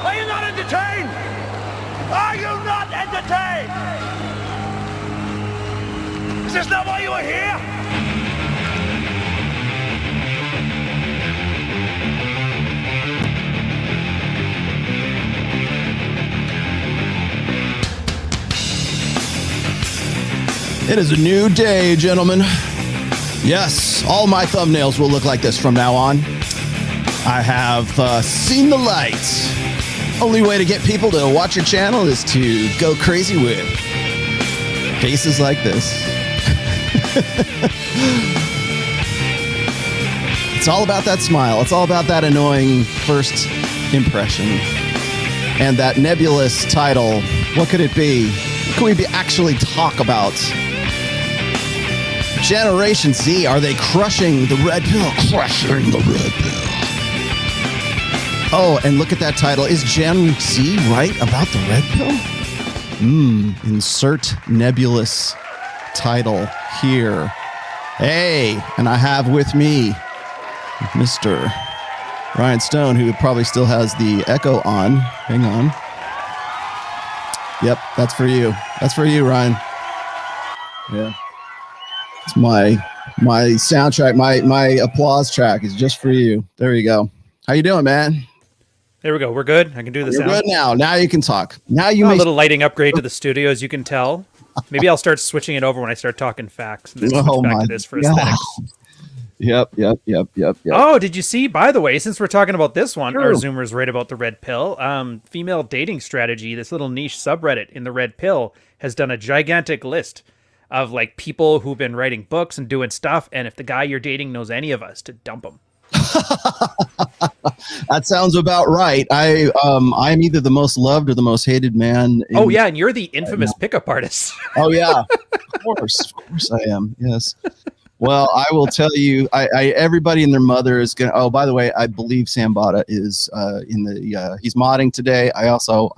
Are you not entertained? Are you not entertained? Is this not why you are here? It is a new day, gentlemen. Yes, all my thumbnails will look like this from now on. I have seen the light. Only way to get people to watch your channel is to go crazy with faces like this. It's all about that smile. It's all about that annoying first impression. And that nebulous title, what could it be? What could we actually talk about? Generation Z, are they crushing the red pill? Crushing the red pill. Oh, and look at that title. Is Gen Z right about the red pill? Insert nebulous title here. Hey, and I have with me Mr. Ryan Stone, who probably still has the echo on. Hang on. Yep, that's for you. That's for you, Ryan. Yeah. It's my soundtrack, my applause track is just for you. There you go. How you doing, man? There we go. We're good. I can do this. You're good now. Now you can talk. Now you a little lighting upgrade to the studio, as you can tell. Maybe I'll start switching it over when I start talking facts. And then switch back to this for aesthetics. Yep. Oh, did you see? By the way, since we're talking about this one, our Zoomer's right about the red pill. Female dating strategy. This little niche subreddit in the red pill has done a gigantic list of like people who've been writing books and doing stuff, and if the guy you're dating knows any of us, to dump him. That sounds about right. I'm either the most loved or the most hated man. Oh yeah, and you're the infamous pickup artist. Oh yeah, of course I am. Yes. Well, I will tell you, everybody and their mother is gonna. Oh, by the way, I believe Sam Bada is in the. He's modding today. I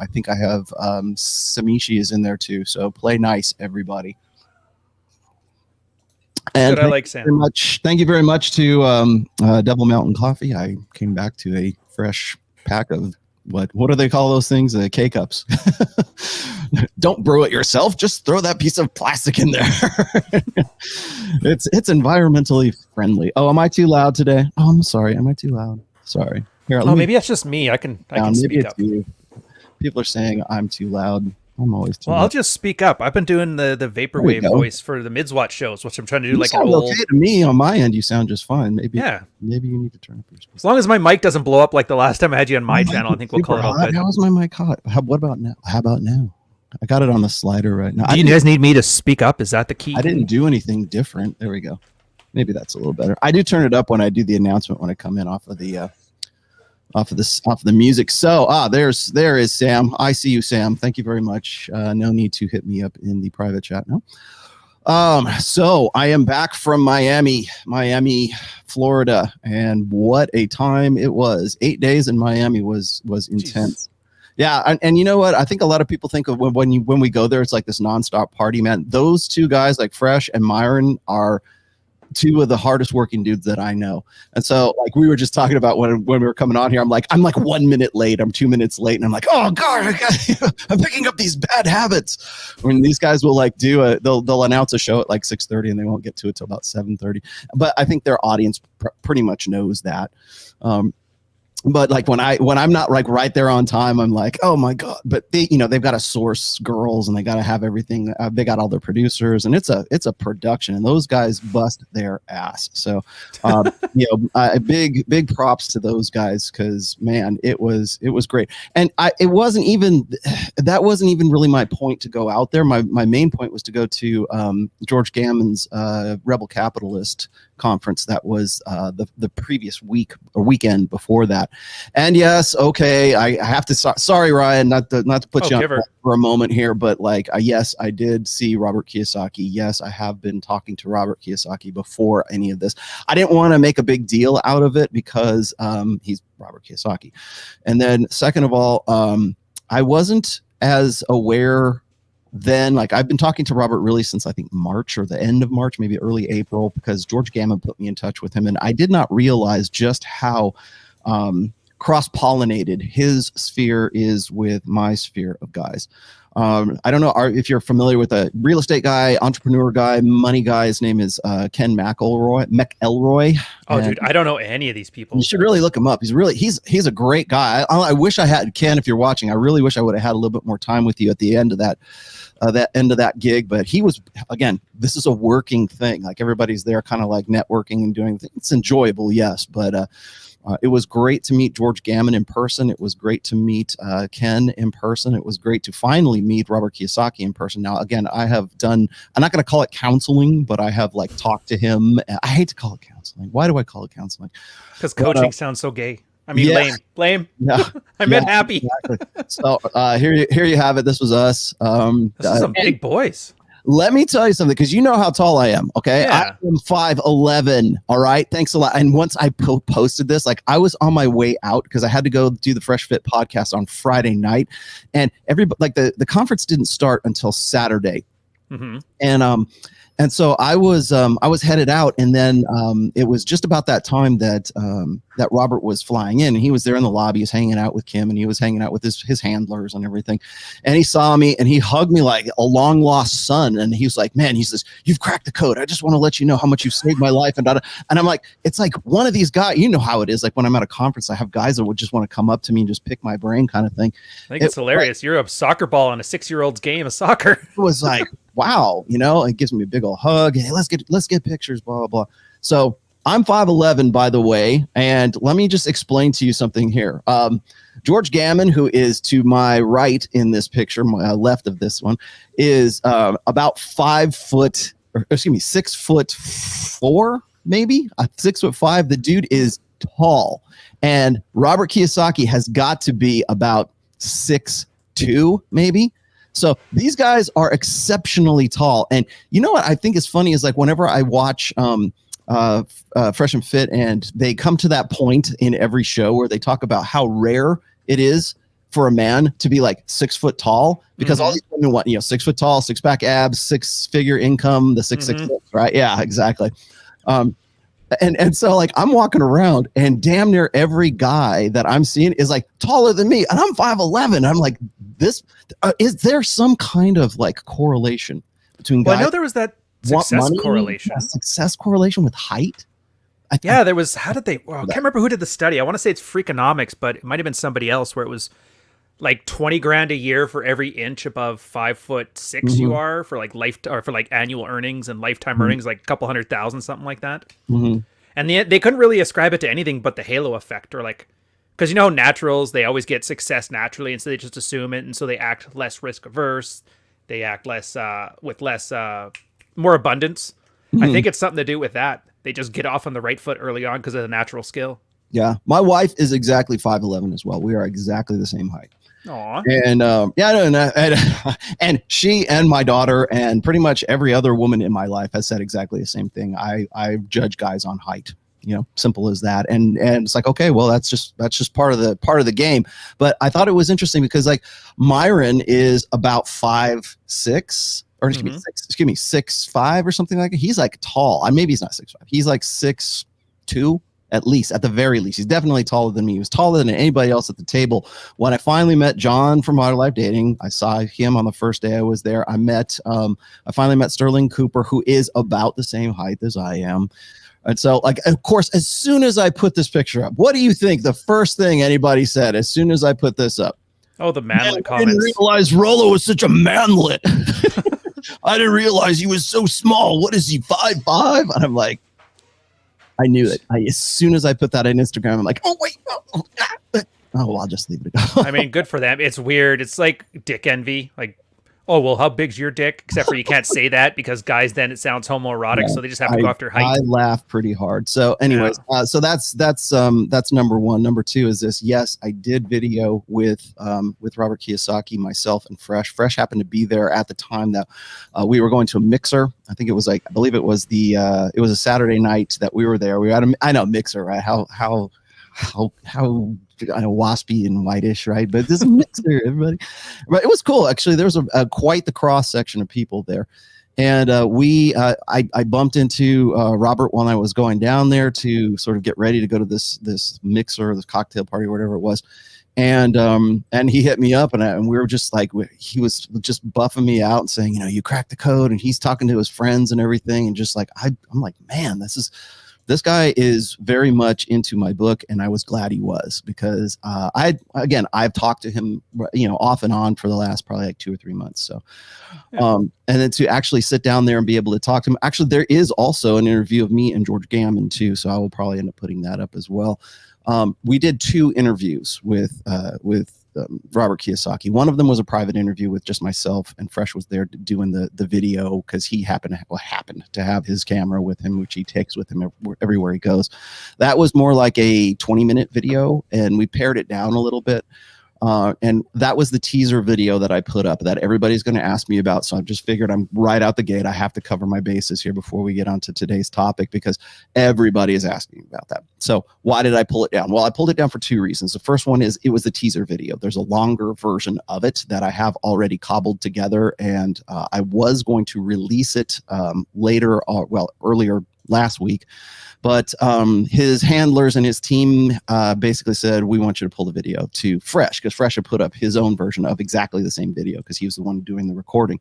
think I have Samishi is in there too. So play nice, everybody. And good, I like Sam. Thank you very much to Double Mountain Coffee. I came back to a fresh pack of what do they call those things? K-cups. Don't brew it yourself. Just throw that piece of plastic in there. It's environmentally friendly. Oh, am I too loud today? Oh, I'm sorry. Am I too loud? Sorry. Here, maybe that's just me. I can speak up. You. People are saying I'm too loud. I'm always too. Well, I'll just speak up. I've been doing the Vaporwave Voice for the Midswatch shows, which I'm trying to do like an old. Okay to me on my end, you sound just fine. Maybe you need to turn up your speaker. As long as my mic doesn't blow up like the last time I had you on my channel, I think we'll call it all good. How is my mic hot? What about now? How about now? I got it on the slider right now. Do you guys need me to speak up? Is that the key? I didn't do anything different. There we go. Maybe that's a little better. I do turn it up when I do the announcement when I come in off of the music. So there is Sam. I see you, Sam. Thank you very much. No need to hit me up in the private chat. No. So I am back from Miami, Florida, and what a time it was. 8 days in Miami was intense. Jeez. Yeah, and you know what? I think a lot of people think of when we go there, it's like this nonstop party, man. Those two guys, like Fresh and Myron, are two of the hardest working dudes that I know. And so like we were just talking about when we were coming on here, I'm like 1 minute late, I'm 2 minutes late, and I'm like, oh God, I'm picking up these bad habits. When these guys will like they'll announce a show at like 6:30 and they won't get to it till about 7:30. But I think their audience pretty much knows that. But like when I'm not like right there on time, I'm like, oh my God. But they've got to source girls and they got to have everything. They got all their producers and it's a production, and those guys bust their ass. So, big props to those guys, because man, it was great. And that wasn't even really my point to go out there. My main point was to go to George Gammon's Rebel Capitalist conference that was the previous week or weekend before that. And yes, okay, I have to sorry Ryan, not to put you on for a moment here, but like yes, I did see Robert Kiyosaki. Yes, I have been talking to Robert Kiyosaki before any of this. I didn't want to make a big deal out of it because he's Robert Kiyosaki. And then second of all, I wasn't as aware then. Like I've been talking to Robert really since I think March or the end of March, maybe early April, because George Gammon put me in touch with him, and I did not realize just how cross-pollinated. His sphere is with my sphere of guys. I don't know if you're familiar with a real estate guy, entrepreneur guy, money guy. His name is Ken McElroy. Oh, dude, I don't know any of these people. You should really look him up. He's a great guy. I wish I had, Ken, if you're watching, I really wish I would have had a little bit more time with you at the end of that gig. But he was, again, this is a working thing. Like everybody's there kind of like networking and doing things. It's enjoyable, yes, but it was great to meet George Gammon in person. It was great to meet Ken in person. It was great to finally meet Robert Kiyosaki in person. Now, again, I'm not going to call it counseling, but I have like talked to him. I hate to call it counseling. Why do I call it counseling? Because coaching sounds so gay. I mean, yeah. Lame. Yeah. I meant happy. Exactly. So here you have it. This was us. This is some big boys. Let me tell you something, because you know how tall I am, okay? Yeah. I am 5'11", all right? Thanks a lot. And once I posted this, like I was on my way out because I had to go do the Fresh Fit podcast on Friday night. And everybody, like the conference didn't start until Saturday. Mm-hmm. And so I was headed out, and then it was just about that time that Robert was flying in, and he was there in the lobby, he's hanging out with Kim, and he was hanging out with his handlers and everything. And he saw me, and he hugged me like a long lost son, and he was like, "Man," he says, "you've cracked the code. I just want to let you know how much you've saved my life." And I'm like, it's like one of these guys, you know how it is. Like when I'm at a conference, I have guys that would just want to come up to me and just pick my brain, kind of thing. I think it's hilarious. Like, you're a soccer ball on a 6-year-old's game of soccer. It was like, wow, it gives me a big old hug. Hey, let's get pictures, blah, blah, blah. So I'm 5'11", by the way. And let me just explain to you something here. George Gammon, who is to my right in this picture, my left of this one, is about 6'4", maybe 6'5". The dude is tall. And Robert Kiyosaki has got to be about 6'2", maybe. So these guys are exceptionally tall. And you know what I think is funny is like whenever I watch Fresh and Fit, and they come to that point in every show where they talk about how rare it is for a man to be like 6 foot tall, because all these women want, 6 foot tall, 6-pack abs, 6-figure income, the 666, right? Yeah, exactly. And so like I'm walking around, and damn near every guy that I'm seeing is like taller than me, and I'm 5'11". I'm like, this is there some kind of like correlation between guys? Well, I know there was that success correlation. Success correlation with height. Yeah, there was. How did they? Well, I can't remember who did the study. I want to say it's Freakonomics, but it might have been somebody else where it was like $20,000 a year for every inch above 5'6" you are for like for like annual earnings and lifetime earnings, like a couple 100,000, something like that. And they couldn't really ascribe it to anything but the halo effect, or like, because naturals, they always get success naturally, and so they just assume it, and so they act less risk averse. They act less with less more abundance. I think it's something to do with that. They just get off on the right foot early on because of the natural skill. Yeah, my wife is exactly 5'11" as well. We are exactly the same height. Aww. And and she and my daughter and pretty much every other woman in my life has said exactly the same thing. I judge guys on height. Simple as that. And it's like, okay, well, that's just part of the game. But I thought it was interesting because like Myron is about 5'6", or excuse me, 6'5" or something like that. He's like tall. Maybe he's not 6'5". He's like 6'2". At least, at the very least. He's definitely taller than me. He was taller than anybody else at the table. When I finally met John from Modern Life Dating, I saw him on the first day I was there. I finally met Sterling Cooper, who is about the same height as I am. And so, like, of course, as soon as I put this picture up, what do you think the first thing anybody said as soon as I put this up? Oh, the manlet comments. I didn't realize Rollo was such a manlet. I didn't realize he was so small. What is he, 5'5"? And I'm like, I knew it. As soon as I put that on Instagram, I'm like, oh, wait. Oh, well, I'll just leave it go. I mean, good for them. It's weird. It's like dick envy. Like, oh, well, how big's your dick? Except for you can't say that because guys, then it sounds homoerotic. So they just have to go after height. I laugh pretty hard. So anyways, so that's number one. Number two is this. Yes, I did video with Robert Kiyosaki, myself, and Fresh. Fresh happened to be there at the time that we were going to a mixer. I think it was like, I believe it was it was a Saturday night that we were there. We were at I know, mixer, right? How I know, waspy and whitish, right? But this is a mixer, everybody. But it was cool, actually. There was quite the cross section of people there, And I bumped into Robert when I was going down there to sort of get ready to go to this mixer, this cocktail party, or whatever it was. And he hit me up, and we were just like, he was just buffing me out and saying, you cracked the code, and he's talking to his friends and everything. And just like, I'm like, man, this guy is very much into my book, and I was glad he was, because I've talked to him, off and on for the last probably like 2 or 3 months. So, and then to actually sit down there and be able to talk to him. Actually, there is also an interview of me and George Gammon too, so I will probably end up putting that up as well. We did 2 interviews with Robert Kiyosaki. One of them was a private interview with just myself, and Fresh was there doing the video because he happened to have his camera with him, which he takes with him everywhere he goes. That was more like a 20-minute video, and we pared it down a little bit. And that was the teaser video that I put up that everybody's going to ask me about. So I just figured I'm right out the gate. I have to cover my bases here before we get on to today's topic, because everybody is asking about that. So why did I pull it down? Well, I pulled it down for 2 reasons. The first one is it was the teaser video. There's a longer version of it that I have already cobbled together, and I was going to release it earlier last week. But his handlers and his team basically said, we want you to pull the video to Fresh, because Fresh had put up his own version of exactly the same video because he was the one doing the recording.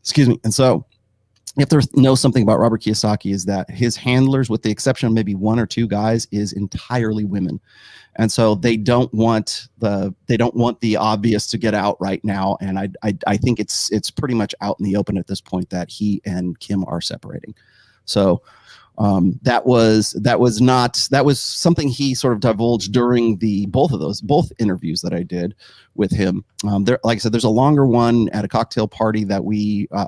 Excuse me. And so you have to know something about Robert Kiyosaki is that his handlers, with the exception of maybe 1 or 2 guys, is entirely women. And so they don't want the obvious to get out right now. And I think it's pretty much out in the open at this point that he and Kim are separating. So that was something he sort of divulged during both interviews that I did with him. Like I said, there's a longer one at a cocktail party that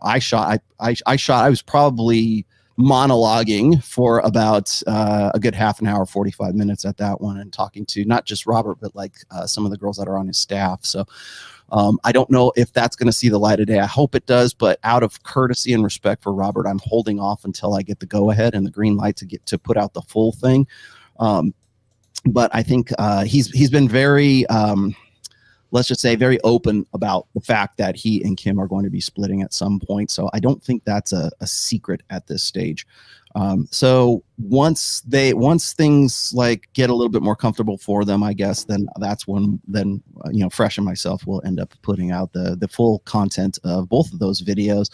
I shot. I was probably monologuing for about a good half an hour, 45 minutes at that one, and talking to not just Robert, but like some of the girls that are on his staff. So I don't know if that's going to see the light of day. I hope it does, but out of courtesy and respect for Robert, I'm holding off until I get the go ahead and the green light to put out the full thing. But I think he's been very, let's just say, very open about the fact that he and Kim are going to be splitting at some point. So I don't think that's a secret at this stage. So once things like get a little bit more comfortable for them, I guess, then that's when Fresh and myself will end up putting out the full content of both of those videos.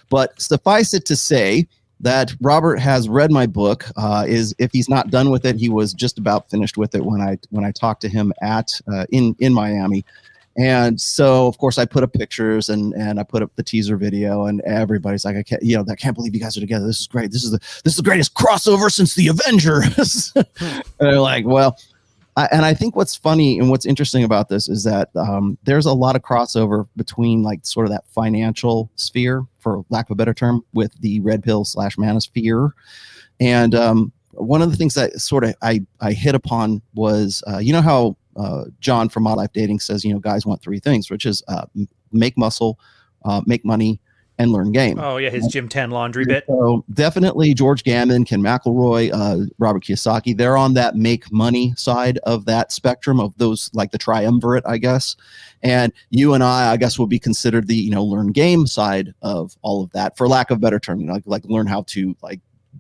But suffice it to say that Robert has read my book. If he's not done with it, he was just about finished with it when I talked to him in Miami. And so, of course, I put up pictures and I put up the teaser video, and everybody's like, I can't believe you guys are together. This is great. This is the greatest crossover since the Avengers. And they're like, well, I think what's funny and what's interesting about this is that there's a lot of crossover between like sort of that financial sphere, for lack of a better term, with the red pill / manosphere. And one of the things that sort of I hit upon was, how John from Model Life Dating says, guys want 3 things, which is make muscle, make money, and learn game. Oh yeah, his Gym 10 laundry bit. So definitely George Gammon, Ken McElroy, Robert Kiyosaki, they're on that make money side of that spectrum of those, like the triumvirate, I guess. And you and I guess, will be considered the learn game side of all of that, for lack of a better term. Like learn how to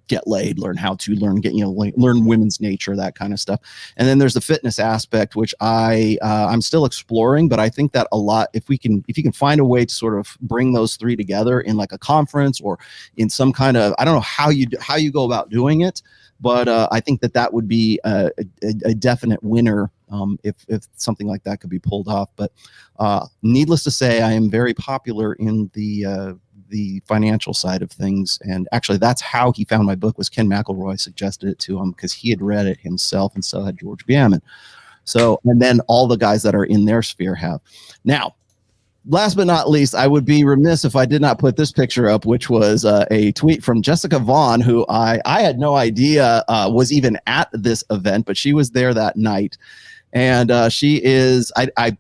get laid, learn how to learn women's nature, that kind of stuff. And then there's the fitness aspect, which I'm still exploring, but I think that a lot, if you can find a way to sort of bring those 3 together in like a conference or in some kind of, I don't know how you go about doing it, but I think that would be a definite winner if something like that could be pulled off. But needless to say, I am very popular in the financial side of things. And actually, that's how he found my book. Was Ken McElroy suggested it to him because he had read it himself, and so had George Gammon. So, and then all the guys that are in their sphere have. Now, last but not least, I would be remiss if I did not put this picture up, which was a tweet from Jessica Vaughn, who I had no idea was even at this event, but she was there that night. And she is a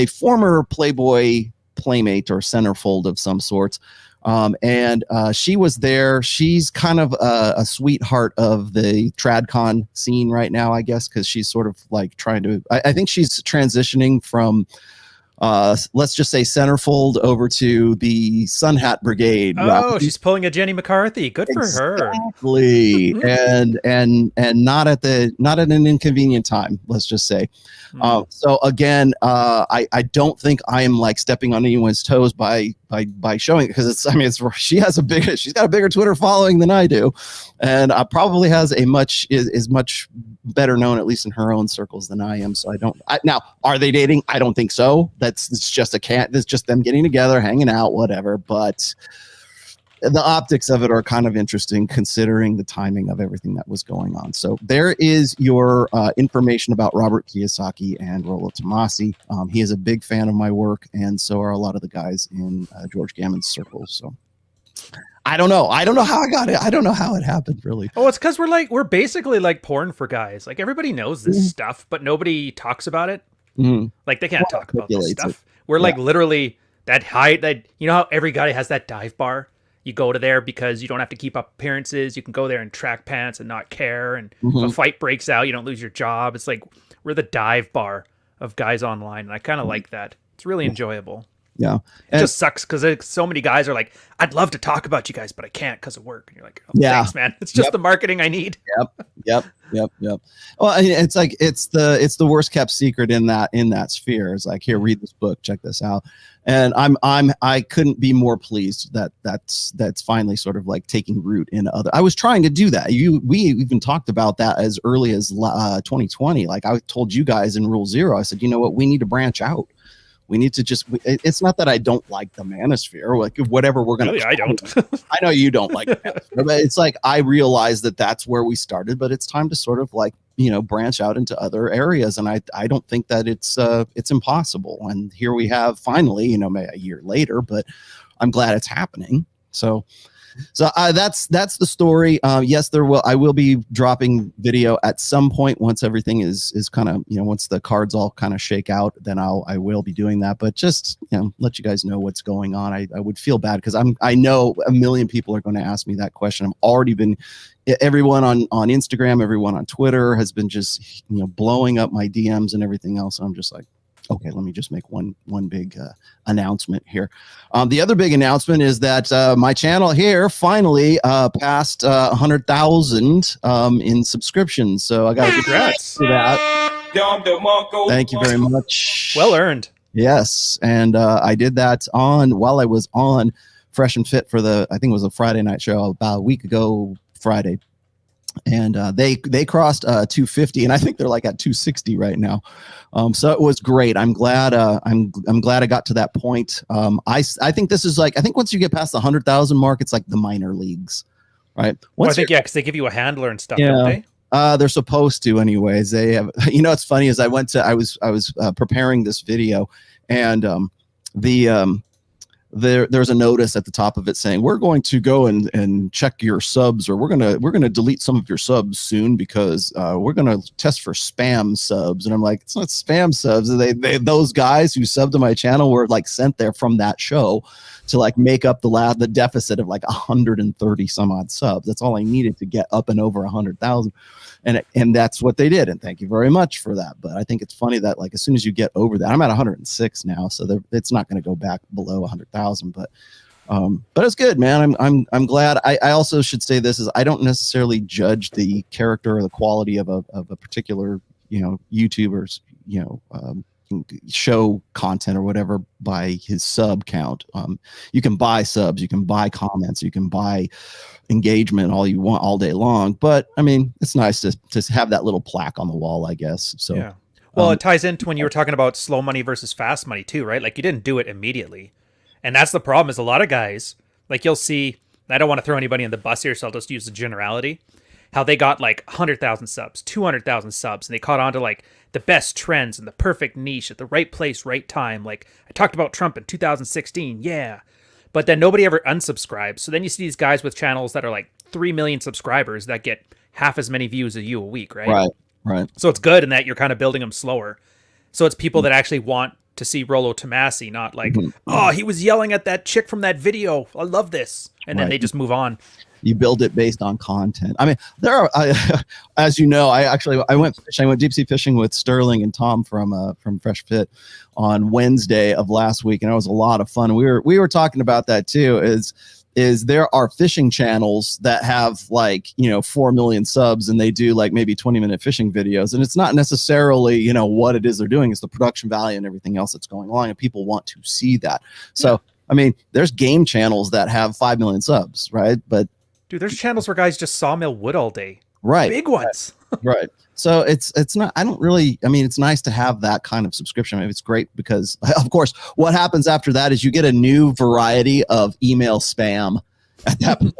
former Playboy playmate or centerfold of some sorts. And she was there. She's kind of a sweetheart of the TradCon scene right now, I guess, because she's sort of like trying to, I think she's transitioning from let's just say centerfold over to the Sun Hat Brigade. Oh, she's pulling a Jenny McCarthy. Good for her. Exactly. and not at an inconvenient time, let's just say. So again, I don't think I am like stepping on anyone's toes by showing it, because she's got a bigger Twitter following than I do, and probably has is much better known, at least in her own circles, than I am. So now, are they dating? I don't think so. It's just them getting together, hanging out, whatever. But the optics of it are kind of interesting, considering the timing of everything that was going on. So there is your information about Robert Kiyosaki and Rollo Tomassi. He is a big fan of my work, and so are a lot of the guys in George Gammon's circles. So I don't know how I got it. I don't know how it happened, really. Oh, it's because we're basically like porn for guys. Like, everybody knows this stuff, but nobody talks about it. Like, they can't talk about this stuff. We're like literally that you know how every guy has that dive bar? You go to there because you don't have to keep up appearances. You can go there in track pants and not care. And if a fight breaks out, you don't lose your job. It's like we're the dive bar of guys online. And I kind of like that. It's really enjoyable. Yeah. It just sucks because so many guys are like, I'd love to talk about you guys, but I can't because of work. And you're like, oh, thanks, man. It's just the marketing I need. Yep. Well, I mean, it's like it's the worst kept secret in that sphere. It's like, here, read this book, check this out. And I couldn't be more pleased that's finally sort of like taking root in other. I was trying to do that. We even talked about that as early as 2020. Like, I told you guys in Rule Zero, I said, you know what, we need to branch out. We need to it's not that I don't like the manosphere, like whatever we're going to. Really, I don't. I know you don't like the manosphere, but it's like, I realize that's where we started, but it's time to sort of like, branch out into other areas. And I don't think that it's impossible. And here we have finally, a year later, but I'm glad it's happening. So that's the story. Yes, I will be dropping video at some point once everything is kind of, once the cards all kind of shake out, then I will be doing that. But just, let you guys know what's going on. I would feel bad because I know a million people are going to ask me that question. Everyone on Instagram, everyone on Twitter has been just, blowing up my DMs and everything else. And I'm just like, okay, let me just make one big announcement here. The other big announcement is that my channel here finally passed 100,000 in subscriptions. So I got to congrats to that. Thank you very much. Well earned. Yes, and I did that while I was on Fresh and Fit for I think it was a Friday night show about a week ago Friday. And they crossed 250, and I think they're like at 260 right now. So it was great. I'm glad. I'm glad I got to that point. I think this is like, I think once you get past the 100,000 mark, it's like the minor leagues, right? I think because they give you a handler and stuff, don't they? They're supposed to, anyways. They have. What's funny is I was preparing this video, and there's a notice at the top of it saying, we're going to go and check your subs, or we're gonna delete some of your subs soon because we're gonna test for spam subs. And I'm like, it's not spam subs. Those guys who subbed to my channel were like sent there from that show to like make up the deficit of like 130 some odd subs. That's all I needed to get up and over 100,000. And that's what they did. And thank you very much for that. But I think it's funny that like, as soon as you get over that, I'm at 106 now, so it's not going to go back below 100,000, but it's good, man. I'm glad. I also should say this is, I don't necessarily judge the character or the quality of a particular, YouTuber's, show content or whatever by his sub count. You can buy subs, you can buy comments, you can buy engagement all you want all day long, but I mean, it's nice to have that little plaque on the wall, I guess. So yeah. Well, it ties into when you were talking about slow money versus fast money too, right? Like, you didn't do it immediately, and that's the problem. Is a lot of guys, like, you'll see, I don't want to throw anybody in the bus here, so I'll just use the generality, how they got like 100,000 subs, 200,000 subs, and they caught on to like the best trends and the perfect niche at the right place, right time. Like, I talked about Trump in 2016. Yeah. But then nobody ever unsubscribes. So then you see these guys with channels that are like 3 million subscribers that get half as many views as you a week, right? Right. So it's good in that you're kind of building them slower. So it's people that actually want to see Rollo Tomassi, not like, oh, he was yelling at that chick from that video. I love this. And then they just move on. You build it based on content. I mean, there are, as you know, I went fishing. I went deep sea fishing with Sterling and Tom from Fresh Fit on Wednesday of last week, and it was a lot of fun. We were talking about that too. Is there are fishing channels that have 4 million subs, and they do like maybe 20-minute fishing videos, and it's not necessarily what it is they're doing. It's the production value and everything else that's going on, and people want to see that. So I mean, there's game channels that have 5 million subs, right? But dude, there's channels where guys just sawmill wood all day, right? Big ones, right? So it's not. I don't really. I mean, it's nice to have that kind of subscription. I mean, it's great because, of course, what happens after that is you get a new variety of email spam. At that point,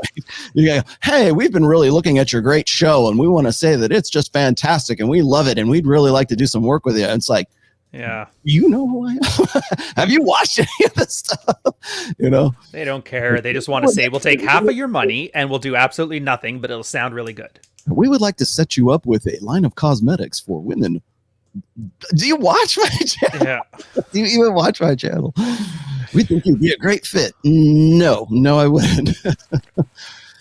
you go, hey, we've been really looking at your great show, and we want to say that it's just fantastic, and we love it, and we'd really like to do some work with you. And it's like, yeah, you know who I am? Have you watched any of this stuff? They don't care. They just want to say, we'll take half of your money and we'll do absolutely nothing, but it'll sound really good. We would like to set you up with a line of cosmetics for women. Do you watch my channel? Yeah. Do you even watch my channel? We think you'd be a great fit. No, I wouldn't.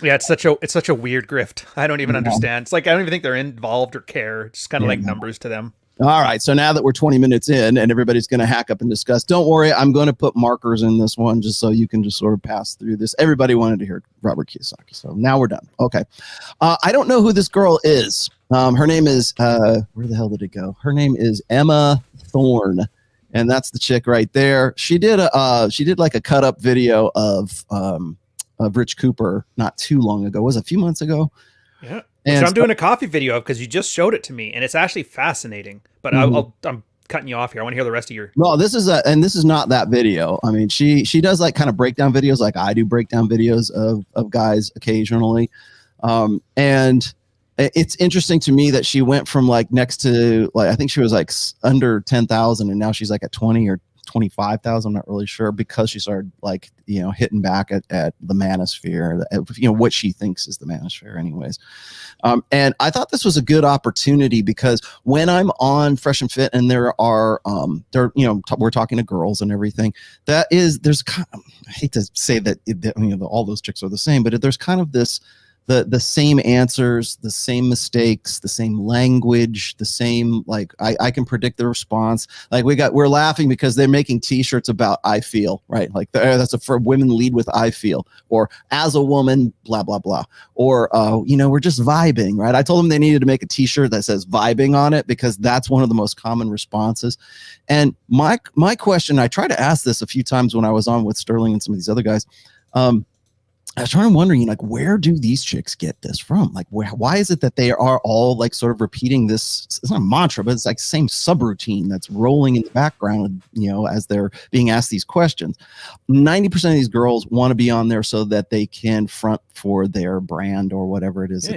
Yeah, it's such a weird grift. I don't even understand. It's like I don't even think they're involved or care. It's just kind of like numbers to them. All right, so now that we're 20 minutes in and everybody's going to hack up and discuss, don't worry, I'm going to put markers in this one just so you can just sort of pass through this. Everybody wanted to hear Robert Kiyosaki, so now we're done. Okay. I don't know who this girl is. Her name is, where the hell did it go? Her name is Emma Thorne, and that's the chick right there. She did like a cut up video of Rich Cooper not too long ago. Was it a few months ago? Yeah. Which I'm doing a coffee video of because you just showed it to me, and it's actually fascinating. But I'm cutting you off here. I want to hear the rest of your. No, this is not that video. I mean, she does like kind of breakdown videos, like I do breakdown videos of guys occasionally, and it's interesting to me that she went from like next to like I think she was like under 10,000, and now she's like at 20 or 25,000. I'm not really sure because she started like hitting back at the manosphere, what she thinks is the manosphere, anyways. And I thought this was a good opportunity because when I'm on Fresh and Fit and there are we're talking to girls and everything, there's kind of, I hate to say that all those chicks are the same, but there's kind of this. The same answers, the same mistakes, the same language, the same like I can predict the response. Like we're laughing because they're making T-shirts about I feel, right? Like that's for women lead with I feel, or as a woman, blah blah blah, or we're just vibing, right? I told them they needed to make a T-shirt that says vibing on it because that's one of the most common responses. And my question, I tried to ask this a few times when I was on with Sterling and some of these other guys. I was trying to wondering, like, where do these chicks get this from? Like, why is it that they are all like sort of repeating this? It's not a mantra, but it's like same subroutine that's rolling in the background, as they're being asked these questions. 90% of these girls want to be on there so that they can front for their brand or whatever it is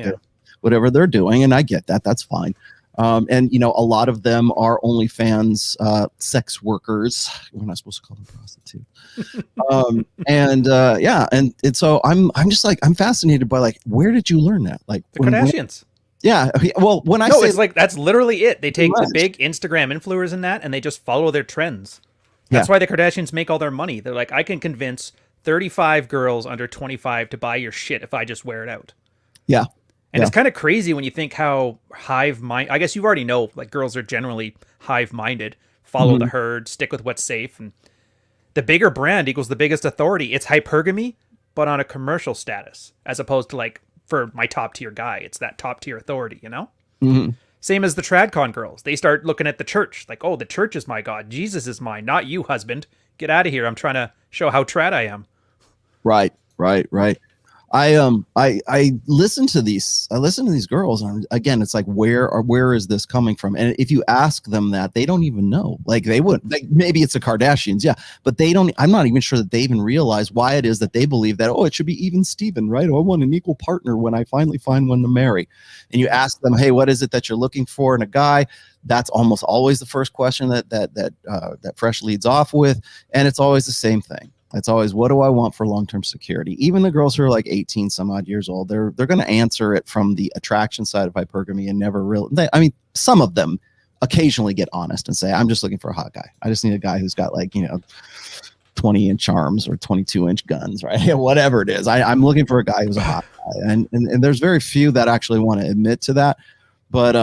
whatever they're doing. And I get that. That's fine. And a lot of them are OnlyFans sex workers. We're not supposed to call them prostitutes. And so I'm just like I'm fascinated by like where did you learn that? Like the Kardashians. When I say it's like that's literally it. They take the big Instagram influencers in that and they just follow their trends. That's why the Kardashians make all their money. They're like, I can convince 35 girls under 25 to buy your shit if I just wear it out. Yeah. And it's kind of crazy when you think how hive mind. I guess you already know, like girls are generally hive minded, follow the herd, stick with what's safe, and the bigger brand equals the biggest authority. It's hypergamy, but on a commercial status, as opposed to like for my top tier guy, it's that top tier authority, Same as the TradCon girls. They start looking at the church, like, oh, the church is my God, Jesus is mine, not you, husband. Get out of here. I'm trying to show how trad I am. Right. I listen to these girls, and again, it's like where is this coming from? And if you ask them that, they don't even know. Like they would, like maybe it's the Kardashians, but they don't. I'm not even sure that they even realize why it is that they believe that. Oh, it should be even Steven, right? Oh, I want an equal partner when I finally find one to marry. And you ask them, hey, what is it that you're looking for in a guy? That's almost always the first question that Fresh leads off with, and it's always the same thing. It's always, what do I want for long-term security? Even the girls who are like 18 some odd years old, they're going to answer it from the attraction side of hypergamy and never really. Some of them occasionally get honest and say, I'm just looking for a hot guy. I just need a guy who's got like 20-inch arms or 22-inch guns, right? Whatever it is. I'm looking for a guy who's a hot guy. And there's very few that actually want to admit to that. But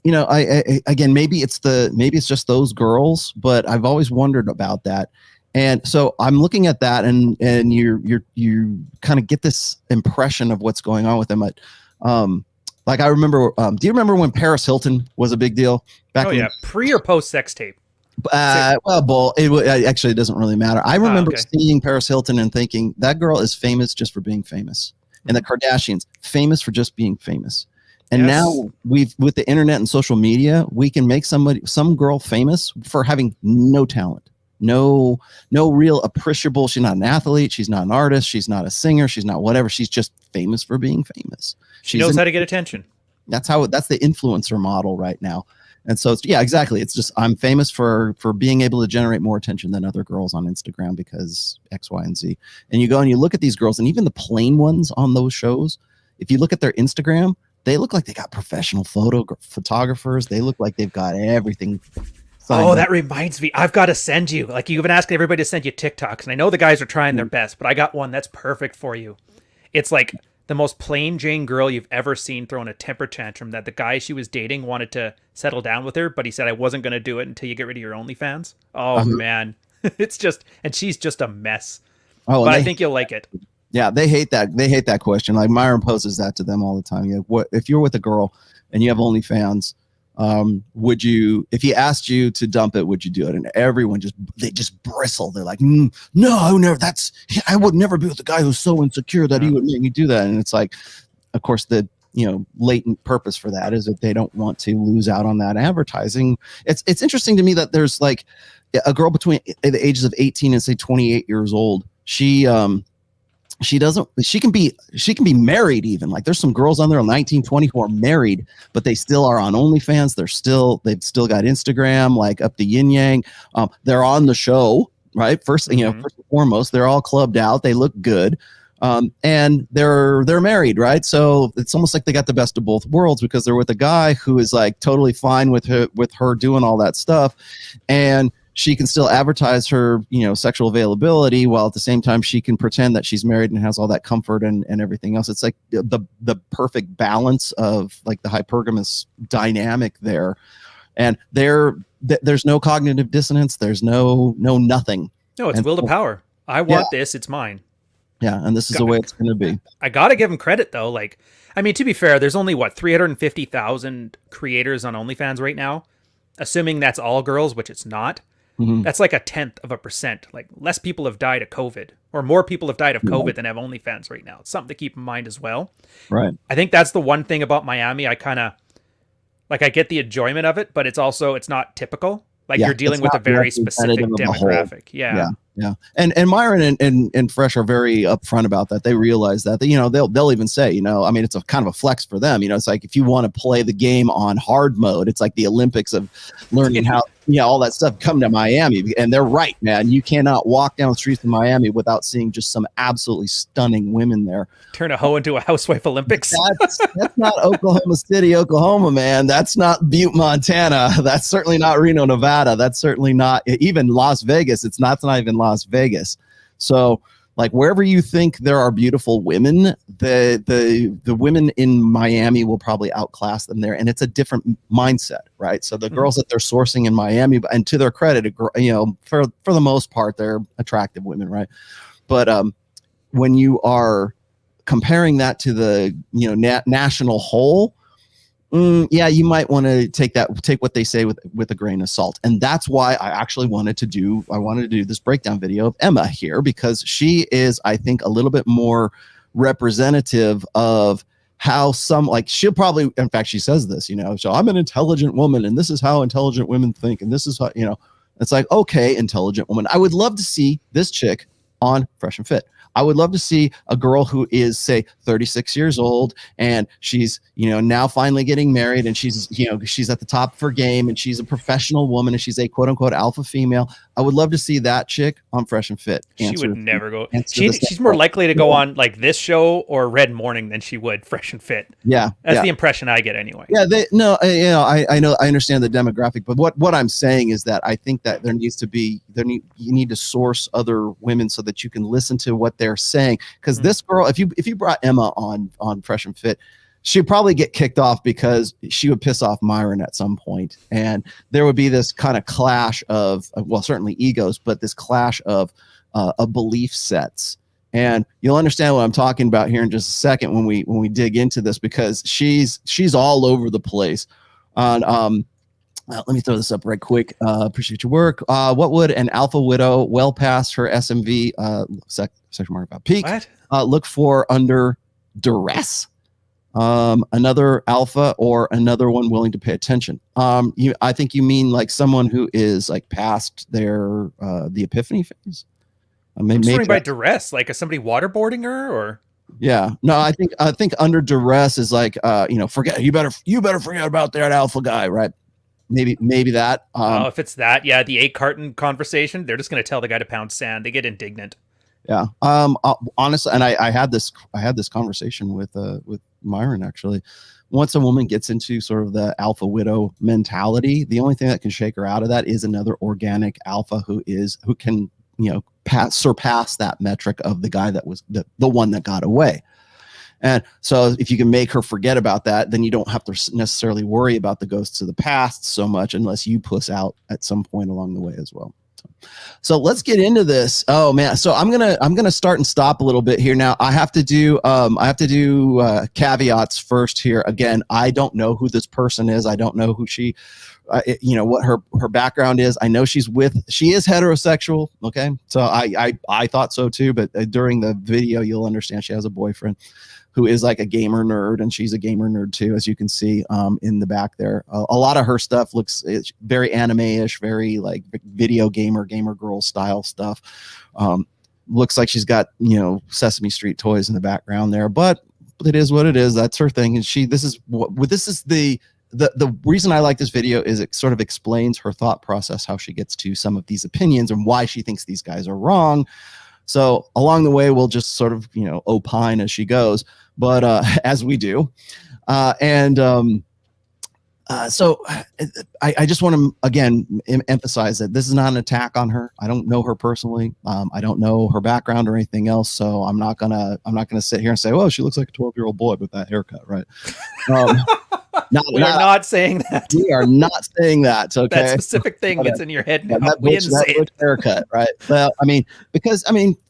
you know, I again, maybe it's just those girls, but I've always wondered about that. And so I'm looking at that, and you kind of get this impression of what's going on with them. Like I remember, do you remember when Paris Hilton was a big deal back? Oh yeah, pre or post sex tape? Well, actually, it doesn't really matter. I remember seeing Paris Hilton and thinking that girl is famous just for being famous, and the Kardashians famous for just being famous. And now with the internet and social media, we can make some girl famous for having no talent, no real appreciable. She's not an athlete. She's not an artist. She's not a singer. She's not whatever. She's just famous for being famous. She knows how to get attention. That's the influencer model right now. And so, yeah, exactly. It's just, I'm famous for being able to generate more attention than other girls on Instagram because X, Y, and Z. And you go and you look at these girls, and even the plain ones on those shows, if you look at their Instagram, they look like they got professional photographers. They look like they've got everything. Oh, that reminds me. I've got to send you. Like, you've been asking everybody to send you TikToks, and I know the guys are trying their best, but I got one that's perfect for you. It's like the most plain Jane girl you've ever seen throwing a temper tantrum that the guy she was dating wanted to settle down with her, but he said, I wasn't going to do it until you get rid of your OnlyFans. Oh, man. It's just, and she's just a mess. Oh, but I think you'll like it. Yeah, they hate that. They hate that question. Like Myron poses that to them all the time. You know, what if you're with a girl and you have OnlyFans? Would you, if he asked you to dump it, would you do it? And everyone they just bristle. They're like, no, I would never be with a guy who's so insecure that he would make me do that. And it's like, of course, the latent purpose for that is that they don't want to lose out on that advertising. It's interesting to me that there's like a girl between the ages of 18 and say 28 years old. She can be married even. Like there's some girls on there 19, 20 who are married, but they still are on OnlyFans. They've still got Instagram, like up the yin yang. They're on the show, right? First and foremost, they're all clubbed out. They look good. And they're married, right? So it's almost like they got the best of both worlds because they're with a guy who is like totally fine with her doing all that stuff. And she can still advertise her, sexual availability while at the same time she can pretend that she's married and has all that comfort and everything else. It's like the perfect balance of like the hypergamous dynamic there. And there's no cognitive dissonance. There's no nothing. No, it's will to power. I want this. It's mine. Yeah. And this is the way it's going to be. I got to give him credit though. Like, I mean, to be fair, there's only 350,000 creators on OnlyFans right now, assuming that's all girls, which it's not. Mm-hmm. That's like 0.1%. Like less people have died of COVID, or more people have died of COVID than have OnlyFans right now. It's something to keep in mind as well. Right. I think that's the one thing about Miami. I kind of like, I get the enjoyment of it, but it's not typical. Like you're dealing with a very specific demographic. Yeah. And Myron and Fresh are very upfront about that. They realize that, they'll even say, I mean, it's a kind of a flex for them. It's like if you want to play the game on hard mode, it's like the Olympics of learning how, all that stuff, come to Miami. And they're right, man. You cannot walk down the streets of Miami without seeing just some absolutely stunning women there. Turn a hoe into a housewife Olympics. That's not Oklahoma City, Oklahoma, man. That's not Butte, Montana. That's certainly not Reno, Nevada. That's certainly not even Las Vegas. It's not even Las Vegas. So like wherever you think there are beautiful women, the women in Miami will probably outclass them there. And it's a different mindset, right? So the girls that they're sourcing in Miami, and to their credit, for the most part, they're attractive women, right? But when you are comparing that to the national whole, you might want to take what they say with a grain of salt. And that's why I actually wanted to do this breakdown video of Emma here, because she is, I think, a little bit more representative of how she'll probably, in fact, she says this, so I'm an intelligent woman and this is how intelligent women think. And this is how, it's like, okay, intelligent woman. I would love to see this chick on Fresh and Fit. I would love to see a girl who is, say, 36 years old, and she's, now finally getting married, and she's at the top of her game, and she's a professional woman, and she's a quote unquote alpha female. I would love to see that chick on Fresh and Fit. She would never go. She's more likely to go on like this show or Red Morning than she would Fresh and Fit. Yeah, that's the impression I get anyway. Yeah, I know, I understand the demographic, but what I'm saying is that I think that there needs to be you need to source other women so that you can listen to what they're saying. Because this girl, if you brought Emma on Fresh and Fit, she'd probably get kicked off because she would piss off Myron at some point, and there would be this kind of clash of, well, certainly egos, but this clash of belief sets. And you'll understand what I'm talking about here in just a second when we dig into this, because she's all over the place. On let me throw this up right quick. Appreciate your work. What would an alpha widow well past her SMV section mark about peak look for under duress? Another alpha or another one willing to pay attention. I think you mean like someone who is like past their the epiphany phase. Maybe by duress, like is somebody waterboarding her, or? Yeah, no, I think under duress is like forget you better forget about that alpha guy, right? Maybe that. If it's that, yeah, the 8 carton conversation, they're just going to tell the guy to pound sand. They get indignant. Yeah. Honestly, and I had this conversation with Myron actually. Once a woman gets into sort of the alpha widow mentality, the only thing that can shake her out of that is another organic alpha who can surpass that metric of the guy that was the one that got away. And so if you can make her forget about that, then you don't have to necessarily worry about the ghosts of the past so much, unless you puss out at some point along the way as well. So let's get into this. Oh man. So I'm gonna start and stop a little bit here. Now I have to do caveats first here. Again, I don't know who this person is. I don't know who she what her background is. I know she is heterosexual. Okay. So I thought so too, but during the video, you'll understand she has a boyfriend who is like a gamer nerd, and she's a gamer nerd too, as you can see in the back there. A lot of her stuff looks very anime-ish, very like video gamer girl style stuff. Looks like she's got Sesame Street toys in the background there, but it is what it is. That's her thing, and this is the reason I like this video is it sort of explains her thought process, how she gets to some of these opinions and why she thinks these guys are wrong. So along the way, we'll just sort of, opine as she goes, but as we do. So I just want to, again, emphasize that this is not an attack on her. I don't know her personally. I don't know her background or anything else. So I'm not gonna sit here and say, well, she looks like a 12-year-old boy with that haircut, right? We are not saying that. We are not saying that. Okay. That specific thing gets in your head now. That butch haircut, right? Well, because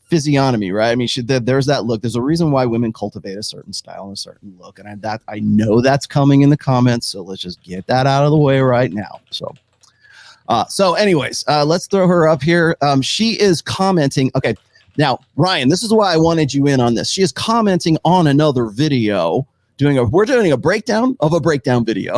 physiognomy, right? There's that look. There's a reason why women cultivate a certain style and a certain look, and I know that's coming in the comments. So let's just get that out of the way right now. So anyways, let's throw her up here. She is commenting. Okay, now Ryan, this is why I wanted you in on this. She is commenting on another video. We're doing a breakdown of a breakdown video.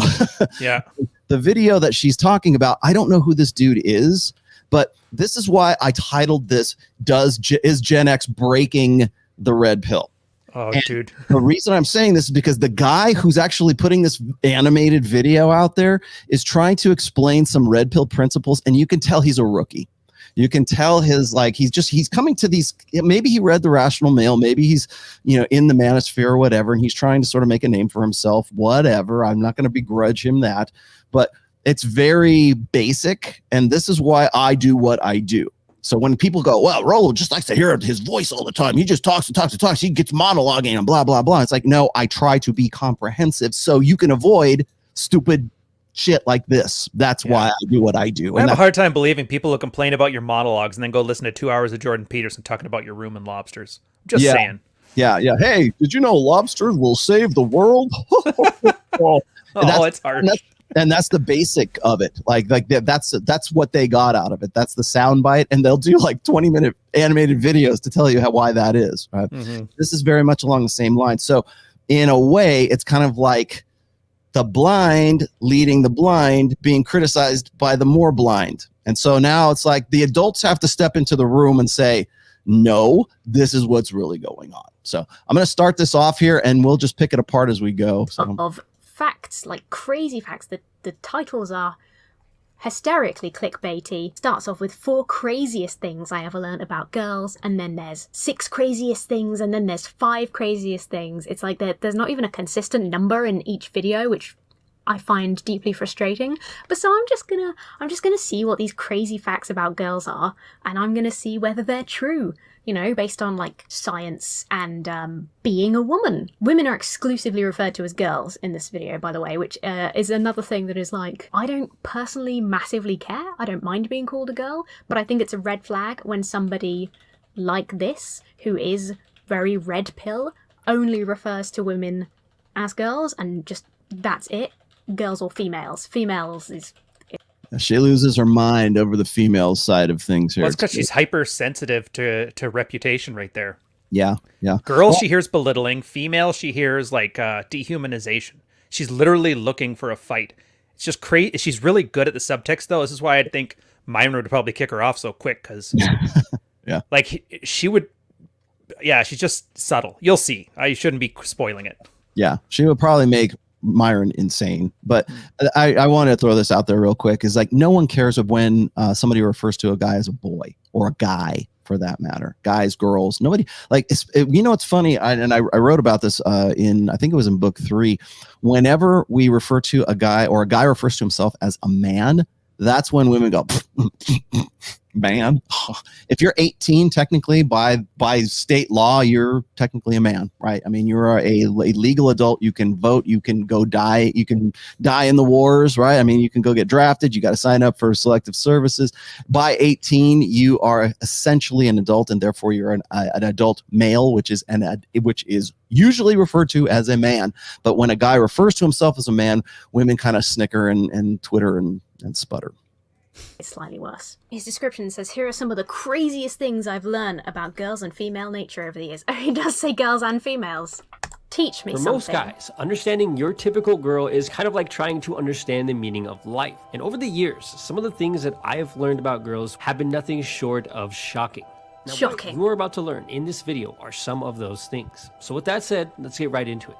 Yeah. The video that she's talking about, I don't know who this dude is, but this is why I titled this, is Gen X breaking the red pill? Oh, and dude. The reason I'm saying this is because the guy who's actually putting this animated video out there is trying to explain some red pill principles, and you can tell he's a rookie. You can tell he's coming to these, maybe he read The Rational Male, maybe he's, in the manosphere or whatever, and he's trying to sort of make a name for himself, whatever. I'm not going to begrudge him that, but it's very basic. And this is why I do what I do. So when people go, well, Rollo just likes to hear his voice all the time. He just talks and talks and talks. He gets monologuing and blah, blah, blah. It's like, no, I try to be comprehensive so you can avoid stupid shit like this. That's why I do what I do. I have a hard time believing people who complain about your monologues and then go listen to 2 hours of Jordan Peterson talking about your room and lobsters. Just saying. Yeah. Hey, did you know lobsters will save the world? It's hard. And that's the basic of it. Like that's what they got out of it. That's the sound bite, and they'll do like 20-minute animated videos to tell you why that is. Right? Mm-hmm. This is very much along the same line. So in a way, it's kind of like the blind leading the blind being criticized by the more blind. And so now it's like the adults have to step into the room and say, no, this is what's really going on. So I'm going to start this off here and we'll just pick it apart as we go. So. Of facts, like crazy facts. The titles are hysterically clickbaity. Starts off with 4 craziest things I ever learned about girls, and then there's 6 craziest things, and then there's 5 craziest things. It's like there's not even a consistent number in each video, which I find deeply frustrating. But so I'm just gonna see what these crazy facts about girls are, and I'm gonna see whether they're true, you know, based on like science and being a woman. Women are exclusively referred to as girls in this video, by the way, which is another thing that is like, I don't personally massively care. I don't mind being called a girl, but I think it's a red flag when somebody like this, who is very red pill, only refers to women as girls, and just that's it. Girls or females. Females is... She loses her mind over the female side of things here. Well, it's because she's hypersensitive to reputation right there. Yeah, yeah. Girls, she hears belittling. Female, she hears like dehumanization. She's literally looking for a fight. It's just crazy. She's really good at the subtext, though. This is why I think Myron would probably kick her off so quick, because yeah, like she would... Yeah, she's just subtle. You'll see. I shouldn't be spoiling it. Yeah, she would probably make Myron insane. But I want to throw this out there real quick, is like, no one cares of when somebody refers to a guy as a boy, or a guy for that matter. Guys, girls, nobody like you know, it's funny. I wrote about this in, I think it was in book 3. Whenever we refer to a guy, or a guy refers to himself as a man, that's when women go, man. If you're 18, technically by state law, you're technically a man, right? I mean, you're a legal adult. You can vote. You can go die. You can die in the wars, right? I mean, you can go get drafted. You got to sign up for selective services. By 18, you are essentially an adult, and therefore you're an adult male, which is usually referred to as a man. But when a guy refers to himself as a man, women kind of snicker and twitter and sputter. It's slightly worse. His description says, here are some of the craziest things I've learned about girls and female nature over the years. Oh, he does say girls and females. Teach me something. For most guys, understanding your typical girl is kind of like trying to understand the meaning of life. And over the years, some of the things that I have learned about girls have been nothing short of shocking. Now, shocking. What you are about to learn in this video are some of those things. So with that said, let's get right into it.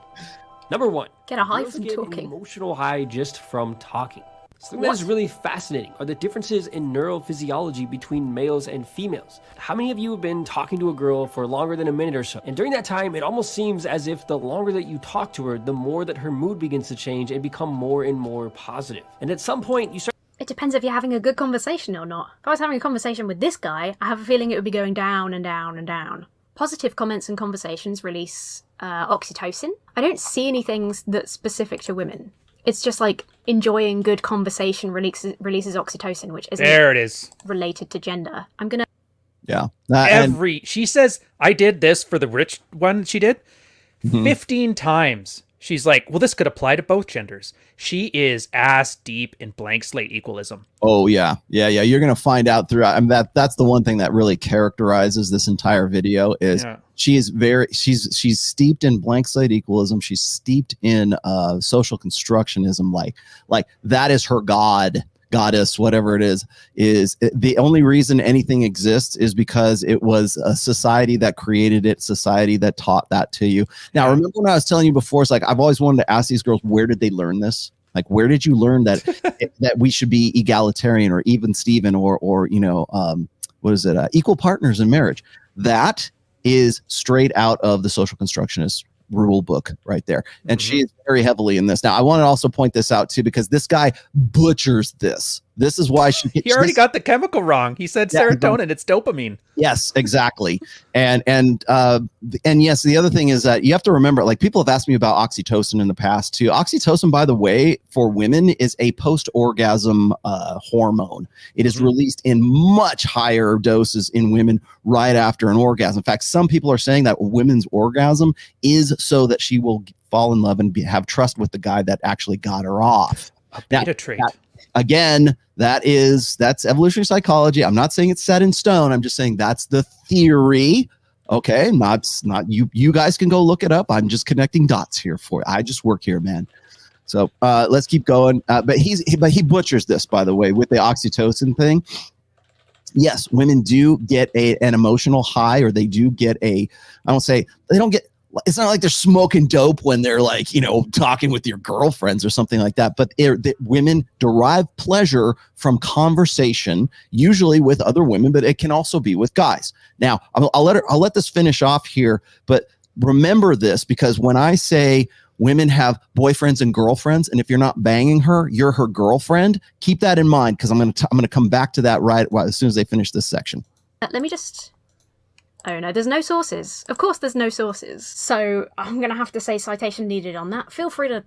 Number 1. Get a high girls from get talking. An emotional high just from talking. Something that is really fascinating are the differences in neurophysiology between males and females. How many of you have been talking to a girl for longer than a minute or so? And during that time, it almost seems as if the longer that you talk to her, the more that her mood begins to change and become more and more positive. And at some point, you start... It depends if you're having a good conversation or not. If I was having a conversation with this guy, I have a feeling it would be going down and down and down. Positive comments and conversations release oxytocin. I don't see anything that's specific to women. It's just like enjoying good conversation releases oxytocin, which isn't there it is related to gender. I'm gonna... Yeah. She says, I did this for the rich one she did 15 times. She's like, well, this could apply to both genders. She is ass deep in blank slate equalism. Oh, yeah. Yeah. You're going to find out throughout. I mean, that's the one thing that really characterizes this entire video is she's steeped in blank slate equalism. She's steeped in social constructionism. Like that is her goddess, whatever it is the only reason anything exists is because it was a society that created it, society that taught that to you. Now, remember when I was telling you before, it's like, I've always wanted to ask these girls, where did they learn this? Like, where did you learn that that we should be egalitarian or even Steven or you know, what is it? Equal partners in marriage. That is straight out of the social constructionist rule book right there. And she is very heavily in this. Now, I want to also point this out too, because this guy butchers this. This is why he already got the chemical wrong. He said serotonin, it's dopamine. Yes, exactly. And yes, the other thing is that you have to remember, like, people have asked me about oxytocin in the past too. Oxytocin, by the way, for women is a post-orgasm hormone. It is released in much higher doses in women right after an orgasm. In fact, some people are saying that women's orgasm is so that she will fall in love and have trust with the guy that actually got her off. Beta trait. Again, that's evolutionary psychology. I'm not saying it's set in stone. I'm just saying that's the theory. Okay, not you guys can go look it up. I'm just connecting dots here for you. I just work here, man. So let's keep going. But he butchers this, by the way, with the oxytocin thing. yes, women do get an emotional high, or they do get I won't say they don't get, it's not like they're smoking dope when they're like, talking with your girlfriends or something like that. But women derive pleasure from conversation, usually with other women, but it can also be with guys. Now, I'll let this finish off here, but remember this, because when I say women have boyfriends and girlfriends, and if you're not banging her, you're her girlfriend, keep that in mind, because I'm going to come back to that as soon as they finish this section. Let me just... Oh no, there's no sources. Of course there's no sources. So I'm going to have to say citation needed on that. Feel free to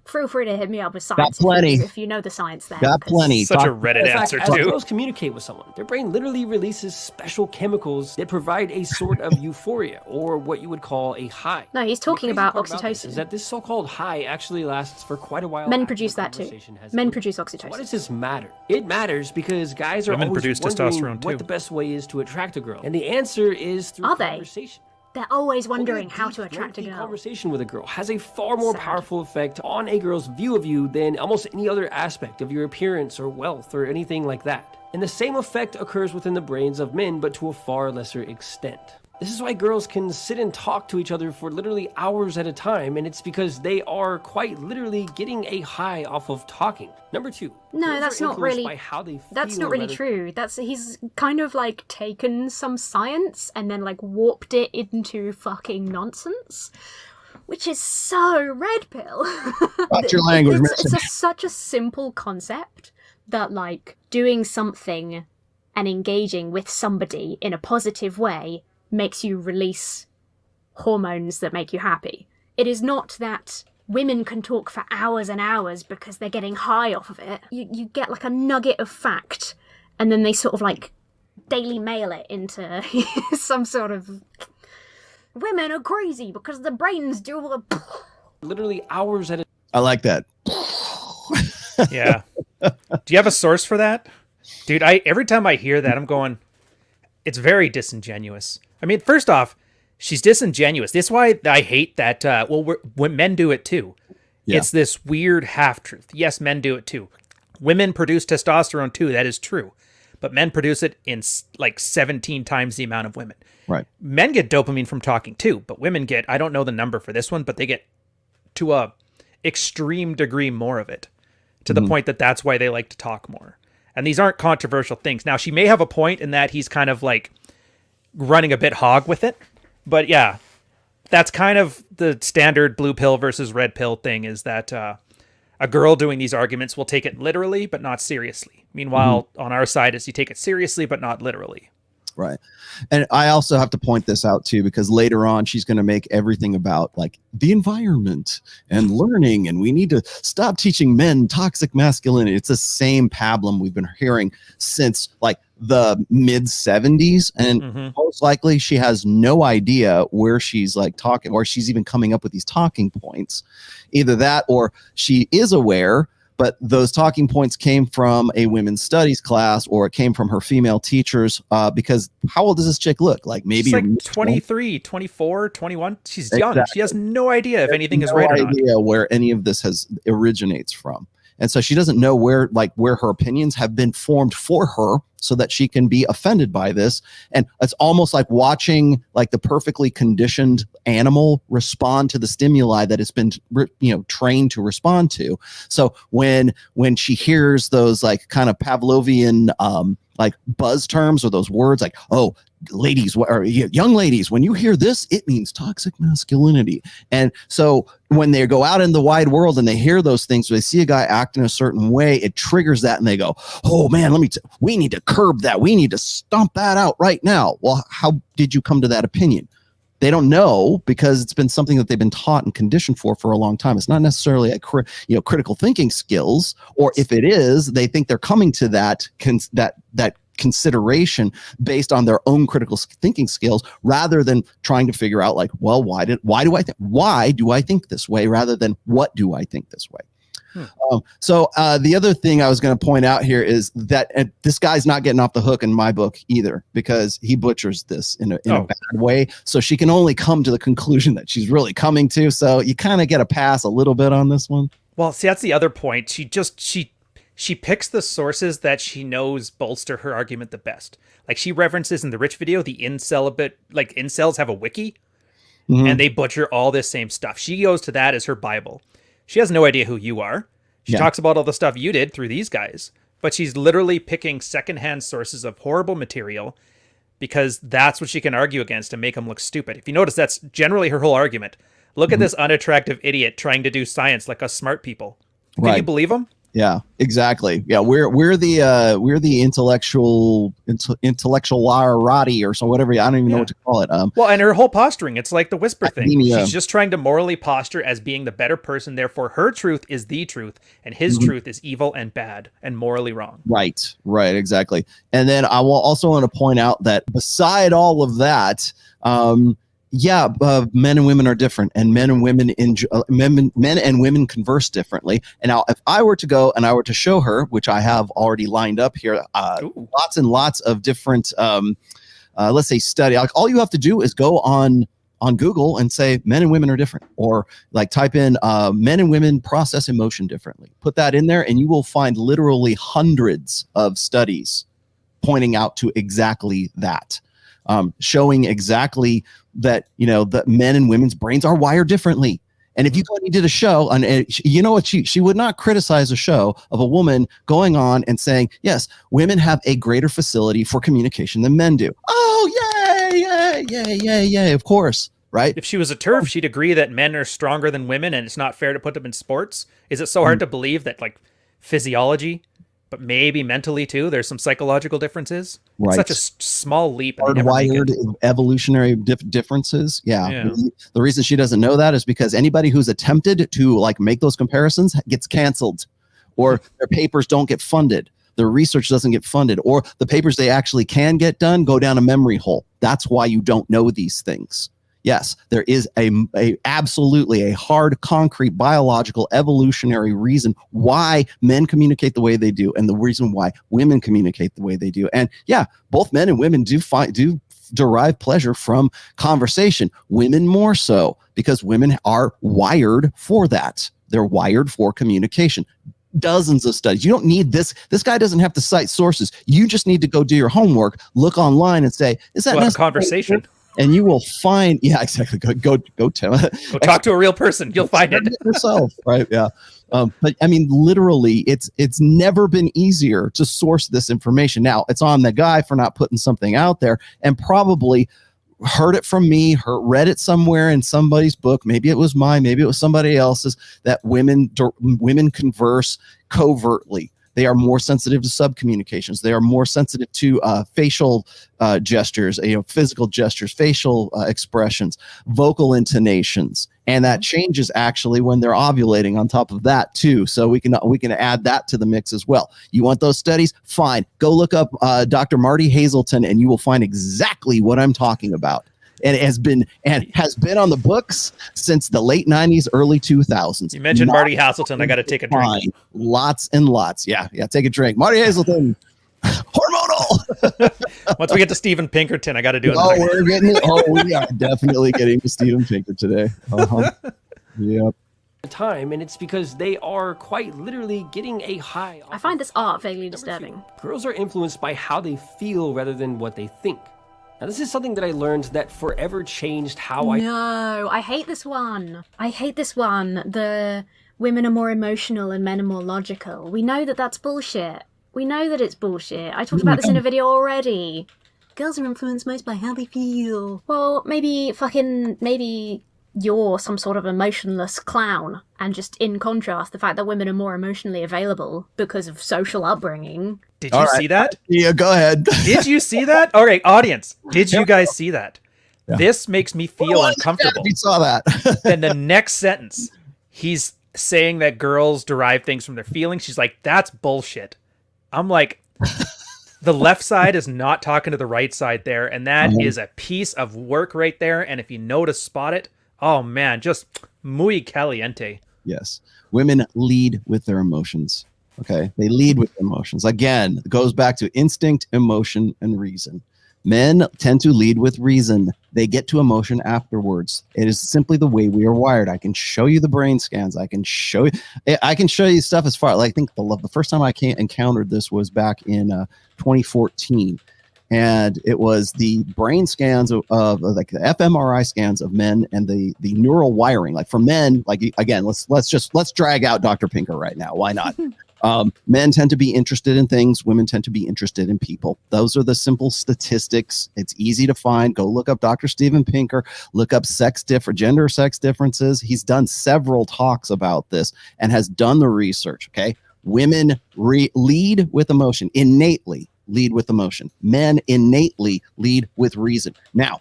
hit me up with science. Got plenty. If you know the science there. Got plenty. Such a Reddit answer as too. girls communicate with someone, their brain literally releases special chemicals that provide a sort of euphoria, or what you would call a high. No, he's talking about oxytocin. Is that this so-called high actually lasts for quite a while. Men produce that too. Men produce oxytocin. Why does this matter? It matters because guys are Women always produce wondering testosterone, what too. the best way is to attract a girl, and the answer is through Are they? conversation. They're always wondering Holding a how deep, to attract a lengthy girl. Conversation with a girl has a far more Sad. powerful effect on a girl's view of you than almost any other aspect of your appearance or wealth or anything like that. And the same effect occurs within the brains of men, but to a far lesser extent. This is why girls can sit and talk to each other for literally hours at a time, and it's because they are quite literally getting a high off of talking. Number 2. No, girls that's are not influenced really. by how they That's feel not really rather- true. He's kind of like taken some science and then like warped it into fucking nonsense, which is so red pill. Watch your language, It's such a simple concept that like doing something and engaging with somebody in a positive way makes you release hormones that make you happy. It is not that women can talk for hours and hours because they're getting high off of it. You get like a nugget of fact, and then they sort of like Daily Mail it into some sort of women are crazy because the brains do all the literally hours at a I like that. Yeah. Do you have a source for that? Dude, every time I hear that, I'm going, it's very disingenuous. I mean, first off, she's disingenuous. This is why I hate that, when men do it too. Yeah. It's this weird half-truth. Yes, men do it too. Women produce testosterone too, that is true. But men produce it in like 17 times the amount of women. Right. Men get dopamine from talking too, but women get, I don't know the number for this one, but they get to a extreme degree more of it, to the point that that's why they like to talk more. And these aren't controversial things. Now, she may have a point in that he's kind of like running a bit hog with it. But yeah, that's kind of the standard blue pill versus red pill thing, is that a girl doing these arguments will take it literally, but not seriously. Meanwhile, on our side is you take it seriously, but not literally. Right. And I also have to point this out too, because later on she's going to make everything about like the environment and learning, and we need to stop teaching men toxic masculinity. It's the same pablum we've been hearing since like the mid 70s, and most likely she has no idea where she's like talking, or she's even coming up with these talking points. Either that, or she is aware, but those talking points came from a women's studies class, or it came from her female teachers, because how old does this chick look? Like maybe she's like 23, 24, 21. She's young. Exactly. She has no idea if anything is right or not. No idea where any of this originates from. And so she doesn't know where her opinions have been formed for her so that she can be offended by this. And it's almost like watching like the perfectly conditioned animal respond to the stimuli that it's been, trained to respond to. So when she hears those like kind of Pavlovian, like buzz terms, or those words like, oh, ladies or young ladies, when you hear this, it means toxic masculinity. And so when they go out in the wide world and they hear those things, they see a guy act in a certain way, it triggers that, and they go, oh man, we need to curb that. We need to stomp that out right now. Well, how did you come to that opinion? They don't know, because it's been something that they've been taught and conditioned for a long time. It's not necessarily critical thinking skills, or if it is, they think they're coming to that consideration based on their own critical thinking skills, rather than trying to figure out like, well, why do I think this way, rather than what do I think this way. So the other thing I was going to point out here is that this guy's not getting off the hook in my book either, because he butchers this in a bad way. So she can only come to the conclusion that she's really coming to. So you kind of get a pass a little bit on this one. Well, see, that's the other point. She she picks the sources that she knows bolster her argument the best. Like she references in the Rich video, the incels have a wiki and they butcher all this same stuff. She goes to that as her Bible. She has no idea who you are. She talks about all the stuff you did through these guys, but she's literally picking secondhand sources of horrible material because that's what she can argue against and make them look stupid. If you notice, that's generally her whole argument. Look at this unattractive idiot trying to do science like us smart people. Can you believe him? Yeah, exactly. Yeah, we're the intellectuality or so whatever. I don't even know what to call it. Well, and her whole posturing, it's like the whisper academia. thing. She's just trying to morally posture as being the better person. Therefore, her truth is the truth, and his truth is evil and bad and morally wrong. Right, exactly. And then I will also want to point out that beside all of that, men and women are different, and men and women men and women converse differently. And now, if I were to go and I were to show her, which I have already lined up here, lots and lots of different, let's say, study. Like, all you have to do is go on Google and say men and women are different, or like type in men and women process emotion differently. Put that in there, and you will find literally hundreds of studies pointing out to exactly that. Showing exactly that, that men and women's brains are wired differently. And if you go and you did a show, and you know what, she would not criticize a show of a woman going on and saying, yes, women have a greater facility for communication than men do. Oh, yay, of course. Right? If she was a TERF, she'd agree that men are stronger than women and it's not fair to put them in sports. Is it so hard to believe that, like, physiology, but maybe mentally too, there's some psychological differences? Right. It's such a small leap. Hardwired evolutionary differences. Yeah. The reason she doesn't know that is because anybody who's attempted to like make those comparisons gets canceled, or their papers don't get funded. Their research doesn't get funded, or the papers they actually can get done go down a memory hole. That's why you don't know these things. Yes, there is absolutely a hard, concrete, biological, evolutionary reason why men communicate the way they do, and the reason why women communicate the way they do. And yeah, both men and women do derive pleasure from conversation. Women more so, because women are wired for that. They're wired for communication. Dozens of studies. You don't need this. This guy doesn't have to cite sources. You just need to go do your homework, look online, and say, "Is that a conversation?" And you will find, exactly. Go talk to a real person. You'll find it yourself, right? Yeah. But I mean, literally, it's never been easier to source this information. Now, it's on the guy for not putting something out there, and probably heard it from me, read it somewhere in somebody's book. Maybe it was mine, maybe it was somebody else's. That women converse covertly. They are more sensitive to subcommunications. They are more sensitive to facial gestures, physical gestures, facial expressions, vocal intonations, and that changes actually when they're ovulating. On top of that, too, so we can add that to the mix as well. You want those studies? Fine, go look up Dr. Marty Hazelton, and you will find exactly what I'm talking about. And has been on the books since the late 90s, early 2000s. You mentioned Marty Hazelton. I got to take a drink. Lots and lots. Yeah. Take a drink. Marty Hazelton, hormonal. Once we get to Steven Pinkerton, I got to do it. Oh, we're getting it. Oh, we are definitely getting to Steven Pinkerton today. Yep. Time, and it's because they are quite literally getting a high. I find this art vaguely disturbing. Girls are influenced by how they feel rather than what they think. Now, this is something that I learned that forever changed how No, I hate this one. The women are more emotional and men are more logical. We know that that's bullshit. We know that it's bullshit. I talked about this in a video already. Girls are influenced most by how they feel. Well, maybe you're some sort of emotionless clown, and just in contrast, the fact that women are more emotionally available because of social upbringing. Did you see that? Yeah, go ahead. Did you see that? Okay, audience, did you guys see that? Yeah. This makes me feel uncomfortable. We saw that. Then the next sentence, he's saying that girls derive things from their feelings. She's like, that's bullshit. I'm like, the left side is not talking to the right side there, and that is a piece of work right there. And if you know to spot it, oh man, just muy caliente. Yes. Women lead with their emotions. Okay. They lead with emotions. Again, it goes back to instinct, emotion, and reason. Men tend to lead with reason. They get to emotion afterwards. It is simply the way we are wired. I can show you the brain scans. I can show you stuff as far, like, I think the first time I encountered this was back in 2014. And it was the brain scans of like the fMRI scans of men and the neural wiring. Like for men, like, again, let's drag out Dr. Pinker right now. Why not? Men tend to be interested in things. Women tend to be interested in people. Those are the simple statistics. It's easy to find. Go look up Dr. Steven Pinker. Look up gender sex differences. He's done several talks about this and has done the research. Okay, women lead with emotion, innately lead with emotion. Men innately lead with reason. Now,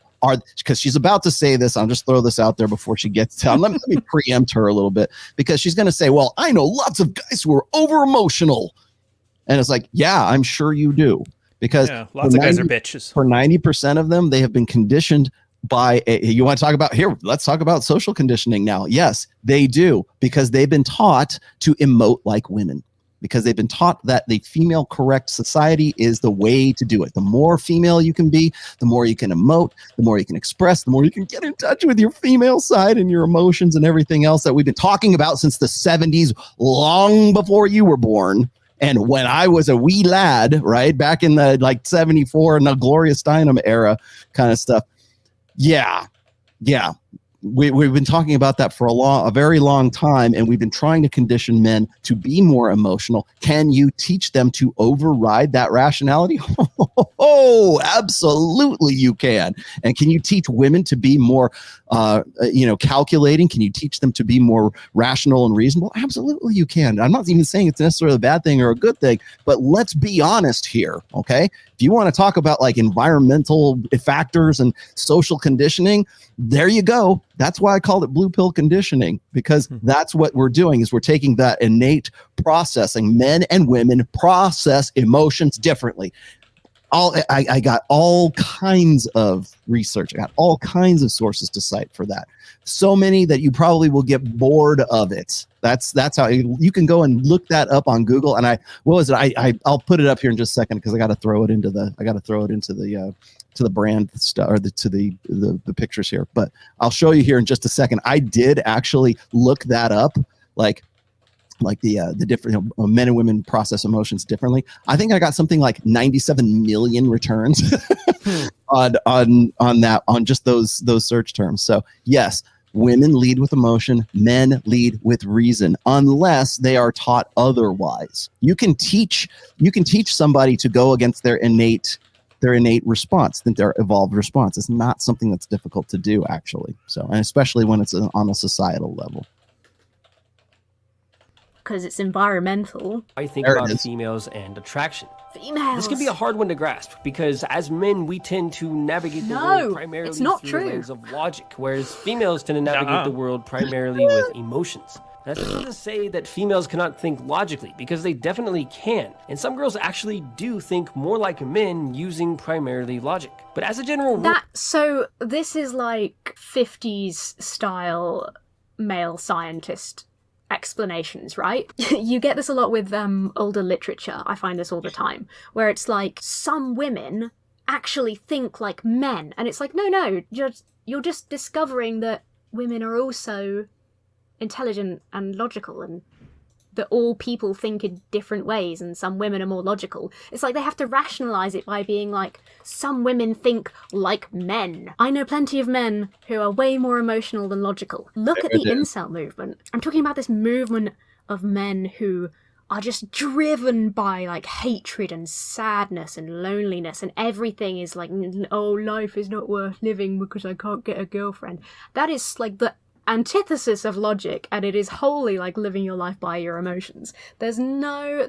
because she's about to say this, I'll just throw this out there before she gets to, let me preempt her a little bit, because she's going to say, well, I know lots of guys who are over emotional. And it's like, yeah, I'm sure you do. Because lots of guys are bitches. For 90% of them, they have been conditioned by you want to talk about here? Let's talk about social conditioning now. Yes, they do, because they've been taught to emote like women. Because they've been taught that the female correct society is the way to do it. The more female you can be, the more you can emote, the more you can express, the more you can get in touch with your female side and your emotions and everything else that we've been talking about since the 70s, long before you were born. And when I was a wee lad, right, back in the like 74 and the Gloria Steinem era kind of stuff. Yeah. We've been talking about that for a very long time, and we've been trying to condition men to be more emotional. Can you teach them to override that rationality? Oh, absolutely you can. And can you teach women to be more, calculating? Can you teach them to be more rational and reasonable? Absolutely you can. I'm not even saying it's necessarily a bad thing or a good thing, but let's be honest here, okay? If you want to talk about like environmental factors and social conditioning, there you go. That's why I called it blue pill conditioning, because that's what we're doing, is we're taking that innate processing. Men and women process emotions differently. I got all kinds of research. I got all kinds of sources to cite for that. So many that you probably will get bored of it. That's how you can go and look that up on Google. And I'll put it up here in just a second, because I got to throw it into the brand stuff, or to the pictures here. But I'll show you here in just a second. I did actually look that up, like the different men and women process emotions differently. I think I got something like 97 million returns on that, on just those search terms. So yes, women lead with emotion, men lead with reason, unless they are taught otherwise. You can teach somebody to go against their innate response, their evolved response. It's not something that's difficult to do, actually. So, and especially when it's on a societal level. Because it's environmental. I think about females and attraction. Females. This can be a hard one to grasp, because as men, we tend to navigate the world primarily through the lens of logic, whereas females tend to navigate the world primarily with emotions. That's not to say that females cannot think logically, because they definitely can. And some girls actually do think more like men using primarily logic. But as a general rule... So this is like 50s style male scientist explanations, right? You get this a lot with older literature. I find this all the time, where it's like some women actually think like men. And it's like, no, you're just discovering that women are also intelligent and logical, and that all people think in different ways, and some women are more logical. It's like they have to rationalize it by being like, some women think like men. I know plenty of men who are way more emotional than logical. Look at the incel movement. I'm talking about this movement of men who are just driven by like hatred and sadness and loneliness, and everything is like, oh, life is not worth living because I can't get a girlfriend. That is like the antithesis of logic, and it is wholly like living your life by your emotions. There's no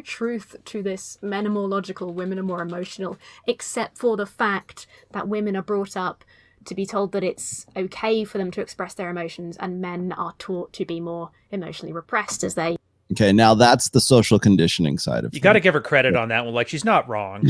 truth to this. Men are more logical, women are more emotional, except for the fact that women are brought up to be told that it's okay for them to express their emotions, and men are taught to be more emotionally repressed as they Okay, now that's the social conditioning side of You things. got to give her credit on that one. Like, she's not wrong.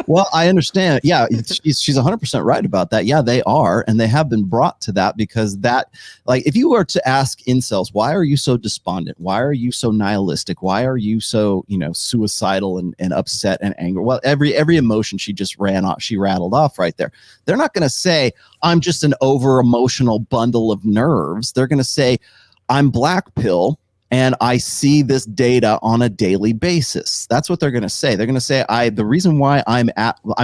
Well, I understand. Yeah, she's 100% right about that. Yeah, they are, and they have been brought to that because that, like, if you were to ask incels, why are you so despondent? Why are you so nihilistic? Why are you so, suicidal and upset and angry? Well, every emotion she just rattled off right there. They're not going to say, I'm just an over emotional bundle of nerves. They're going to say, I'm black pill. And I see this data on a daily basis. That's what they're going to say. They're going to say, the reason why I'm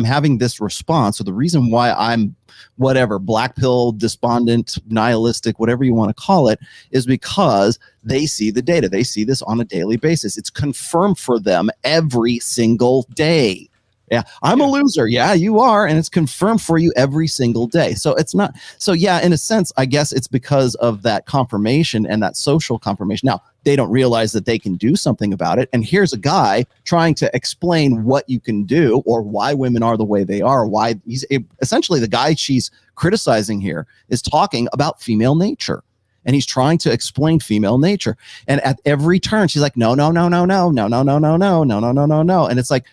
having this response, or the reason why I'm whatever, black pill, despondent, nihilistic, whatever you want to call it, is because they see the data. They see this on a daily basis. It's confirmed for them every single day. Yeah, I'm a loser. Yeah, you are. And it's confirmed for you every single day. So it's not. So yeah, in a sense, I guess it's because of that confirmation and that social confirmation. Now, they don't realize that they can do something about it. And here's a guy trying to explain what you can do or why women are the way they are. Why he's essentially the guy she's criticizing here is talking about female nature. And he's trying to explain female nature. And at every turn, she's like, no. And it's like,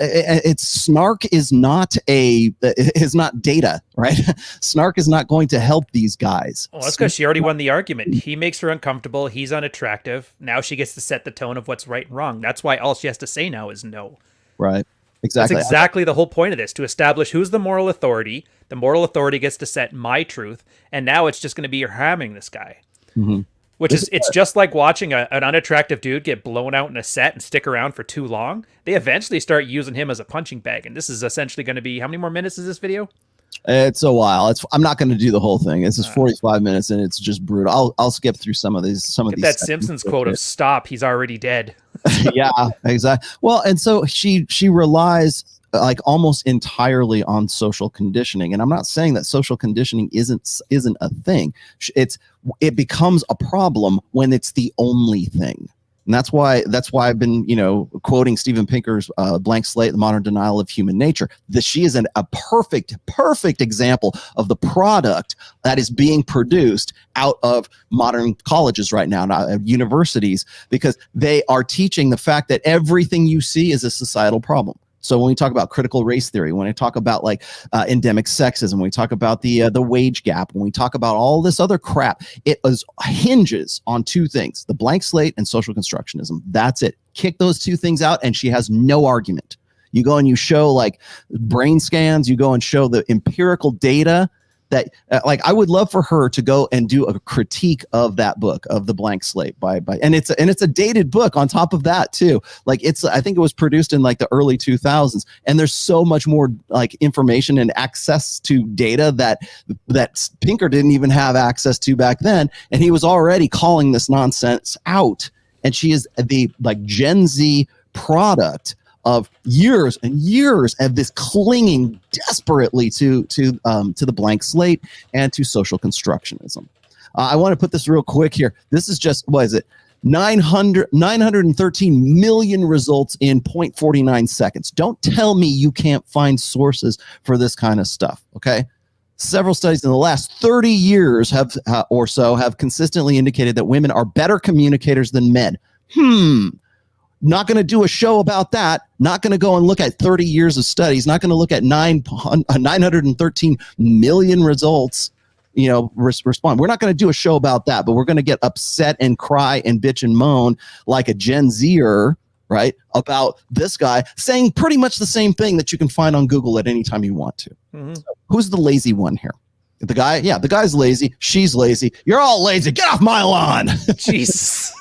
it's snark is not data, right? Snark is not going to help these guys. Well, that's because she already won the argument. He makes her uncomfortable. He's unattractive. Now she gets to set the tone of what's right and wrong. That's why all she has to say now is no. Right. Exactly. That's exactly the whole point of this, to establish who's the moral authority. The moral authority gets to set my truth. And now it's just going to be her hammering this guy. Mm-hmm. It's just like watching an unattractive dude get blown out in a set and stick around for too long. They eventually start using him as a punching bag. And this is essentially going to be, how many more minutes is this video? It's a while. I'm not going to do the whole thing. This is 45 minutes and it's just brutal. I'll skip through some of these. That Simpsons quote of "Stop, he's already dead." Yeah, exactly. Well, and so she relies like almost entirely on social conditioning. And I'm not saying that social conditioning isn't a thing. It becomes a problem when it's the only thing. And that's why I've been, quoting Steven Pinker's Blank Slate, The Modern Denial of Human Nature. She is a perfect example of the product that is being produced out of modern colleges right now, universities, because they are teaching the fact that everything you see is a societal problem. So when we talk about critical race theory, when we talk about like endemic sexism, when we talk about the wage gap, when we talk about all this other crap, it hinges on two things: the blank slate and social constructionism. That's it. Kick those two things out, and she has no argument. You go and you show like brain scans. You go and show the empirical data that like I would love for her to go and do a critique of that book, of The Blank Slate and it's a dated book on top of that too. Like I think it was produced in like the early 2000s, and there's so much more like information and access to data that Pinker didn't even have access to back then, and he was already calling this nonsense out. And she is the like Gen Z product of years and years of this clinging desperately to the blank slate and to social constructionism. I want to put this real quick here. This is just, what is it? 913 million results in 0.49 seconds. Don't tell me you can't find sources for this kind of stuff, okay? Several studies in the last 30 years have consistently indicated that women are better communicators than men. Not going to do a show about that. Not going to go and look at 30 years of studies. Not going to look at 913 million results, respond. We're not going to do a show about that, but we're going to get upset and cry and bitch and moan like a Gen Zer, right, about this guy saying pretty much the same thing that you can find on Google at any time you want to. Mm-hmm. So who's the lazy one here? The guy? Yeah, the guy's lazy. She's lazy. You're all lazy. Get off my lawn. Jeez.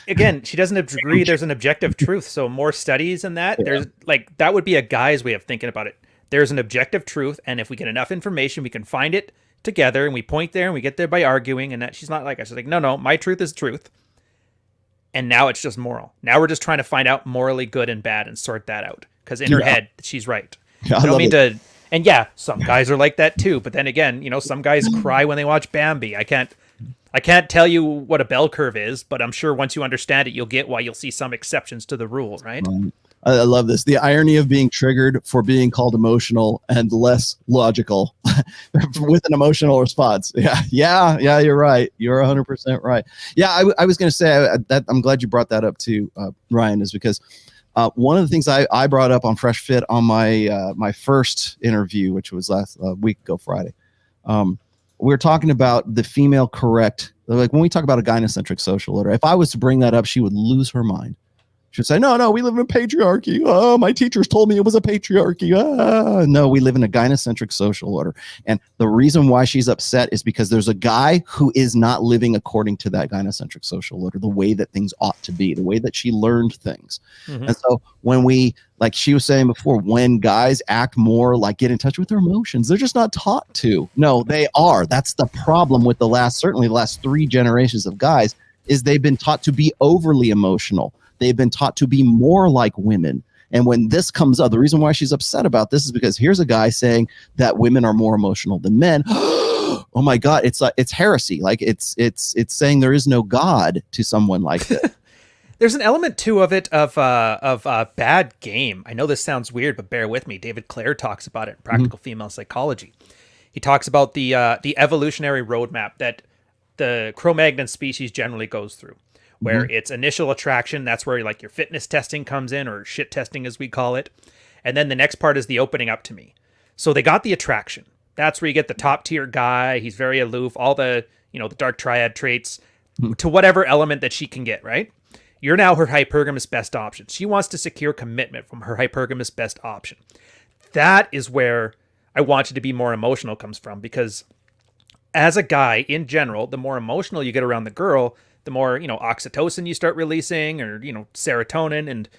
Again, she doesn't agree there's an objective truth. So more studies in that. Yeah. There's like, that would be a guy's way of thinking about it. There's an objective truth, and if we get enough information, we can find it together, and we point there, and we get there by arguing. And that she's not like us. She's like, no, my truth is truth. And now it's just moral. Now we're just trying to find out morally good and bad and sort that out. Because in her head, she's right. Yeah, I don't mean to. And yeah, some guys are like that too. But then again, some guys cry when they watch Bambi. I can't tell you what a bell curve is, but I'm sure once you understand it, you'll get why you'll see some exceptions to the rule, right? I love this. The irony of being triggered for being called emotional and less logical with an emotional response. Yeah, you're right. You're 100% right. Yeah, I was going to say that I'm glad you brought that up too, Ryan, is because one of the things I brought up on Fresh Fit on my first interview, which was last week ago Friday, we were talking about the female correct. Like when we talk about a gynocentric social order, if I was to bring that up, she would lose her mind. She would say, no, we live in a patriarchy. Oh, my teachers told me it was a patriarchy. No, we live in a gynocentric social order. And the reason why she's upset is because there's a guy who is not living according to that gynocentric social order, the way that things ought to be, the way that she learned things. Mm-hmm. And so when we, like she was saying before, when guys act more like get in touch with their emotions, they're just not taught to. No, they are. That's the problem with certainly the last 3 generations of guys, is they've been taught to be overly emotional. They've been taught to be more like women. And when this comes up, the reason why she's upset about this is because here's a guy saying that women are more emotional than men. Oh my God, it's heresy. Like it's saying there is no God to someone like this. There's an element too of it of bad game. I know this sounds weird, but bear with me. David Clare talks about it in Practical Female Psychology. He talks about the evolutionary roadmap that the Cro-Magnon species generally goes through, where it's initial attraction. That's where like your fitness testing comes in, or shit testing as we call it. And then the next part is the opening up to me. So they got the attraction. That's where you get the top tier guy. He's very aloof, all the, the dark triad traits to whatever element that she can get, right? You're now her hypergamous best option. She wants to secure commitment from her hypergamous best option. That is where I want you to be more emotional comes from, because as a guy in general, the more emotional you get around the girl, the more, oxytocin you start releasing, or, serotonin, and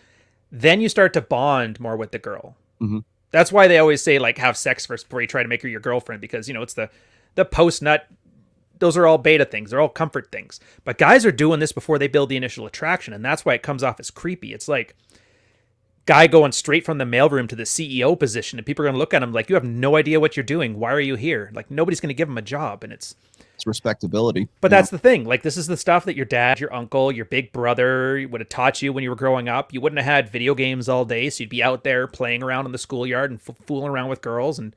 then you start to bond more with the girl. Mm-hmm. That's why they always say, like, have sex first before you try to make her your girlfriend, because, it's the post-nut, those are all beta things. They're all comfort things. But guys are doing this before they build the initial attraction, and that's why it comes off as creepy. It's like guy going straight from the mailroom to the CEO position, and people are going to look at him like, you have no idea what you're doing. Why are you here? Like, nobody's going to give him a job, and it's respectability. But that's the thing. Like, this is the stuff that your dad, your uncle, your big brother would have taught you when you were growing up. You wouldn't have had video games all day, so you'd be out there playing around in the schoolyard and fooling around with girls. And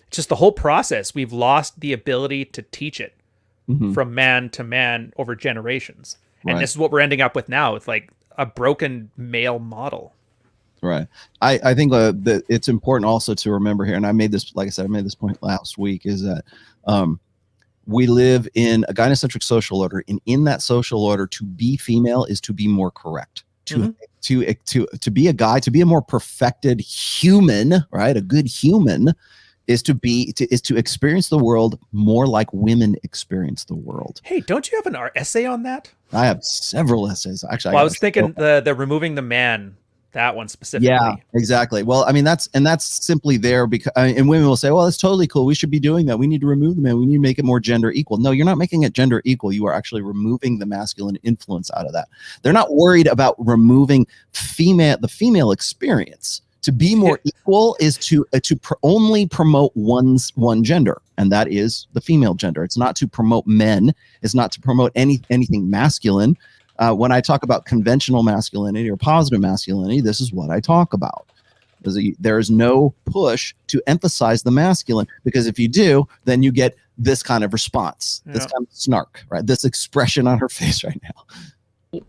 it's just the whole process. We've lost the ability to teach it from man to man over generations. And this is what we're ending up with now. It's like a broken male model. Right. I think that it's important also to remember here, and I made this, like I said, I made this point last week, is that we live in a gynocentric social order, and in that social order, to be female is to be more correct. To be a guy, to be a more perfected human, right? A good human is to experience the world more like women experience the world. Hey, don't you have an essay on that? I have several essays. Actually, I was thinking the removing the man. That one specifically. Yeah, exactly. Well, I mean, that's simply there because, and women will say, well, it's totally cool. We should be doing that. We need to remove the man. We need to make it more gender equal. No, you're not making it gender equal. You are actually removing the masculine influence out of that. They're not worried about removing the female experience. To be more equal is to only promote one gender, and that is the female gender. It's not to promote men. It's not to promote anything masculine. When I talk about conventional masculinity or positive masculinity, this is what I talk about. There is no push to emphasize the masculine, because if you do, then you get this kind of response, this kind of snark, right? This expression on her face right now.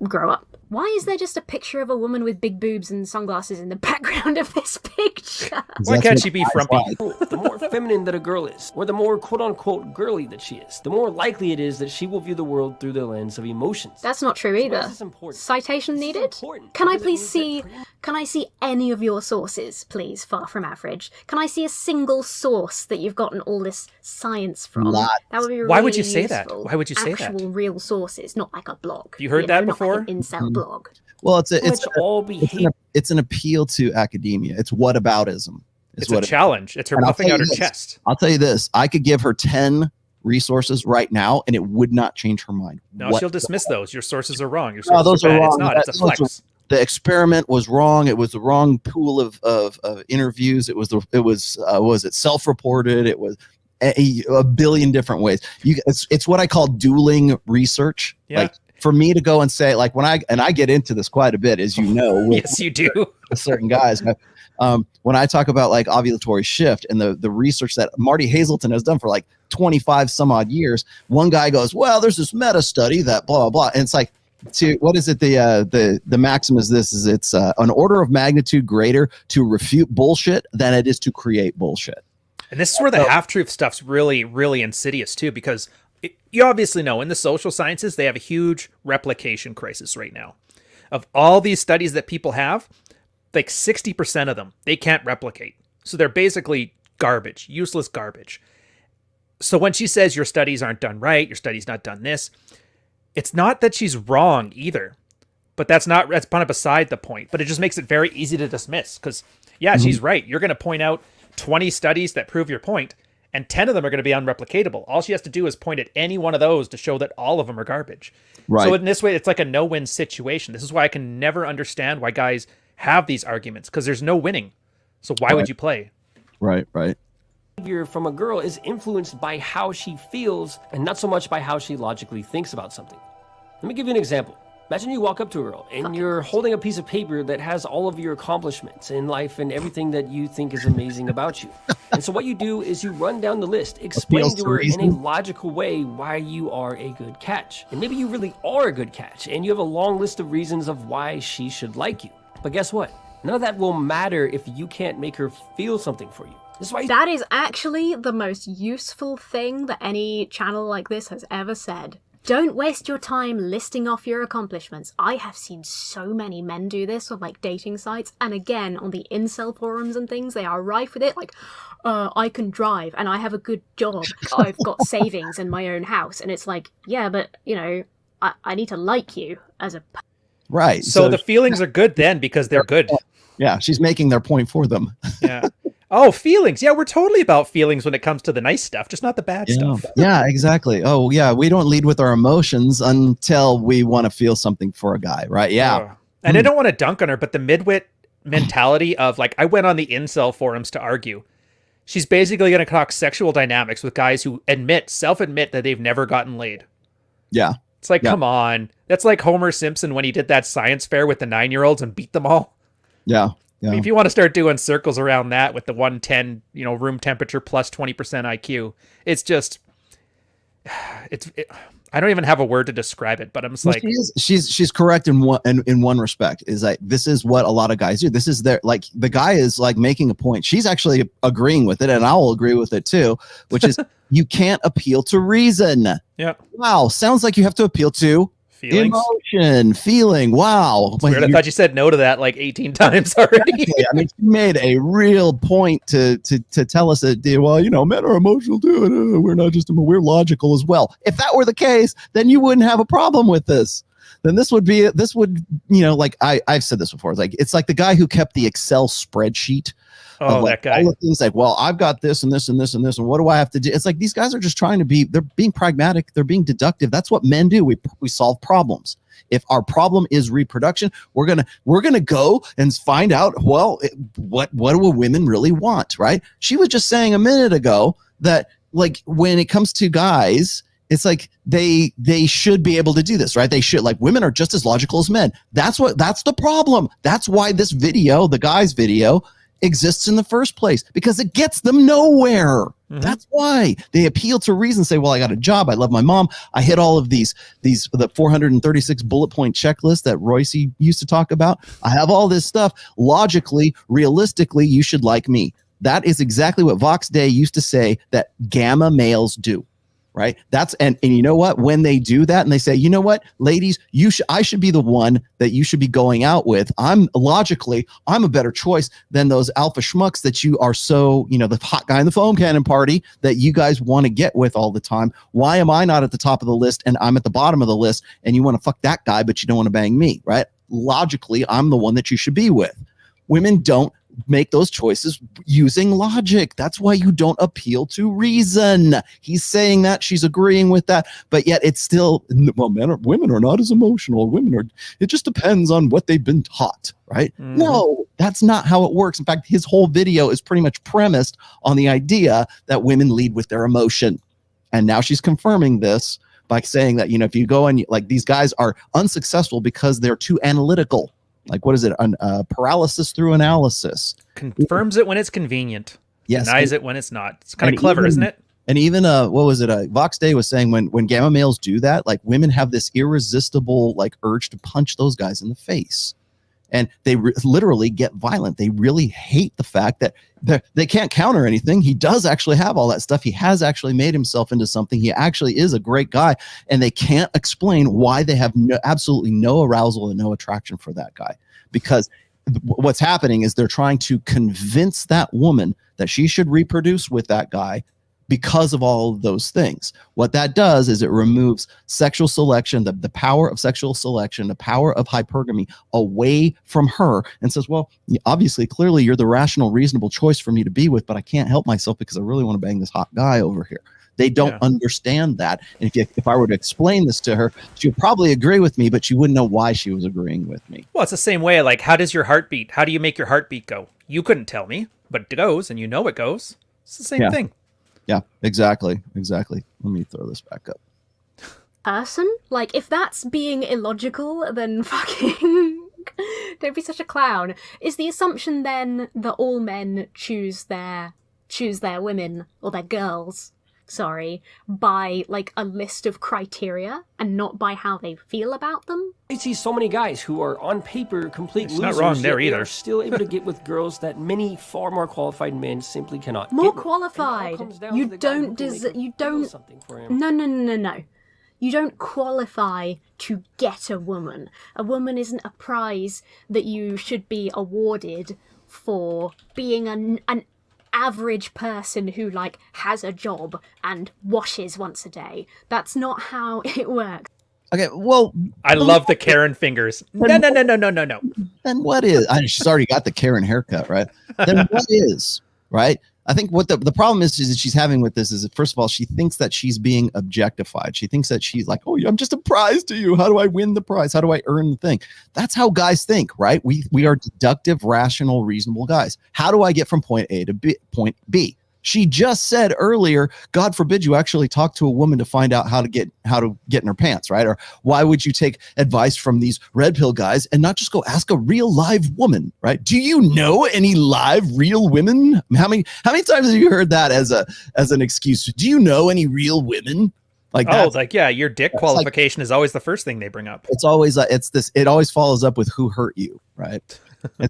Grow up. Why is there just a picture of a woman with big boobs and sunglasses in the background of this picture? Why can't she be frumpy? The more feminine that a girl is, or the more quote-unquote girly that she is, the more likely it is that she will view the world through the lens of emotions. That's not true either. Citation needed? Can I see any of your sources, please, Far From Average? Can I see a single source that you've gotten all this science from? Lots. That would be really Why would you say that? useful. Why would you say that? Actual real sources, not like a blog. You heard that before? Not like an incel blog. Well, it's an appeal to academia. It's whataboutism. It's a challenge. It's her puffing out her chest. I'll tell you this. I could give her 10 resources right now, and it would not change her mind. No, she'll dismiss those. Your sources are wrong. Your sources those are bad. wrong. It's not. It's a flex. The experiment was wrong. It was the wrong pool of interviews. It was self-reported. It was a billion different ways. It's what I call dueling research. Yeah. Like, for me to go and say, like, when I get into this quite a bit, as you know, with, Yes, you do. with certain guys, when I talk about like ovulatory shift and the research that Marty Hazelton has done for like 25 some odd years, one guy goes, well, there's this meta study that blah, blah, blah. And it's like, what is it? The maxim is this, is it's an order of magnitude greater to refute bullshit than it is to create bullshit. And this is where the half-truth stuff's really, really insidious too, because you obviously know in the social sciences, they have a huge replication crisis right now. Of all these studies that people have, like 60% of them, they can't replicate. So they're basically garbage, useless garbage. So when she says your studies aren't done right, your study's not done this, it's not that she's wrong either. But that's kind of beside the point. But it just makes it very easy to dismiss because, yeah, she's right. You're going to point out 20 studies that prove your point, and 10 of them are going to be unreplicatable. All she has to do is point at any one of those to show that all of them are garbage. Right. So in this way, it's like a no-win situation. This is why I can never understand why guys have these arguments, because there's no winning. So why would you play? Right. Behavior from a girl is influenced by how she feels and not so much by how she logically thinks about something. Let me give you an example. Imagine you walk up to a girl and you're holding a piece of paper that has all of your accomplishments in life and everything that you think is amazing about you. And so what you do is you run down the list, explain to her in a logical way why you are a good catch. And maybe you really are a good catch and you have a long list of reasons of why she should like you. But guess what? None of that will matter if you can't make her feel something for you. That is actually the most useful thing that any channel like this has ever said. Don't waste your time listing off your accomplishments. I have seen so many men do this on like dating sites, and again on the incel forums and things, they are rife with it. Like, I can drive and I have a good job. I've got savings in my own house, and it's like, yeah, but you know, I need to like you as a right. So the feelings are good then because they're good. Yeah, she's making their point for them. Yeah. Oh, feelings. Yeah, we're totally about feelings when it comes to the nice stuff, just not the bad stuff. Yeah, exactly. Oh, yeah, we don't lead with our emotions until we want to feel something for a guy, right? Yeah. And I don't want to dunk on her, but the midwit mentality of like, I went on the incel forums to argue. She's basically going to talk sexual dynamics with guys who self-admit that they've never gotten laid. Yeah. It's like, come on. That's like Homer Simpson when he did that science fair with the 9-year-olds and beat them all. Yeah. I mean, if you want to start doing circles around that with the 110, room temperature plus 20% IQ, it's just, I don't even have a word to describe it, but I'm just like, she's correct in one respect, is that this is what a lot of guys do. This is like the guy is like making a point. She's actually agreeing with it, and I will agree with it too, which is you can't appeal to reason. Yeah. Wow. Sounds like you have to appeal to feelings. Emotion, feeling. Wow. Weird. I thought you said no to that like 18 times already. Yeah, I mean, she made a real point to tell us that, well, men are emotional too. We're not just, we're logical as well. If that were the case, then you wouldn't have a problem with this. Then this would, like I've said this before. It's like the guy who kept the Excel spreadsheet. Oh, that guy. All the things like, well, I've got this and this and this and this, and what do I have to do? It's like these guys are just trying to they're being pragmatic. They're being deductive. That's what men do. We solve problems. If our problem is reproduction, we're gonna go and find out, well, what do women really want, right? She was just saying a minute ago that, like, when it comes to guys, it's like they should be able to do this, right? They should, like, women are just as logical as men. That's the problem. That's why this video, the guy's video, exists in the first place, because it gets them nowhere. Mm-hmm. That's why they appeal to reason, say, well, I got a job, I love my mom, I hit all of the 436 bullet point checklist that Royce used to talk about. I have all this stuff. Logically, realistically, you should like me. That is exactly what Vox Day used to say that gamma males do. Right. That's and you know what, when they do that and they say, you know what, ladies, I should be the one that you should be going out with. I'm a better choice than those alpha schmucks that you are so, the hot guy in the foam cannon party that you guys want to get with all the time. Why am I not at the top of the list and I'm at the bottom of the list and you want to fuck that guy, but you don't want to bang me? Right. Logically, I'm the one that you should be with. Women don't make those choices using logic. That's why you don't appeal to reason. He's saying that, she's agreeing with that, but yet it's still, well, women are not as emotional. It just depends on what they've been taught, right? Mm-hmm. No, that's not how it works. In fact, his whole video is pretty much premised on the idea that women lead with their emotion. And now she's confirming this by saying that, if you go and like these guys are unsuccessful because they're too analytical. Like, what is it? Paralysis through analysis. Confirms it when it's convenient. Yes. Denies it when it's not. It's kind of clever, isn't it? And even what was it? Vox Day was saying when gamma males do that, like women have this irresistible like urge to punch those guys in the face, and they literally get violent. They really hate the fact that they can't counter anything. He does actually have all that stuff. He has actually made himself into something. He actually is a great guy, and they can't explain why they have absolutely no arousal and no attraction for that guy, because what's happening is they're trying to convince that woman that she should reproduce with that guy because of all of those things. What that does is it removes sexual selection, the power of sexual selection, the power of hypergamy away from her, and says, well, obviously, clearly you're the rational, reasonable choice for me to be with, but I can't help myself because I really want to bang this hot guy over here. They don't understand that. And if I were to explain this to her, she would probably agree with me, but she wouldn't know why she was agreeing with me. Well, it's the same way. Like, how does your heart beat? How do you make your heartbeat go? You couldn't tell me, but it goes, and it goes. It's the same thing. Yeah, exactly. Let me throw this back up. Person? Like, if that's being illogical, then fucking don't be such a clown. Is the assumption then that all men choose their women or their girls, by like a list of criteria and not by how they feel about them? I see so many guys who are on paper complete losers. Not wrong there yet either. They are still able to get with girls that many far more qualified men simply cannot. More get with. qualified. You don't deserve. You don't. Something for him. No. You don't qualify to get a woman. A woman isn't a prize that you should be awarded for being an average person who like has a job and washes once a day. That's not how it works. Okay, well, I love the Karen fingers. No. Then what is? She's already got the Karen haircut, right? Then what is, right? I think what the problem is that she's having with this is that, first of all, she thinks that she's being objectified. She thinks that she's like, oh, I'm just a prize to you. How do I win the prize? How do I earn the thing? That's how guys think, right? We are deductive, rational, reasonable guys. How do I get from point A to point B? She just said earlier, God forbid you actually talk to a woman to find out how to get in her pants, right? Or why would you take advice from these red pill guys and not just go ask a real live woman, right? Do you know any live real women? How many times have you heard that as an excuse? Do you know any real women? Your dick qualification is always the first thing they bring up. It's always it always follows up with who hurt you, right?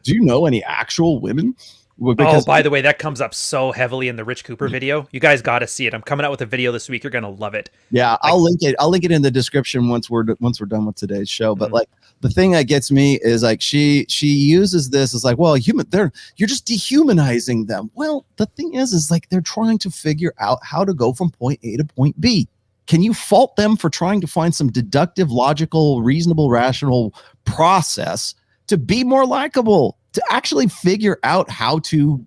Do you know any actual women? Because, by the way, that comes up so heavily in the Rich Cooper video. You guys got to see it. I'm coming out with a video this week. You're going to love it. Yeah, I'll link it. I'll link it in the description once we're done with today's show. But like the thing that gets me is like she uses this as like, well, you're just dehumanizing them. Well, the thing is like they're trying to figure out how to go from point A to point B. Can you fault them for trying to find some deductive, logical, reasonable, rational process to be more likable? To actually figure out how to,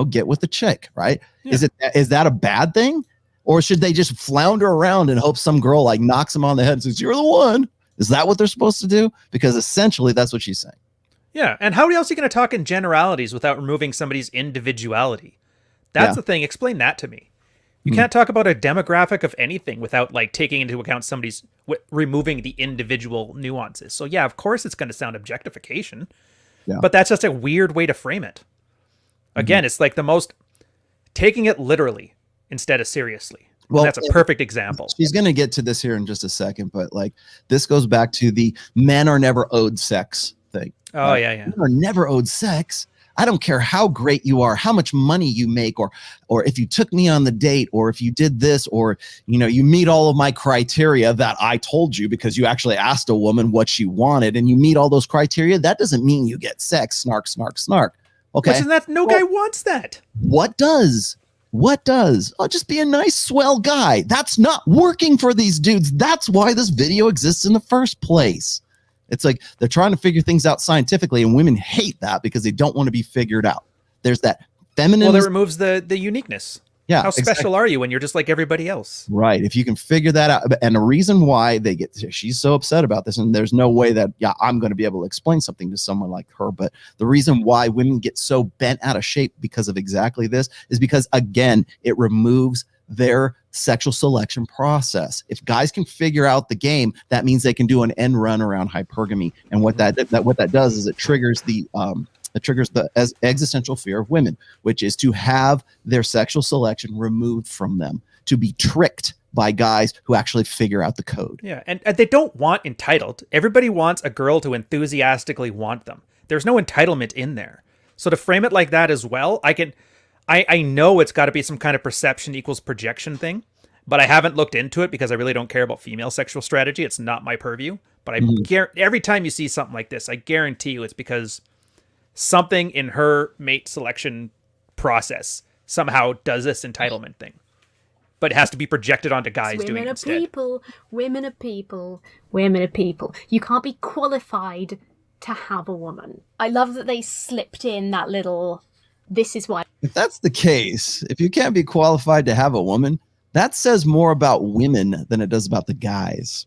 get with the chick, right? Yeah. Is that a bad thing? Or should they just flounder around and hope some girl like knocks them on the head and says, you're the one? Is that what they're supposed to do? Because essentially that's what she's saying. Yeah. And how else are you going to talk in generalities without removing somebody's individuality? That's the thing. Explain that to me. You can't talk about a demographic of anything without like taking into account somebody's removing the individual nuances. So yeah, of course it's going to sound objectification. Yeah. But that's just a weird way to frame it. Again, it's like the most taking it literally instead of seriously. Well, that's a perfect example. She's going to get to this here in just a second, but like this goes back to the men are never owed sex thing. Oh, yeah. Men are never owed sex. I don't care how great you are, how much money you make, or if you took me on the date, or if you did this, or you meet all of my criteria that I told you because you actually asked a woman what she wanted, and you meet all those criteria. That doesn't mean you get sex. Snark, snark, snark. Okay, no guy wants that. What does? I'll just be a nice, swell guy. That's not working for these dudes. That's why this video exists in the first place. It's like they're trying to figure things out scientifically, and women hate that because they don't want to be figured out. There's that feminine. Well, that removes the uniqueness. Yeah. How special are you when you're just like everybody else? Right. If you can figure that out. And the reason why she's so upset about this, and there's no way that, I'm going to be able to explain something to someone like her. But the reason why women get so bent out of shape because of exactly this is because, again, it removes their sexual selection process. If guys can figure out the game, that means they can do an end run around hypergamy. And what that does is it triggers the existential fear of women, which is to have their sexual selection removed from them, to be tricked by guys who actually figure out the code. Yeah, and they don't want entitled. Everybody wants a girl to enthusiastically want them. There's no entitlement in there. So to frame it like that as well, I know it's got to be some kind of perception equals projection thing, but I haven't looked into it because I really don't care about female sexual strategy. It's not my purview. But every time you see something like this, I guarantee you it's because something in her mate selection process somehow does this entitlement thing. But it has to be projected onto guys doing it instead. Women are people. You can't be qualified to have a woman. I love that they slipped in that little, this is why. If that's the case, if you can't be qualified to have a woman, that says more about women than it does about the guys.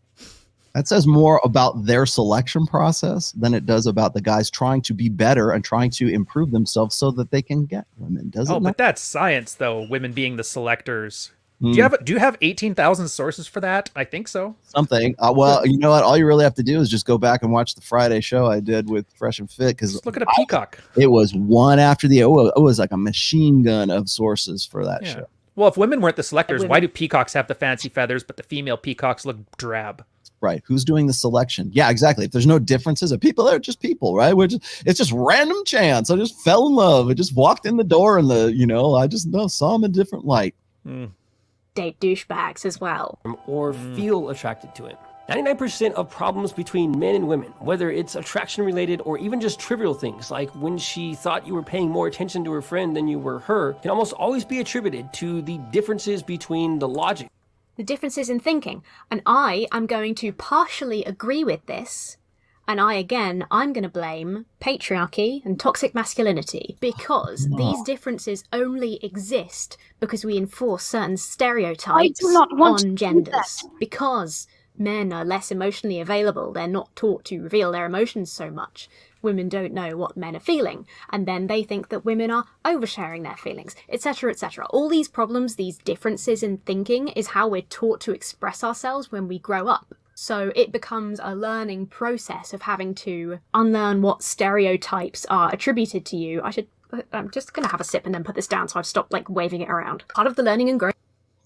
That says more about their selection process than it does about the guys trying to be better and trying to improve themselves so that they can get women. Does it not? But that's science, though. Women being the selectors. Do you have 18,000 sources for that? I think so. Something. Well, you know what? All you really have to do is just go back and watch the Friday show I did with Fresh and Fit. Because look at a peacock. It was one after the other. It was like a machine gun of sources for that show. Well, if women weren't the selectors, why do peacocks have the fancy feathers, but the female peacocks look drab? Right. Who's doing the selection? Yeah, exactly. If there's no differences of people, they're just people, right? It's just random chance. I just fell in love. I just walked in the door and I just saw them in a different light. Date douchebags as well. Or feel attracted to him. 99% of problems between men and women, whether it's attraction related or even just trivial things like when she thought you were paying more attention to her friend than you were her, can almost always be attributed to the differences between the logic. The differences in thinking. And I am going to partially agree with this. And I'm going to blame patriarchy and toxic masculinity because these differences only exist because we enforce certain stereotypes on genders. Because men are less emotionally available, they're not taught to reveal their emotions so much. Women don't know what men are feeling, and then they think that women are oversharing their feelings, etc., etc. All these problems, these differences in thinking, is how we're taught to express ourselves when we grow up. So it becomes a learning process of having to unlearn what stereotypes are attributed to you. I'm just going to have a sip and then put this down so I've stopped waving it around. Part of the learning and growth.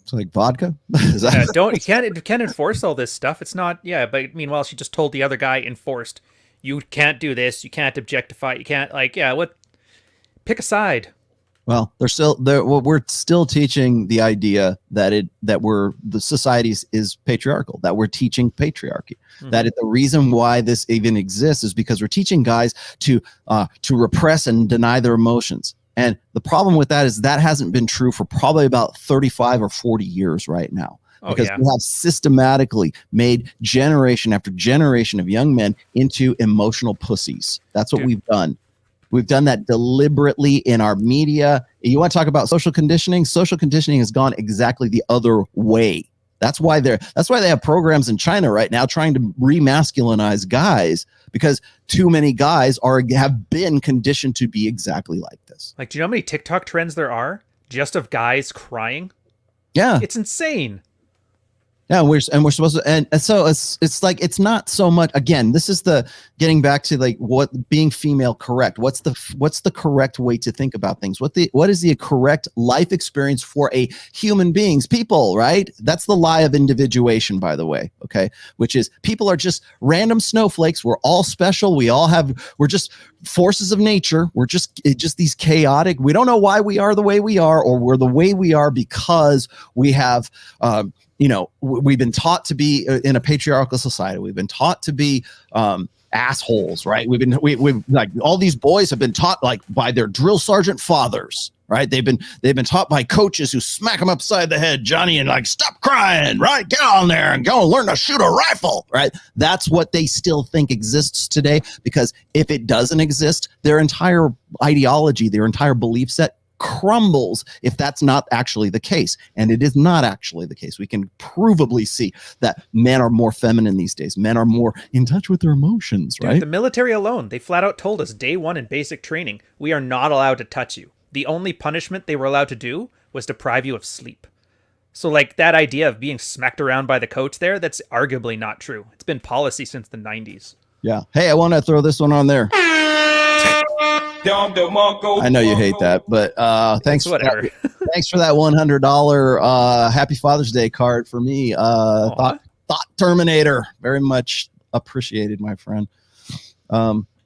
It's like vodka. You can't enforce all this stuff. It's not, but meanwhile, she just told the other guy enforced, you can't do this, you can't objectify, you can't, pick a side. Well, we're still teaching the idea that the society is patriarchal, that we're teaching patriarchy, that the reason why this even exists is because we're teaching guys to repress and deny their emotions. And the problem with that is that hasn't been true for probably about 35 or 40 years right now. Because we have systematically made generation after generation of young men into emotional pussies. That's what we've done. We've done that deliberately in our media. You want to talk about social conditioning? Social conditioning has gone exactly the other way. That's why they have programs in China right now trying to remasculinize guys, because too many guys have been conditioned to be exactly like this. Do you know how many TikTok trends there are just of guys crying? Yeah. It's insane. Yeah, we're supposed to, and so it's not so much. Again, this is the getting back to what being female correct. What's the correct way to think about things? What is the correct life experience for a human beings, people? Right? That's the lie of individuation, by the way. Okay, which is people are just random snowflakes. We're all special. We're just forces of nature. We're just these chaotic. We don't know why we are the way we are, or we're the way we are because we have. We've been taught to be in a patriarchal society. We've been taught to be assholes, right? We've all these boys have been taught by their drill sergeant fathers, right? They've been taught by coaches who smack them upside the head, Johnny, and stop crying, right? Get on there and go and learn to shoot a rifle, right? That's what they still think exists today, because if it doesn't exist, their entire ideology, their entire belief set crumbles if that's not actually the case. And it is not actually the case. We can provably see that men are more feminine these days. Men are more in touch with their emotions, right? The military alone, they flat out told us day one in basic training, we are not allowed to touch you. The only punishment they were allowed to do was deprive you of sleep. So like that idea of being smacked around by the coach there, that's arguably not true. It's been policy since the 90s. Yeah. Hey, I want to throw this one on there. I know you hate that, but thanks for whatever. that. Thanks for that $100 Happy Father's Day card for me. Thought Terminator, very much appreciated, my friend.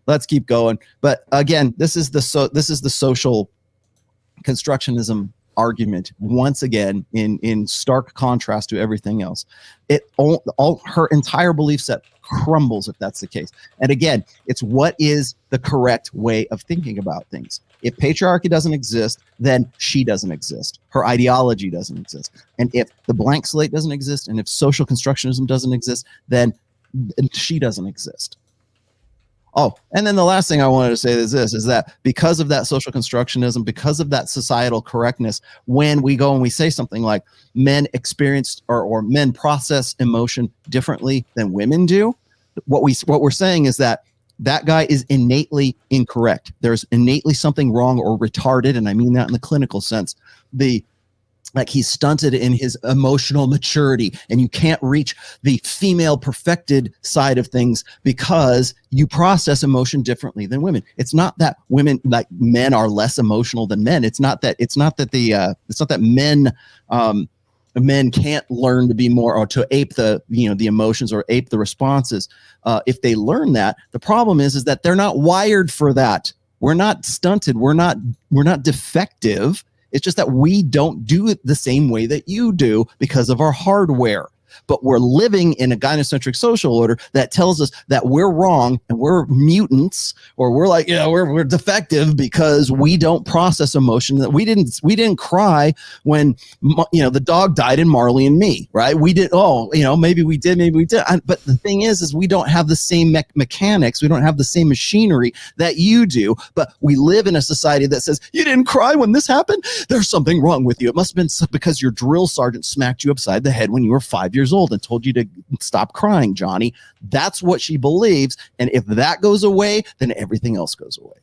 Let's keep going. But again, this is the social constructionism argument once again in stark contrast to everything else. All her entire belief set crumbles if that's the case. And again, it's what is the correct way of thinking about things. If patriarchy doesn't exist, then she doesn't exist. Her ideology doesn't exist. And if the blank slate doesn't exist, and if social constructionism doesn't exist, then she doesn't exist. Oh, and then the last thing I wanted to say is this, is that because of that social constructionism, because of that societal correctness, when we go and we say something like men experience or men process emotion differently than women do, what we're saying is that guy is innately incorrect. There's innately something wrong or retarded, and I mean that in the clinical sense. Like he's stunted in his emotional maturity, and you can't reach the female perfected side of things because you process emotion differently than women. It's not that men are less emotional than men. It's not that men can't learn to be more or to ape the emotions or ape the responses. If they learn that, the problem is that they're not wired for that. We're not stunted. We're not defective. It's just that we don't do it the same way that you do because of our hardware. But we're living in a gynocentric social order that tells us that we're wrong and we're mutants, or we're like, we're defective because we don't process emotion. That we didn't cry when the dog died in Marley and Me, right? We did. Maybe we did, maybe we did. But the thing is we don't have the same mechanics. We don't have the same machinery that you do. But we live in a society that says you didn't cry when this happened. There's something wrong with you. It must have been because your drill sergeant smacked you upside the head when you were 5 years old and told you to stop crying, Johnny. That's what she believes. And if that goes away, then everything else goes away.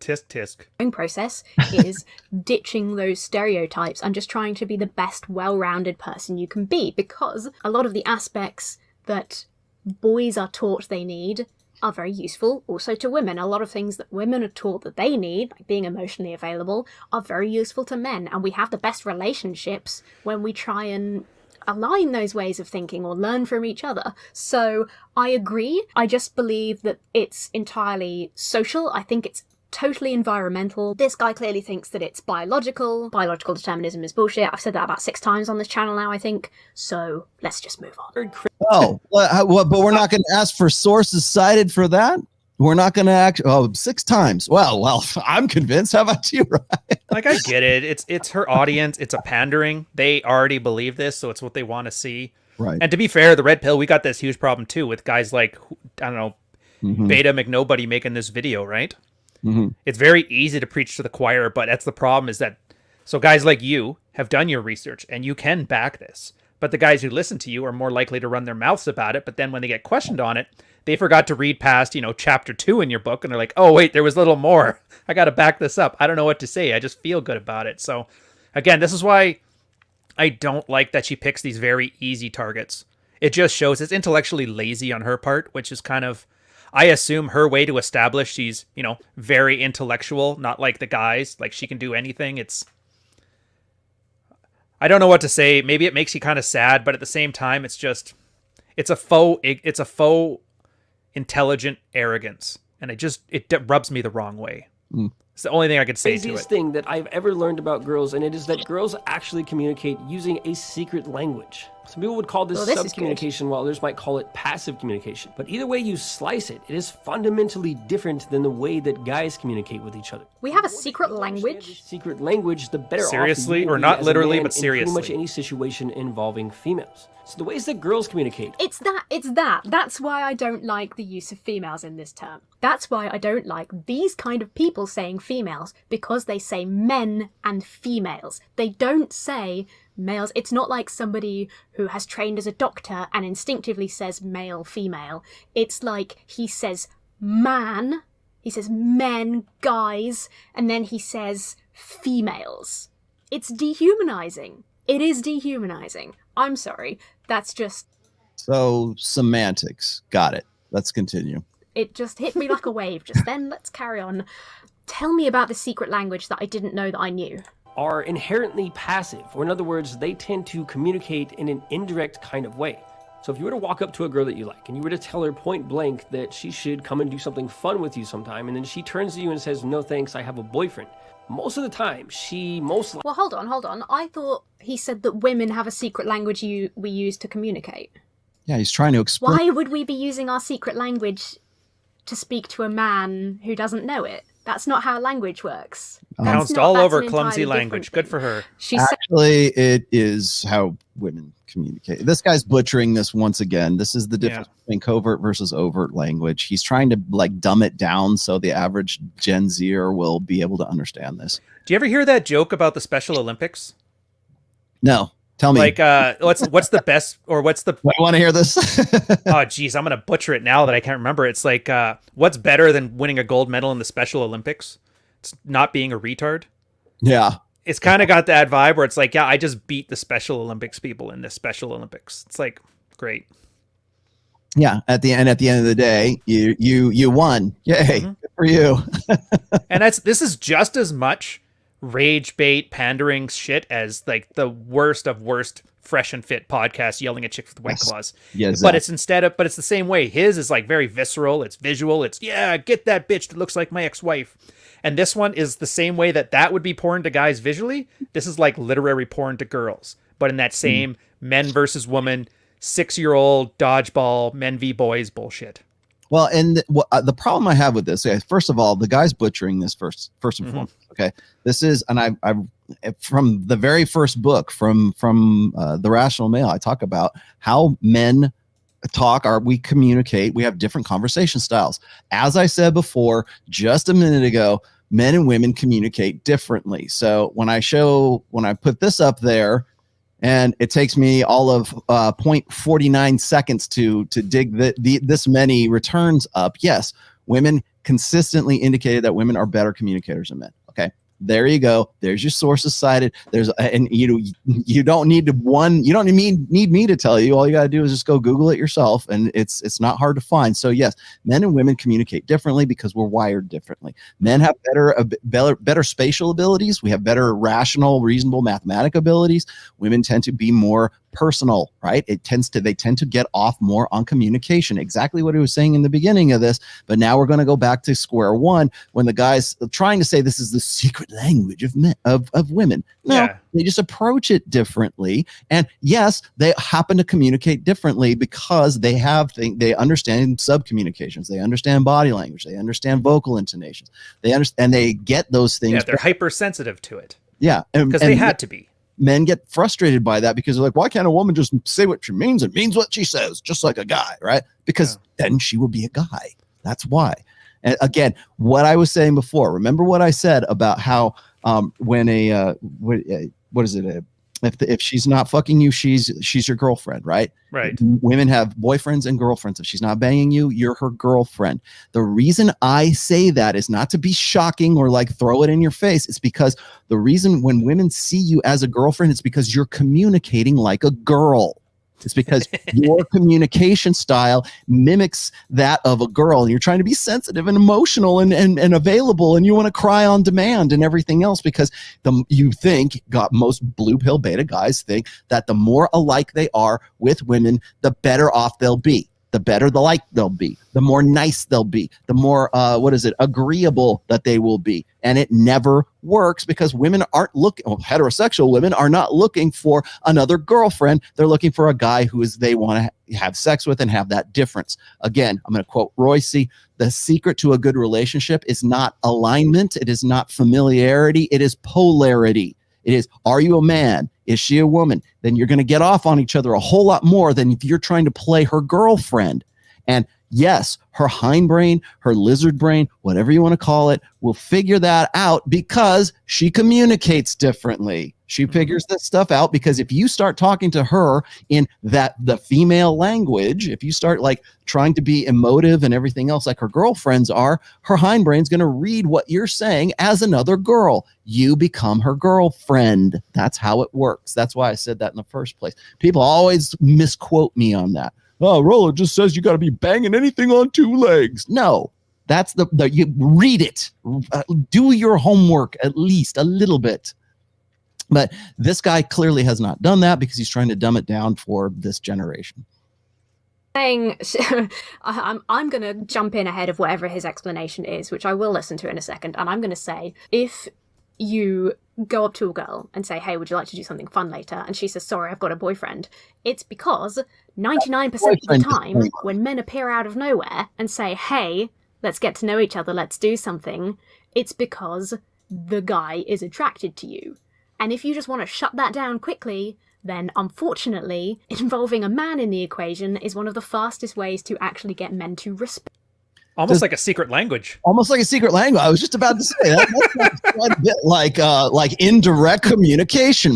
Tisk tisk. The process is ditching those stereotypes and just trying to be the best well-rounded person you can be, because a lot of the aspects that boys are taught they need are very useful also to women. A lot of things that women are taught that they need, like being emotionally available, are very useful to men. And we have the best relationships when we try and align those ways of thinking or learn from each other. So I agree. I just believe that it's entirely social. I think it's totally environmental. This guy clearly thinks that it's biological. Biological determinism is bullshit. I've said that about 6 times on this channel now, I think. So let's just move on. Oh, but we're not going to ask for sources cited for that? We're not going to 6 times. Well, I'm convinced. How about you, Ryan? Like, I get it. It's her audience. It's a pandering. They already believe this, so it's what they want to see. Right. And to be fair, the red pill, we got this huge problem too with guys like, I don't know, Beta McNobody making this video, right? Mm-hmm. It's very easy to preach to the choir, but that's the problem, is that so guys like you have done your research and you can back this. But the guys who listen to you are more likely to run their mouths about it. But then when they get questioned on it, they forgot to read past, chapter 2 in your book. And they're like, oh, wait, there was a little more. I got to back this up. I don't know what to say. I just feel good about it. So again, this is why I don't like that she picks these very easy targets. It just shows it's intellectually lazy on her part, which is kind of, I assume, her way to establish she's, very intellectual, not like the guys. Like she can do anything. I don't know what to say. Maybe it makes you kind of sad, but at the same time, it's a faux intelligent arrogance. And it rubs me the wrong way. It's the only thing I could say to it. The craziest thing that I've ever learned about girls, and it is that girls actually communicate using a secret language. Some people would call this sub-communication, while others might call it passive communication. But either way you slice it, it is fundamentally different than the way that guys communicate with each other. We have a secret language? Secret language, the better seriously, off you or will be not as a literally, man but seriously. in pretty much any situation involving females. So the ways that girls communicate. It's that. That's why I don't like the use of females in this term. That's why I don't like these kind of people saying females, because they say men and females. They don't say males. It's not like somebody who has trained as a doctor and instinctively says male, female. It's like he says man, he says men, guys, and then he says females. It's dehumanizing. It is dehumanizing. I'm sorry. That's just... So, semantics. Got it. Let's continue. It just hit me like a wave just then. Let's carry on. Tell me about the secret language that I didn't know that I knew. Are inherently passive, or in other words, they tend to communicate in an indirect kind of way. So if you were to walk up to a girl that you like and you were to tell her point blank that she should come and do something fun with you sometime, and then she turns to you and says, no thanks, I have a boyfriend, most of the time she Well, hold on. I thought he said that women have a secret language we use to communicate. Yeah, he's trying to explain. Why would we be using our secret language to speak to a man who doesn't know it? That's not how language works. Bounced all over clumsy language. Good for her. Actually, it is how women communicate. This guy's butchering this once again. This is the difference between covert versus overt language. He's trying to like dumb it down so the average Gen Zer will be able to understand this. Do you ever hear that joke about the Special Olympics? No. Tell me. Like, what's the best, or what's the... I want to hear this. Oh, geez, I'm going to butcher it now that I can't remember. It's like, what's better than winning a gold medal in the Special Olympics? It's not being a retard. Yeah. It's kind of got that vibe where it's like, yeah, I just beat the Special Olympics people in the Special Olympics. It's like, great. Yeah. At the end of the day, you won. Yay. Good for you. And this is just as much rage bait pandering shit as like the worst of worst Fresh and Fit podcast yelling at chicks with White Claws. Yes. But it's but it's the same way. His is like very visceral. It's visual. It's, yeah, get that bitch that looks like my ex-wife. And this one is the same way that would be porn to guys visually. This is like literary porn to girls, but in that same men versus woman, 6-year-old dodgeball, men v boys bullshit. Well, and the problem I have with this, first of all, the guy's butchering this first and foremost. Okay, this is, and I from the very first book from The Rational Male, I talk about how men talk, we communicate, we have different conversation styles. As I said before, just a minute ago, men and women communicate differently. So when I put this up there, and it takes me all of 0.49 seconds to dig this many returns up. Yes, women consistently indicated that women are better communicators than men. Okay, there you go. There's your sources cited. And you don't need me to tell you. All you got to do is just go Google it yourself, and it's not hard to find. So yes, men and women communicate differently because we're wired differently. Men have better spatial abilities. We have better rational, reasonable mathematic abilities. Women tend to be more personal, right? They tend to get off more on communication. Exactly what he was saying in the beginning of this. But now we're going to go back to square one when the guy's trying to say this is the secret language of men, of women. No, they just approach it differently. And yes, they happen to communicate differently because they understand sub-communications. They understand body language. They understand vocal intonations. They understand, and they get those things. Yeah, they're hypersensitive to it. Yeah. Because they had to be. Men get frustrated by that because they're like, why can't a woman just say what she means? It means what she says, just like a guy, right? Because then she will be a guy. That's why. And again, what I was saying before, remember what I said about how when if she's not fucking you, she's your girlfriend, right? Right. Women have boyfriends and girlfriends. If she's not banging you, you're her girlfriend. The reason I say that is not to be shocking or like throw it in your face. It's because the reason when women see you as a girlfriend, it's because you're communicating like a girl. It's because your communication style mimics that of a girl, and you're trying to be sensitive and emotional and available, and you want to cry on demand and everything else because most blue pill beta guys think that the more alike they are with women, the better off they'll be. The better the like they'll be, the more nice they'll be, the more agreeable that they will be. And it never works because women aren't heterosexual women are not looking for another girlfriend. They're looking for a guy they want to have sex with and have that difference. Again, I'm going to quote Royce: the secret to a good relationship is not alignment. It is not familiarity. It is polarity. It is, are you a man? Is she a woman? Then you're going to get off on each other a whole lot more than if you're trying to play her girlfriend. And yes, her hindbrain, her lizard brain, whatever you want to call it, will figure that out because she communicates differently. She figures this stuff out, because if you start talking to her in the female language, if you start like trying to be emotive and everything else like her girlfriends are, her hindbrain's going to read what you're saying as another girl. You become her girlfriend. That's how it works. That's why I said that in the first place. People always misquote me on that. Oh, Rollo just says you got to be banging anything on two legs. No, that's you read it. Do your homework at least a little bit. But this guy clearly has not done that, because he's trying to dumb it down for this generation. I'm going to jump in ahead of whatever his explanation is, which I will listen to in a second. And I'm going to say, if you go up to a girl and say, hey, would you like to do something fun later? And she says, sorry, I've got a boyfriend. It's because 99% of the time when men appear out of nowhere and say, hey, let's get to know each other, let's do something, it's because the guy is attracted to you. And if you just want to shut that down quickly, then unfortunately, involving a man in the equation is one of the fastest ways to actually get men to respect. Almost like a secret language. Almost like a secret language. I was just about to say that. That's quite a bit like indirect communication.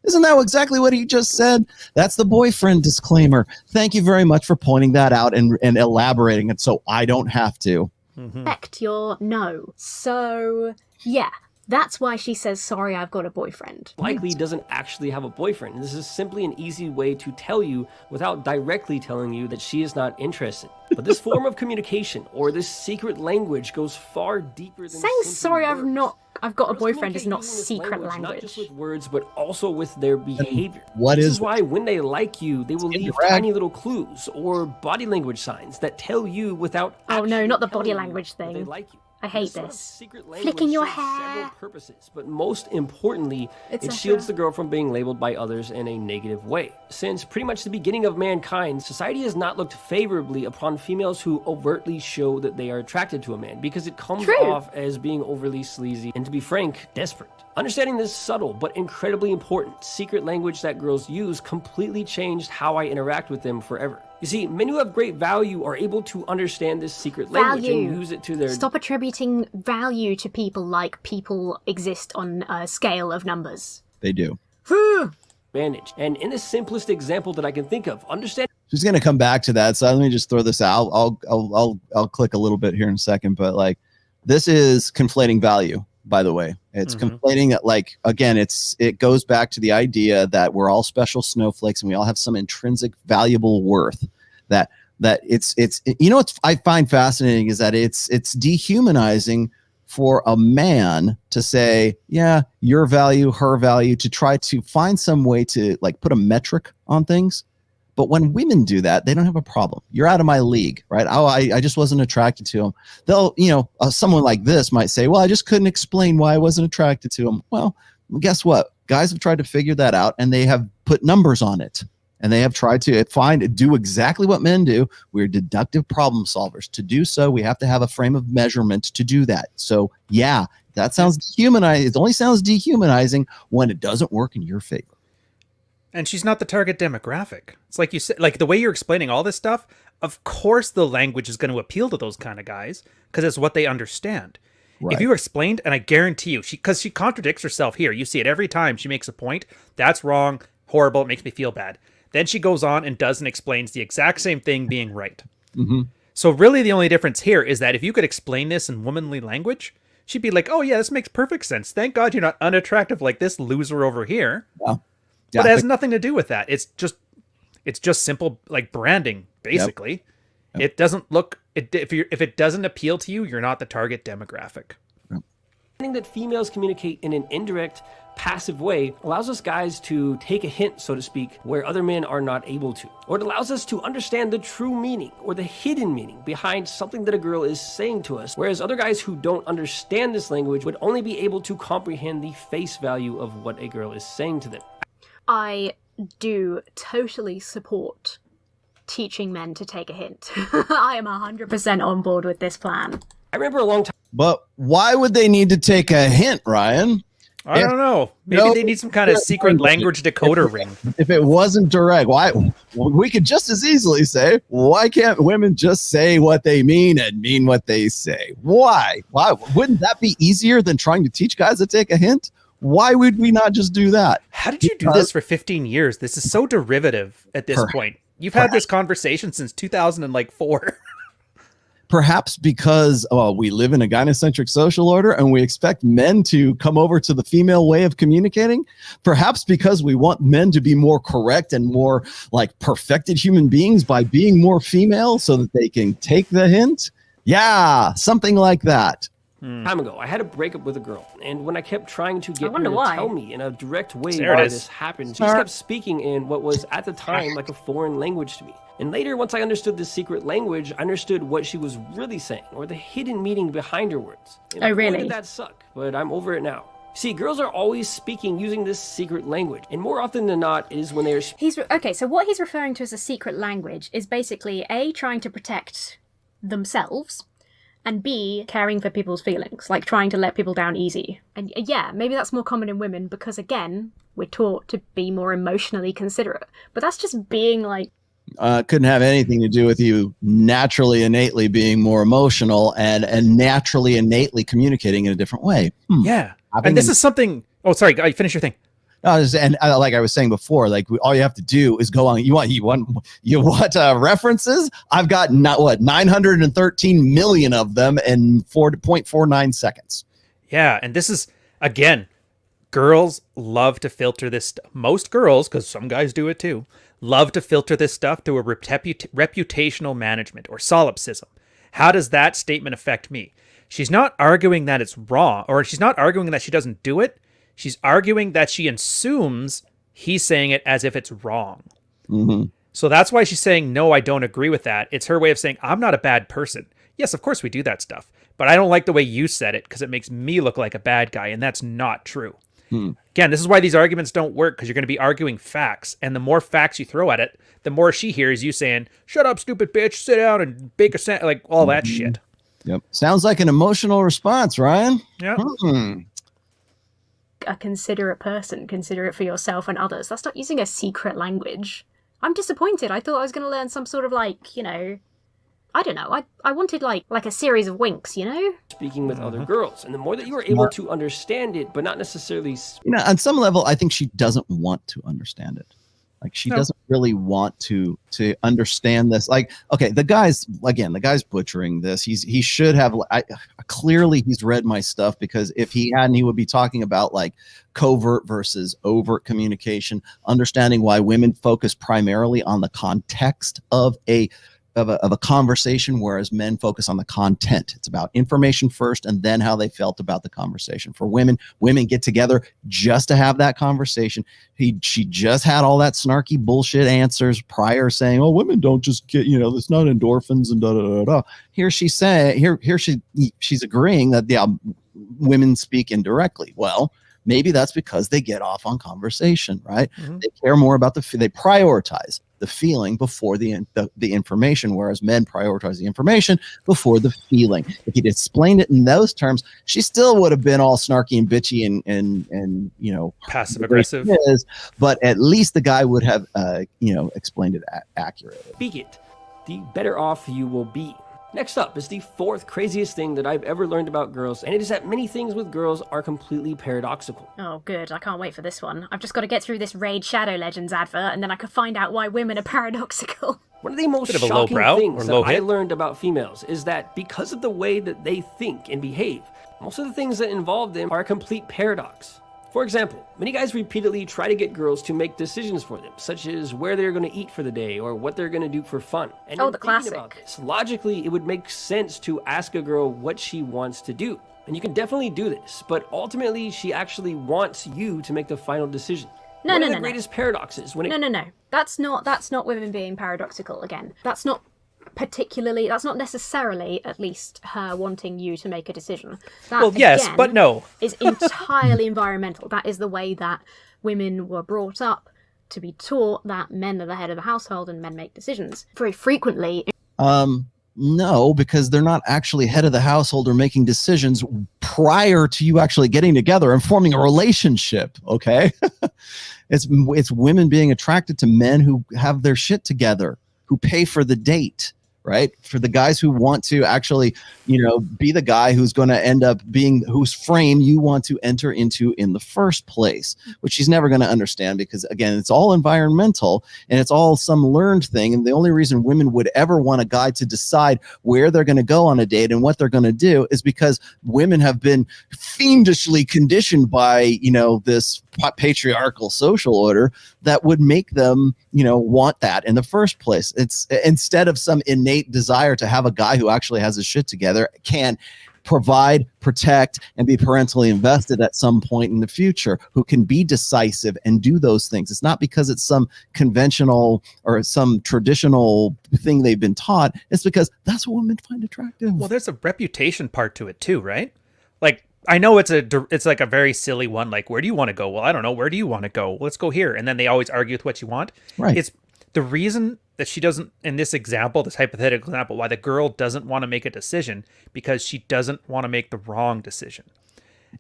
Isn't that exactly what he just said? That's the boyfriend disclaimer. Thank you very much for pointing that out and elaborating it so I don't have to. Respect your no. So, yeah. That's why she says, sorry, I've got a boyfriend. Likely doesn't actually have a boyfriend. This is simply an easy way to tell you without directly telling you that she is not interested. But this form of communication, or this secret language, goes far deeper than saying sorry, words. I've got a boyfriend is not secret language. Not just with words, but also with their behavior. This is why when they like you, they will leave tiny little clues or body language signs that tell you without oh no, not the body language thing. They like you. I hate this. Flicking your hair. Several purposes, but most importantly, it shields the girl from being labeled by others in a negative way. Since pretty much the beginning of mankind, society has not looked favorably upon females who overtly show that they are attracted to a man, because it comes off as being overly sleazy and, to be frank, desperate. Understanding this subtle but incredibly important secret language that girls use completely changed how I interact with them forever. You see, men who have great value are able to understand this secret language and use it to their... Stop attributing value to people like people exist on a scale of numbers. They do. advantage. And in the simplest example that I can think of, understand... She's going to come back to that. So let me just throw this out. I'll click a little bit here in a second, but like, this is conflating value, by the way. It's conflating it. Like, again, it goes back to the idea that we're all special snowflakes and we all have some intrinsic valuable worth that it's you know, what I find fascinating is that it's dehumanizing for a man to say, yeah, your value, her value, to try to find some way to like put a metric on things. But when women do that, they don't have a problem. You're out of my league, right? Oh, I just wasn't attracted to him. They'll, you know, someone like this might say, well, I just couldn't explain why I wasn't attracted to him. Well, guess what? Guys have tried to figure that out, and they have put numbers on it. And they have tried to do exactly what men do. We're deductive problem solvers. To do so, we have to have a frame of measurement to do that. So, yeah, that sounds dehumanizing. It only sounds dehumanizing when it doesn't work in your favor. And she's not the target demographic. It's like you said, like the way you're explaining all this stuff, of course the language is going to appeal to those kind of guys because it's what they understand. Right. If you explained, and I guarantee you, because she contradicts herself here. You see it every time she makes a point. That's wrong, horrible, it makes me feel bad. Then she goes on and does and explains the exact same thing being right. Mm-hmm. So really the only difference here is that if you could explain this in womanly language, she'd be like, oh yeah, this makes perfect sense. Thank God you're not unattractive like this loser over here. Yeah. But it has nothing to do with that. It's just simple like branding, basically. Yep. It doesn't look if it doesn't appeal to you, you're not the target demographic. Yep. That females communicate in an indirect, passive way allows us guys to take a hint, so to speak, where other men are not able to. Or it allows us to understand the true meaning or the hidden meaning behind something that a girl is saying to us, whereas other guys who don't understand this language would only be able to comprehend the face value of what a girl is saying to them. I do totally support teaching men to take a hint. I am 100% on board with this plan. I remember a long time. But why would they need to take a hint, Ryan? I don't know. Maybe they need some kind of secret language decoder ring. If it wasn't direct, why we could just as easily say, why can't women just say what they mean and mean what they say? Why? Wouldn't that be easier than trying to teach guys to take a hint? Why would we not just do that? How did you do this for 15 years? This is so derivative at this point. You've had this conversation since 2004. Perhaps because we live in a gynocentric social order and we expect men to come over to the female way of communicating. Perhaps because we want men to be more correct and more like perfected human beings by being more female so that they can take the hint. Yeah, something like that. Time ago, I had a breakup with a girl, and when I kept trying to get her to tell me in a direct way There why it is. this happened, she just kept speaking in what was at the time like a foreign language to me. And later, once I understood this secret language, I understood what she was really saying, or the hidden meaning behind her words. And Oh, boy, really? did that suck, but I'm over it now. See, girls are always speaking using this secret language, and more often than not, it is when they're Okay, so what he's referring to as a secret language is basically A, trying to protect themselves, and B, caring for people's feelings, like trying to let people down easy. And yeah, maybe that's more common in women because, again, we're taught to be more emotionally considerate. But that's just being like... Couldn't have anything to do with you naturally, innately being more emotional and naturally, innately communicating in a different way. Yeah. And this is something... Oh, sorry. Finish your thing. Like I was saying before, like all you have to do is go on. You want references? I've got 913 million of them in 4.49 seconds. Yeah, and this is again, girls love to filter this. Most girls, because some guys do it too, love to filter this stuff to a reputational management or solipsism. How does that statement affect me? She's not arguing that it's wrong, or she's not arguing that she doesn't do it. She's arguing that she assumes he's saying it as if it's wrong. Mm-hmm. So that's why she's saying, no, I don't agree with that. It's her way of saying, I'm not a bad person. Yes, of course we do that stuff. But I don't like the way you said it because it makes me look like a bad guy. And that's not true. Again, this is why these arguments don't work, because you're going to be arguing facts. And the more facts you throw at it, the more she hears you saying, shut up, stupid bitch, sit down and bake a like all that shit. Yep. Sounds like an emotional response, Ryan. Yeah. A considerate person, considerate for yourself and others. That's not using a secret language. I'm disappointed. I thought I was going to learn some sort of like, I don't know. I wanted like a series of winks, speaking with other girls. And the more that you are able to understand it, but not necessarily... on some level, I think she doesn't want to understand it. Like she doesn't really want to understand this. Like, okay, the guy's butchering this. He should have, clearly he's read my stuff, because if he hadn't, he would be talking about like covert versus overt communication, understanding why women focus primarily on the context of a conversation, whereas men focus on the content. It's about information first and then how they felt about the conversation. For women get together just to have that conversation. She just had all that snarky bullshit answers prior, saying, oh, women don't just get, it's not endorphins and da da da da. Here she's saying, she's agreeing that women speak indirectly. Well, maybe that's because they get off on conversation, right? Mm-hmm. They care more about they prioritize the feeling before the information, whereas men prioritize the information before the feeling. If he'd explained it in those terms, she still would have been all snarky and bitchy and passive aggressive. But at least the guy would have explained it accurately. Speak it, the better off you will be. Next up is the fourth craziest thing that I've ever learned about girls, and it is that many things with girls are completely paradoxical. Oh, good. I can't wait for this one. I've just got to get through this Raid Shadow Legends advert, and then I can find out why women are paradoxical. One of the most shocking things that I learned about females is that because of the way that they think and behave, most of the things that involve them are a complete paradox. For example, many guys repeatedly try to get girls to make decisions for them, such as where they're going to eat for the day or what they're going to do for fun. And the classic. About this, logically, it would make sense to ask a girl what she wants to do. And you can definitely do this, but ultimately, she actually wants you to make the final decision. One of the greatest paradoxes when No. That's not women being paradoxical again. That's not necessarily, at least, her wanting you to make a decision. That, well, yes, again, but no. is entirely environmental. That is the way that women were brought up, to be taught that men are the head of the household and men make decisions. Very frequently. No, because they're not actually head of the household or making decisions prior to you actually getting together and forming a relationship. Okay. It's women being attracted to men who have their shit together, who pay for the date, right? For the guys who want to actually, be the guy who's going to end up being whose frame you want to enter into in the first place, which she's never going to understand because, again, it's all environmental and it's all some learned thing. And the only reason women would ever want a guy to decide where they're going to go on a date and what they're going to do is because women have been fiendishly conditioned by, this patriarchal social order that would make them, want that in the first place. It's instead of some innate desire to have a guy who actually has his shit together, can provide, protect, and be parentally invested at some point in the future, who can be decisive and do those things. It's not because it's some conventional or some traditional thing they've been taught. It's because that's what women find attractive. Well, there's a reputation part to it too, right? Like, I know it's like a very silly one. Like, where do you want to go? Well, I don't know. Where do you want to go? Let's go here. And then they always argue with what you want. Right. It's the reason that she doesn't, in this example, this hypothetical example, why the girl doesn't want to make a decision, because she doesn't want to make the wrong decision.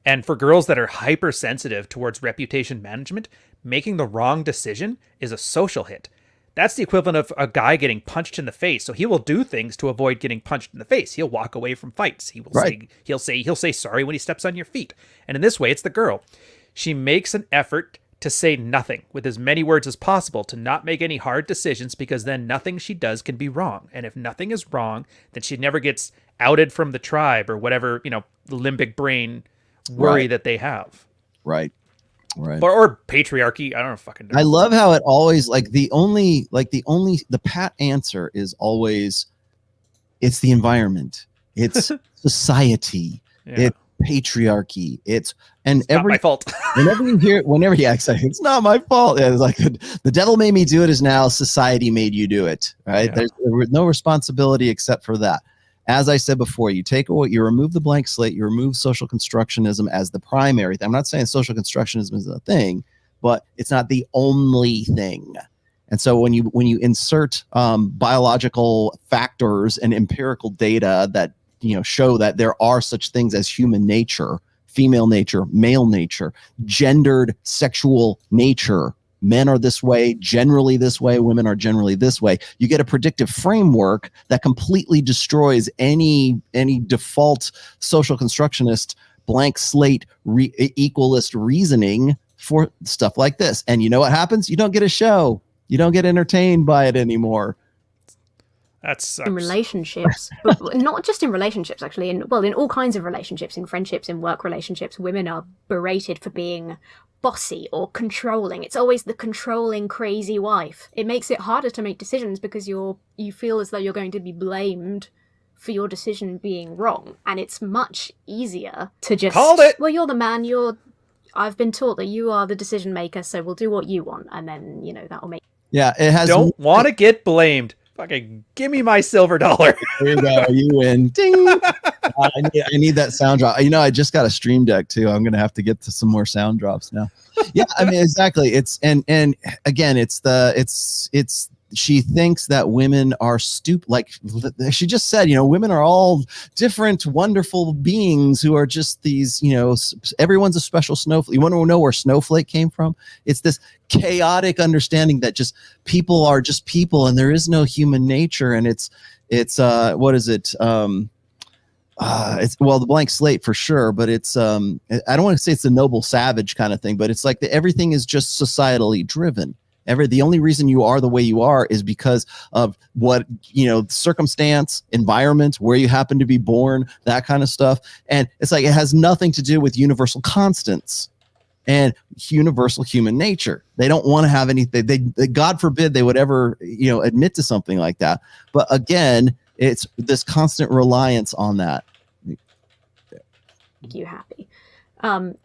And for girls that are hypersensitive towards reputation management, making the wrong decision is a social hit. That's the equivalent of a guy getting punched in the face. So he will do things to avoid getting punched in the face. He'll walk away from fights. He will he'll say sorry when he steps on your feet. And in this way, it's the girl. She makes an effort to say nothing with as many words as possible, to not make any hard decisions, because then nothing she does can be wrong. And if nothing is wrong, then she never gets outed from the tribe or whatever, the limbic brain worry that they have. Right. Right. Or patriarchy. I don't know. Fucking know. I love how it always the pat answer is always, it's the environment, it's society, it's patriarchy, it's not my fault. It's not my fault. Yeah, it's like the devil made me do it is now society made you do it. Right. Yeah. There's no responsibility except for that. As I said before, you remove the blank slate, you remove social constructionism as the primary thing. I'm not saying social constructionism is a thing, but it's not the only thing. And so when you insert biological factors and empirical data that show that there are such things as human nature, female nature, male nature, gendered sexual nature, men are this way, generally this way, women are generally this way, you get a predictive framework that completely destroys any default social constructionist blank slate equalist reasoning for stuff like this. And you know what happens? You don't get a show. You don't get entertained by it anymore. That sucks. In relationships, but not just in relationships, actually. In all kinds of relationships, in friendships, in work relationships, women are berated for being bossy or controlling. It's always the controlling, crazy wife. It makes it harder to make decisions because you feel as though you're going to be blamed for your decision being wrong. And it's much easier to just... Called it! Well, you're the man, I've been taught that you are the decision maker, so we'll do what you want. And then, that'll make... Yeah, it has... Don't want to get blamed. Fucking give me my silver dollar. There you go. You win. Ding. I need that sound drop. I just got a Stream Deck too. I'm gonna have to get to some more sound drops now. Yeah, I mean, exactly. It's and again, it's she thinks that women are stupid. Like she just said, women are all different, wonderful beings who are just these, everyone's a special snowflake. You want to know where snowflake came from? It's this chaotic understanding that just people are just people and there is no human nature. And it's what is it? It's the blank slate for sure, but it's I don't want to say it's a noble savage kind of thing, but it's like everything is just societally driven. The only reason you are the way you are is because of what, circumstance, environment, where you happen to be born, that kind of stuff. And it's like, it has nothing to do with universal constants and universal human nature. They don't want to have anything. They God forbid they would ever, admit to something like that. But again, it's this constant reliance on that. Make you happy.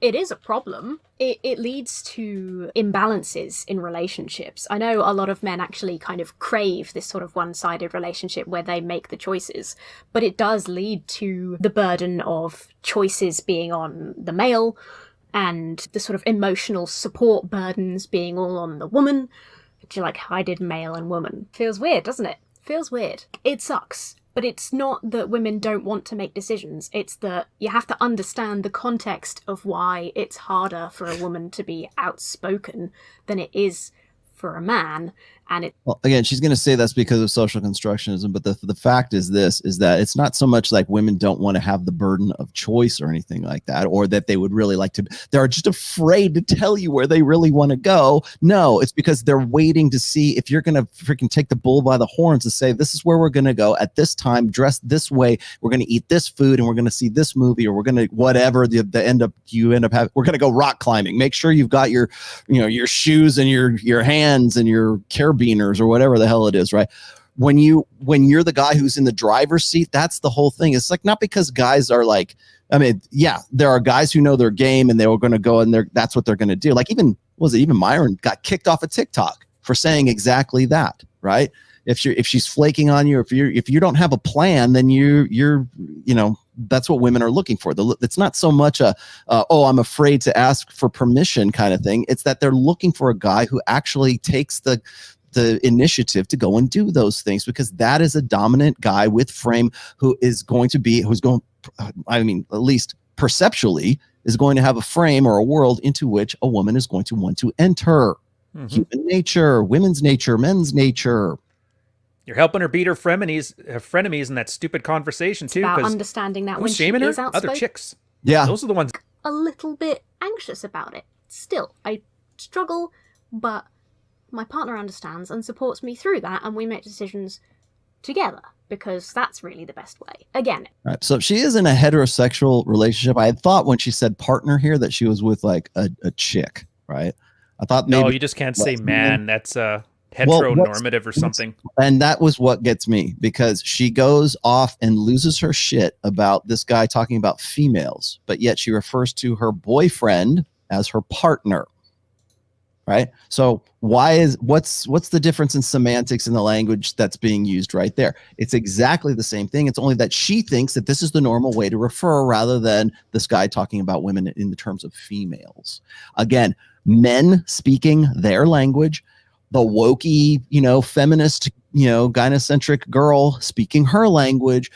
It is a problem. It leads to imbalances in relationships. I know a lot of men actually kind of crave this sort of one-sided relationship where they make the choices, but it does lead to the burden of choices being on the male and the sort of emotional support burdens being all on the woman. Which, like, I did male and woman. Feels weird, doesn't it? Feels weird. It sucks. But it's not that women don't want to make decisions. It's that you have to understand the context of why it's harder for a woman to be outspoken than it is for a man. And well, again, she's going to say that's because of social constructionism, but the fact is that it's not so much like women don't want to have the burden of choice or anything like that, or that they would really like to, they're just afraid to tell you where they really want to go. No, it's because they're waiting to see if you're going to freaking take the bull by the horns and say, this is where we're going to go at this time, dressed this way, we're going to eat this food, and we're going to see this movie, or we're going to whatever you end up having, we're going to go rock climbing. Make sure you've got your, your shoes and your hands and your carabiners or whatever the hell it is, right? When you're the guy who's in the driver's seat, that's the whole thing. It's like, not because guys are like, I mean, yeah, there are guys who know their game and they were going to go and that's what they're going to do. Like even Myron got kicked off of TikTok for saying exactly that, right? If she's flaking on you, if you don't have a plan, then you're that's what women are looking for. It's not so much I'm afraid to ask for permission kind of thing. It's that they're looking for a guy who actually takes the initiative to go and do those things, because that is a dominant guy with frame at least perceptually, is going to have a frame or a world into which a woman is going to want to enter. Mm-hmm. Human nature, women's nature, men's nature. You're helping her beat her frenemies in that stupid conversation too. About understanding that when she shaming is her? outspoken. Other chicks. Yeah. Those are the ones. A little bit anxious about it. Still, I struggle, but my partner understands and supports me through that, and we make decisions together, because that's really the best way. Again. Right. So she is in a heterosexual relationship. I had thought when she said partner here that she was with like a chick, right? I thought maybe. No, you just can't say man. That's heteronormative or something. And that was what gets me, because she goes off and loses her shit about this guy talking about females, but yet she refers to her boyfriend as her partner. Right. So what's the difference in semantics in the language that's being used right there? It's exactly the same thing. It's only that she thinks that this is the normal way to refer, rather than this guy talking about women in the terms of females. Again, men speaking their language, the wokey, feminist, gynocentric girl speaking her language,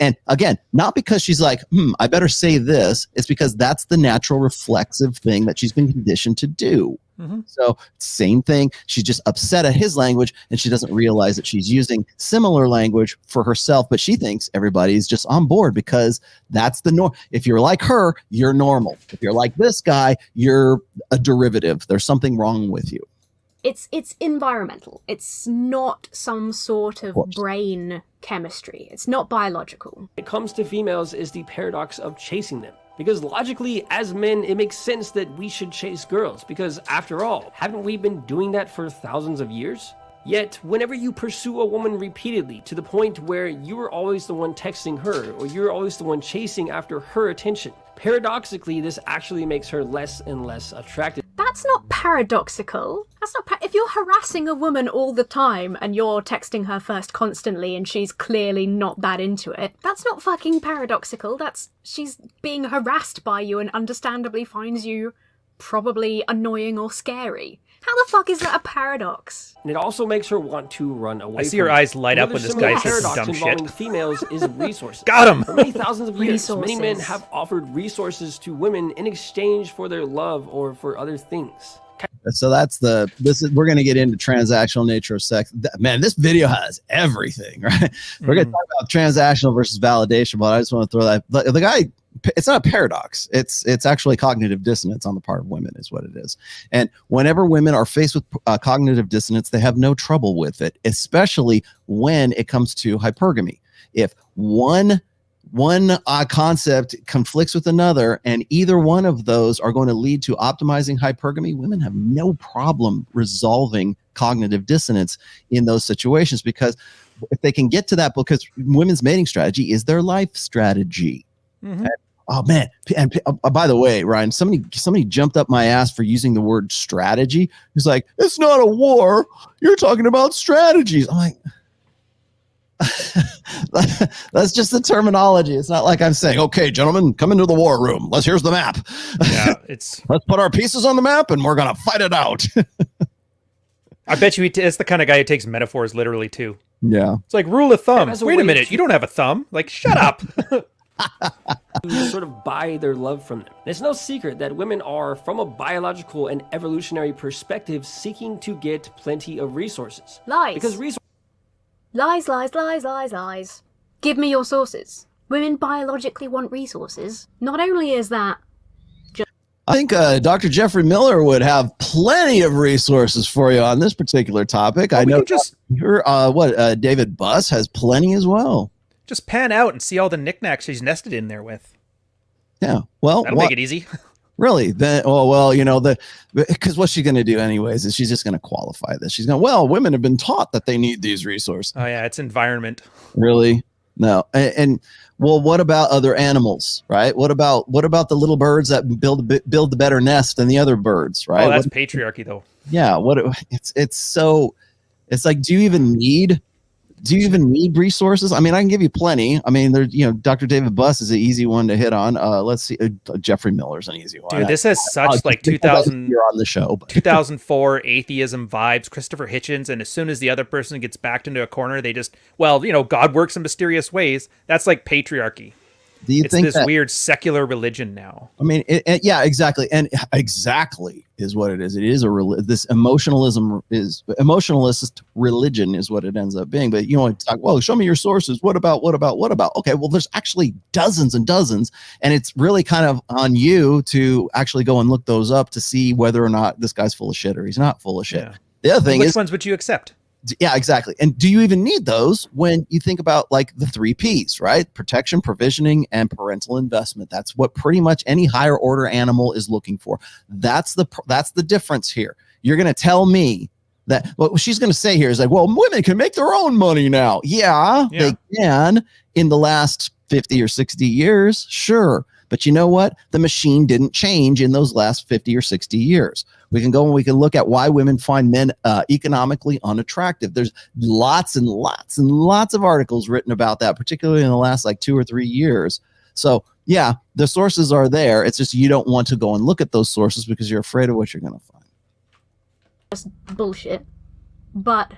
and again, not because she's like, I better say this. It's because that's the natural reflexive thing that she's been conditioned to do. Mm-hmm. So same thing. She's just upset at his language, and she doesn't realize that she's using similar language for herself, but she thinks everybody's just on board because that's the norm. If you're like her, you're normal. If you're like this guy, you're a derivative. There's something wrong with you. It's environmental. It's not some sort of brain chemistry. It's not biological. When it comes to females is the paradox of chasing them. Because logically, as men, it makes sense that we should chase girls, because after all, haven't we been doing that for thousands of years? Yet, whenever you pursue a woman repeatedly to the point where you are always the one texting her, or you're always the one chasing after her attention, paradoxically, this actually makes her less and less attractive. That's not paradoxical. That's not if you're harassing a woman all the time and you're texting her first constantly and she's clearly not that into it, that's not fucking paradoxical. She's being harassed by you and understandably finds you probably annoying or scary. How the fuck is that a paradox? And it also makes her want to run away. I see your eyes light up when this guy says some dumb involving shit. Females is resources. Got him! For many thousands of years, many men have offered resources to women in exchange for their love or for other things. So we're going to get into transactional nature of sex. Man, this video has everything, right? Mm-hmm. We're going to talk about transactional versus validation, but I just want to throw that. The guy, it's not a paradox. It's actually cognitive dissonance on the part of women is what it is. And whenever women are faced with cognitive dissonance, they have no trouble with it, especially when it comes to hypergamy. If one concept conflicts with another, and either one of those are going to lead to optimizing hypergamy, women have no problem resolving cognitive dissonance in those situations, because if they can get to that, because women's mating strategy is their life strategy. Mm-hmm. Oh man! And by the way, Ryan, somebody jumped up my ass for using the word strategy. He's like, "It's not a war. You're talking about strategies." I'm like, that's just the terminology. It's not like I'm saying, "Okay, gentlemen, come into the war room. Here's the map. Yeah, let's put our pieces on the map and we're gonna fight it out." I bet you it's the kind of guy who takes metaphors literally too. Yeah. It's like rule of thumb. as a Wait a way minute, to- you don't have a thumb. Like, shut up. to sort of buy their love from them. And it's no secret that women are, from a biological and evolutionary perspective, seeking to get plenty of resources. Lies. Because Lies. Give me your sources. Women biologically want resources. Not only is that I think Dr. Jeffrey Miller would have plenty of resources for you on this particular topic. I know David Buss has plenty as well. Just pan out and see all the knickknacks she's nested in there with. Yeah. Well, That'll make it easy. Really? Then, because what's she going to do anyways? Is she's just going to qualify this? She's going, well, women have been taught that they need these resources. Oh yeah, it's environment. Really? No. And well, what about other animals, right? What about the little birds that build the better nest than the other birds, right? Oh, that's patriarchy though. Yeah. It's like, do you even need resources? I mean, I can give you plenty. I mean, Dr. David Buss is an easy one to hit on. Let's see. Jeffrey Miller's an easy one. Dude, this has such like 2000 you're on the show, but 2004 atheism vibes, Christopher Hitchens, and as soon as the other person gets backed into a corner, they just, God works in mysterious ways. That's like patriarchy. Do you think this weird secular religion now? I mean, yeah, exactly, and exactly is what it is. It is this emotionalist religion is what it ends up being. But talk, well, show me your sources. What about? Okay, well, there's actually dozens and dozens, and it's really kind of on you to actually go and look those up to see whether or not this guy's full of shit or he's not full of shit. Yeah. The other thing which ones would you accept? Yeah, exactly. And do you even need those when you think about like the 3 Ps, right? Protection, provisioning, and parental investment. That's what pretty much any higher order animal is looking for. That's the difference here. You're going to tell me that what she's going to say here is like, well, women can make their own money now. Yeah, they can in the last 50 or 60 years. Sure. But you know what? The machine didn't change in those last 50 or 60 years. We can go and we can look at why women find men economically unattractive. There's lots and lots and lots of articles written about that, particularly in the last like 2 or 3 years. So yeah, the sources are there. It's just you don't want to go and look at those sources because you're afraid of what you're going to find. Just bullshit. But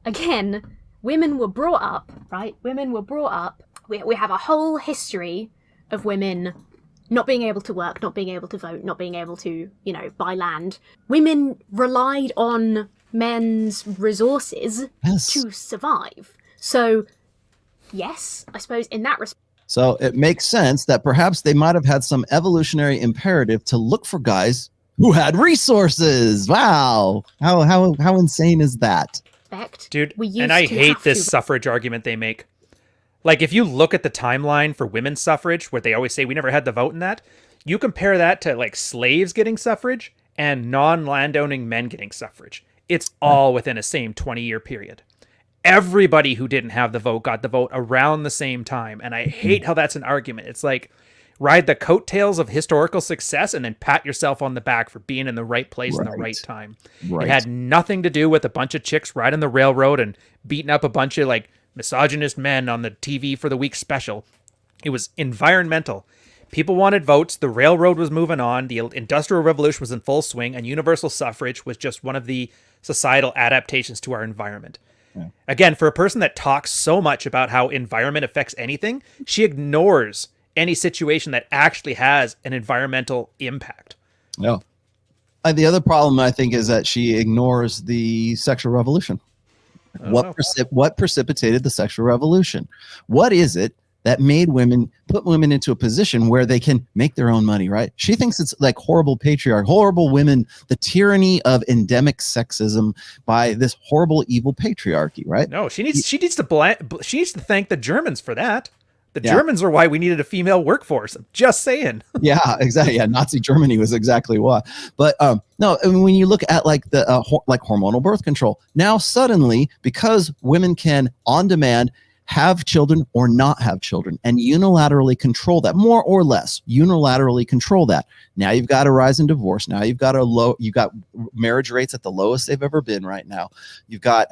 again, women were brought up, right? Women were brought up. We have a whole history of women not being able to work, not being able to vote, not being able to, buy land. Women relied on men's resources to survive. So, yes, I suppose in that respect. So it makes sense that perhaps they might have had some evolutionary imperative to look for guys who had resources. Wow. How insane is that? Dude, and I hate this suffrage argument they make. Like, if you look at the timeline for women's suffrage, where they always say we never had the vote in that, you compare that to, like, slaves getting suffrage and non-landowning men getting suffrage. It's all within a same 20-year period. Everybody who didn't have the vote got the vote around the same time, and I hate how that's an argument. It's like, ride the coattails of historical success and then pat yourself on the back for being in the right place in the right time. It had nothing to do with a bunch of chicks riding the railroad and beating up a bunch of, like, misogynist men on the TV for the week special. It was environmental. People wanted votes. The railroad was moving on. The Industrial Revolution was in full swing, and universal suffrage was just one of the societal adaptations to our environment. Yeah. Again, for a person that talks so much about how environment affects anything, she ignores any situation that actually has an environmental impact. No. The other problem, I think, is that she ignores the sexual revolution. What precipitated the sexual revolution? What is it that put women into a position where they can make their own money, right? She thinks it's like horrible patriarchy, horrible women, the tyranny of endemic sexism by this horrible, evil patriarchy, right? No, she needs to thank the Germans for that. The Germans are why we needed a female workforce. I'm just saying. Yeah, exactly. Yeah, Nazi Germany was exactly why. But no, I mean, when you look at like the hormonal birth control, now suddenly because women can on demand have children or not have children and unilaterally control that, more or less unilaterally control that. Now you've got a rise in divorce. Now you've got marriage rates at the lowest they've ever been right now. You've got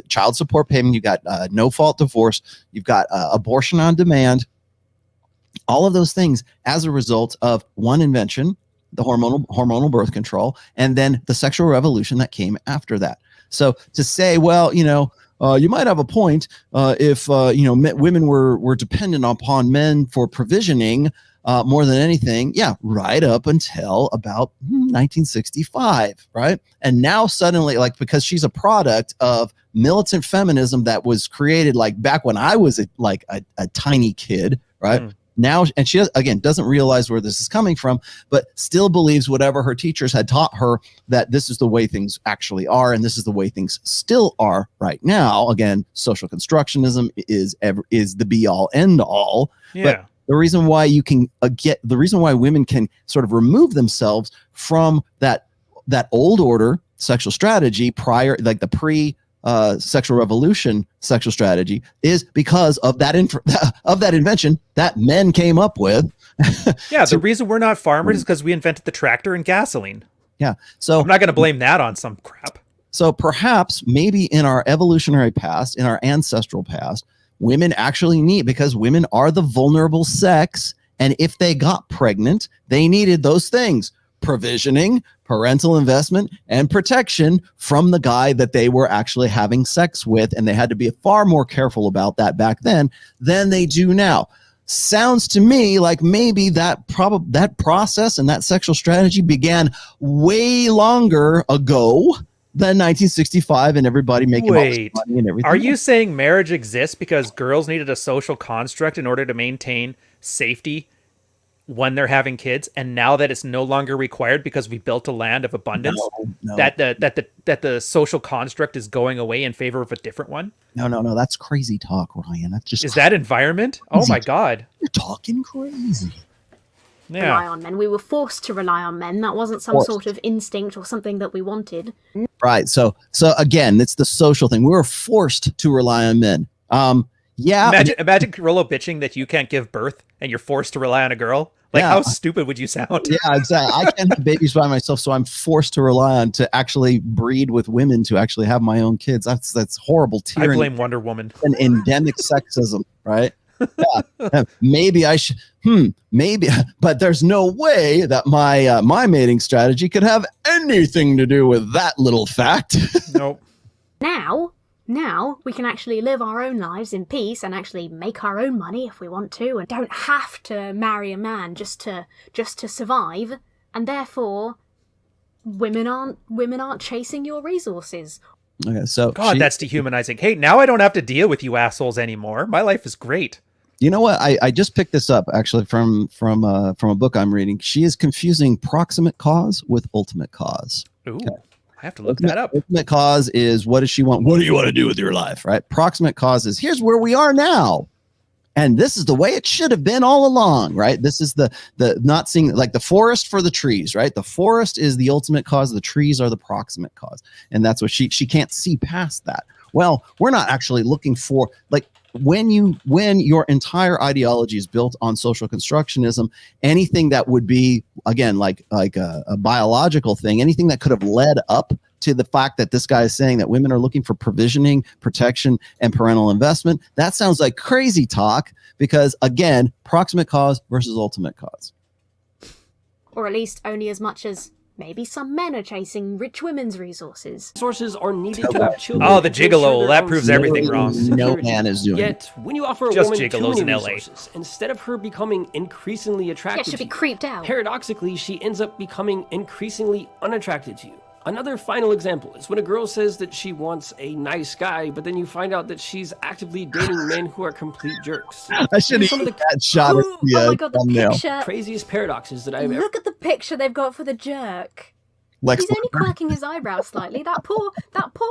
child support payment. You've got no fault divorce. You've got abortion on demand. All of those things as a result of one invention, the hormonal birth control, and then the sexual revolution that came after that. So to say, well, you might have a point if women were dependent upon men for provisioning more than anything. Yeah, right up until about 1965, right? And now suddenly, like, because she's a product of militant feminism that was created like back when I was a tiny kid, right? Now, and she again doesn't realize where this is coming from, but still believes whatever her teachers had taught her, that this is the way things actually are, and this is the way things still are right now. Again, social constructionism is the be all end all. Yeah. But the reason why you can the reason why women can sort of remove themselves from that old order sexual strategy prior, like the pre sexual revolution sexual strategy, is because of that invention that men came up with. Yeah, the reason we're not farmers is because we invented the tractor and gasoline. Yeah, so I'm not going to blame that on some crap. So perhaps maybe in our evolutionary past, in our ancestral past, women actually need, because women are the vulnerable sex, and if they got pregnant, they needed those things: provisioning, parental investment, and protection from the guy that they were actually having sex with. And they had to be far more careful about that back then than they do now. Sounds to me like maybe that process and that sexual strategy began way longer ago than 1965, and everybody making all this money and everything. Are you saying marriage exists because girls needed a social construct in order to maintain safety when they're having kids, and now that it's no longer required because we built a land of abundance, No. that the social construct is going away in favor of a different one? No, that's crazy talk, Ryan. That's just Is that environment? Oh my God. You're talking crazy. Rely on men. We were forced to rely on men. That wasn't some sort of instinct or something that we wanted. Right. So again, it's the social thing. We were forced to rely on men. Yeah. Imagine Rollo bitching that you can't give birth and you're forced to rely on a girl. Like, how stupid would you sound? Yeah, exactly. I can't have babies by myself, so I'm forced to rely on to actually breed with women to actually have my own kids. That's horrible tyranny. I blame Wonder Woman. An endemic sexism, right? Yeah. Maybe I should. Maybe, but there's no way that my mating strategy could have anything to do with that little fact. Nope. Now we can actually live our own lives in peace and actually make our own money if we want to, and don't have to marry a man just to survive. And therefore, women aren't chasing your resources. Okay, so God, that's dehumanizing. Hey, now I don't have to deal with you assholes anymore. My life is great. You know what? I just picked this up actually from a book I'm reading. She is confusing proximate cause with ultimate cause. Ooh. Okay. I have to look that up. Ultimate cause is, what does she want? What do you want to do with your life, right? Proximate cause is, here's where we are now, and this is the way it should have been all along, right? This is the not seeing, like the forest for the trees, right? The forest is the ultimate cause. The trees are the proximate cause, and that's what she can't see past that. Well, we're not actually looking for, like, when your entire ideology is built on social constructionism, anything that would be, again, like a biological thing, anything that could have led up to the fact that this guy is saying that women are looking for provisioning, protection, and parental investment, that sounds like crazy talk, because again, proximate cause versus ultimate cause. Or at least only as much as maybe some men are chasing rich women's resources. Sources are needed to have children. Oh, the gigolo. That proves everything wrong. No man is doing it. Yet, when you offer a Just woman too gigolos many in LA. resources, instead of her becoming increasingly attracted Yeah, she'll be to you, creeped out. paradoxically, she ends up becoming increasingly unattracted to you. Another final example is when a girl says that she wants a nice guy, but then you find out that she's actively dating men who are complete jerks. I should have that shot at Oh my God, the thumbnail. picture. Craziest paradoxes that I've ever... Look at the picture they've got for the jerk. Lex He's only quirking his eyebrows slightly. That poor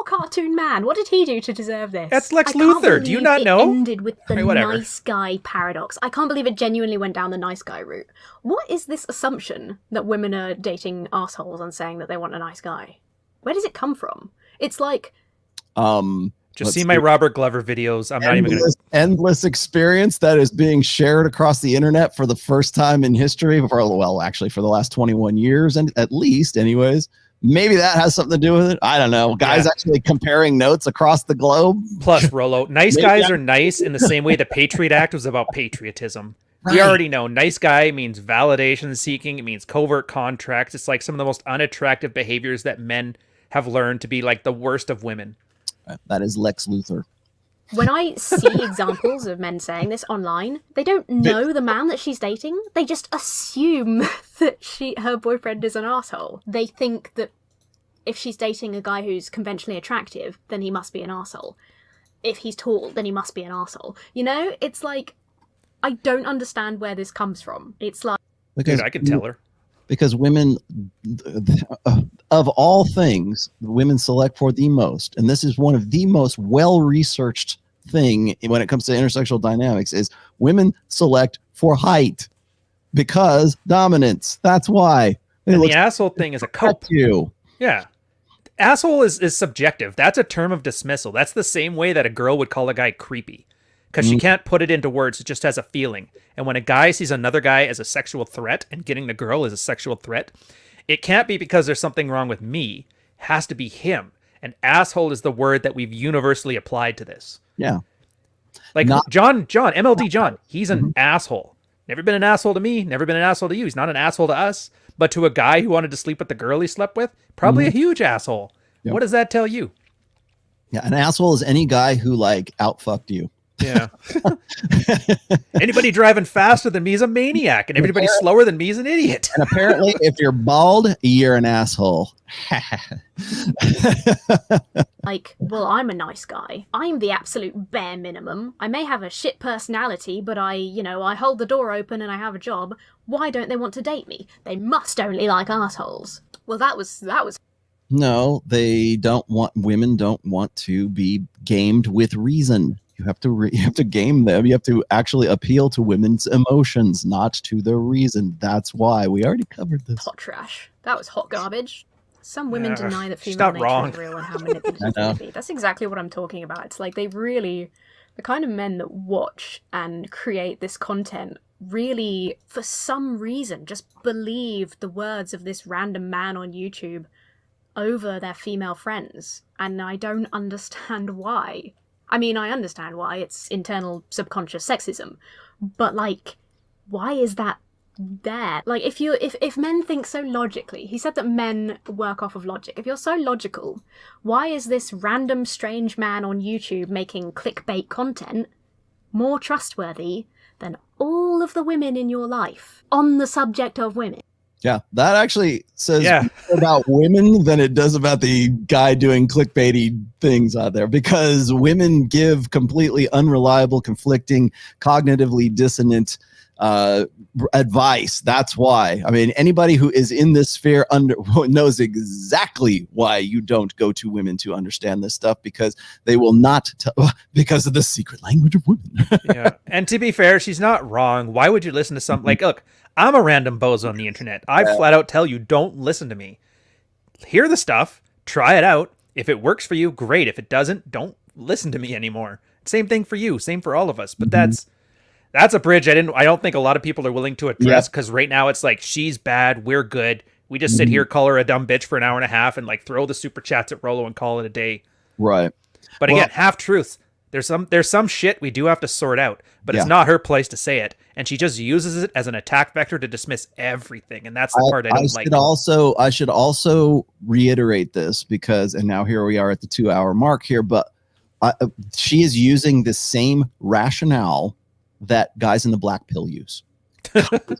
cartoon man. What did he do to deserve this? That's Lex I can't Luthor. Do you believe not it know? Ended with the whatever. nice guy paradox. I can't believe it genuinely went down the nice guy route. What is this assumption that women are dating assholes and saying that they want a nice guy? Where does it come from? It's like, just see my Robert Glover videos. I'm not even going to... endless experience that is being shared across the internet for the first time in history, actually for the last 21 years, and at least anyways. Maybe that has something to do with it. I don't know. Guys actually comparing notes across the globe. Plus, Rollo, nice guys are nice in the same way the Patriot Act was about patriotism. We already know nice guy means validation seeking. It means covert contracts. It's like some of the most unattractive behaviors that men have learned to be like the worst of women. That is Lex Luthor. When I see examples of men saying this online, they don't know the man that she's dating. They just assume that her boyfriend is an asshole. They think that if she's dating a guy who's conventionally attractive, then he must be an asshole. If he's tall, then he must be an asshole. You know, it's like, I don't understand where this comes from. It's like... Dude, I can tell her. Because women, of all things, women select for the most, and this is one of the most well-researched thing when it comes to intersexual dynamics, is women select for height because dominance. That's why. And the asshole thing is a cope. Yeah. Asshole is subjective. That's a term of dismissal. That's the same way that a girl would call a guy creepy. Because she can't put it into words. It just has a feeling. And when a guy sees another guy as a sexual threat and getting the girl as a sexual threat, it can't be because there's something wrong with me. It has to be him. And asshole is the word that we've universally applied to this. Yeah. Like MLD John, he's an asshole. Never been an asshole to me. Never been an asshole to you. He's not an asshole to us. But to a guy who wanted to sleep with the girl he slept with, probably a huge asshole. Yep. What does that tell you? Yeah, an asshole is any guy who like outfucked you. Yeah. Anybody driving faster than me is a maniac, and everybody slower than me is an idiot. And apparently, if you're bald, you're an asshole. Like, well, I'm a nice guy. I'm the absolute bare minimum. I may have a shit personality, but I hold the door open and I have a job. Why don't they want to date me? They must only like assholes. Well, that was. No, they don't want. Women don't want to be gamed with reason. You have to game them. You have to actually appeal to women's emotions, not to their reason. That's why we already covered this. Hot trash. That was hot garbage. Some women deny that female nature is real and how manipulative they can be. That's exactly what I'm talking about. It's like the kind of men that watch and create this content really, for some reason, just believe the words of this random man on YouTube over their female friends. And I don't understand why. I mean, I understand why. It's internal subconscious sexism. But, like, why is that there? Like, if men think so logically, he said that men work off of logic. If you're so logical, why is this random strange man on YouTube making clickbait content more trustworthy than all of the women in your life on the subject of women? Yeah, that actually says more about women than it does about the guy doing clickbaity things out there, because women give completely unreliable, conflicting, cognitively dissonant advice. That's why. I mean, anybody who is in this sphere knows exactly why you don't go to women to understand this stuff, because they will not because of the secret language of women. Yeah, and to be fair, she's not wrong. Why would you listen to something like, look, I'm a random bozo on the internet. I flat out tell you, don't listen to me. Hear the stuff, try it out. If it works for you, great. If it doesn't, don't listen to me anymore. Same thing for you. Same for all of us. But that's a bridge I don't think a lot of people are willing to address, because right now it's like, she's bad, we're good. We just sit here, call her a dumb bitch for an hour and a half, and like throw the super chats at Rollo and call it a day. Right. But again, half truths. There's some shit we do have to sort out, but it's not her place to say it, and she just uses it as an attack vector to dismiss everything, and that's the part I don't like. I should also reiterate this, because, and now here we are at the 2-hour mark here, but she is using the same rationale that guys in the black pill use.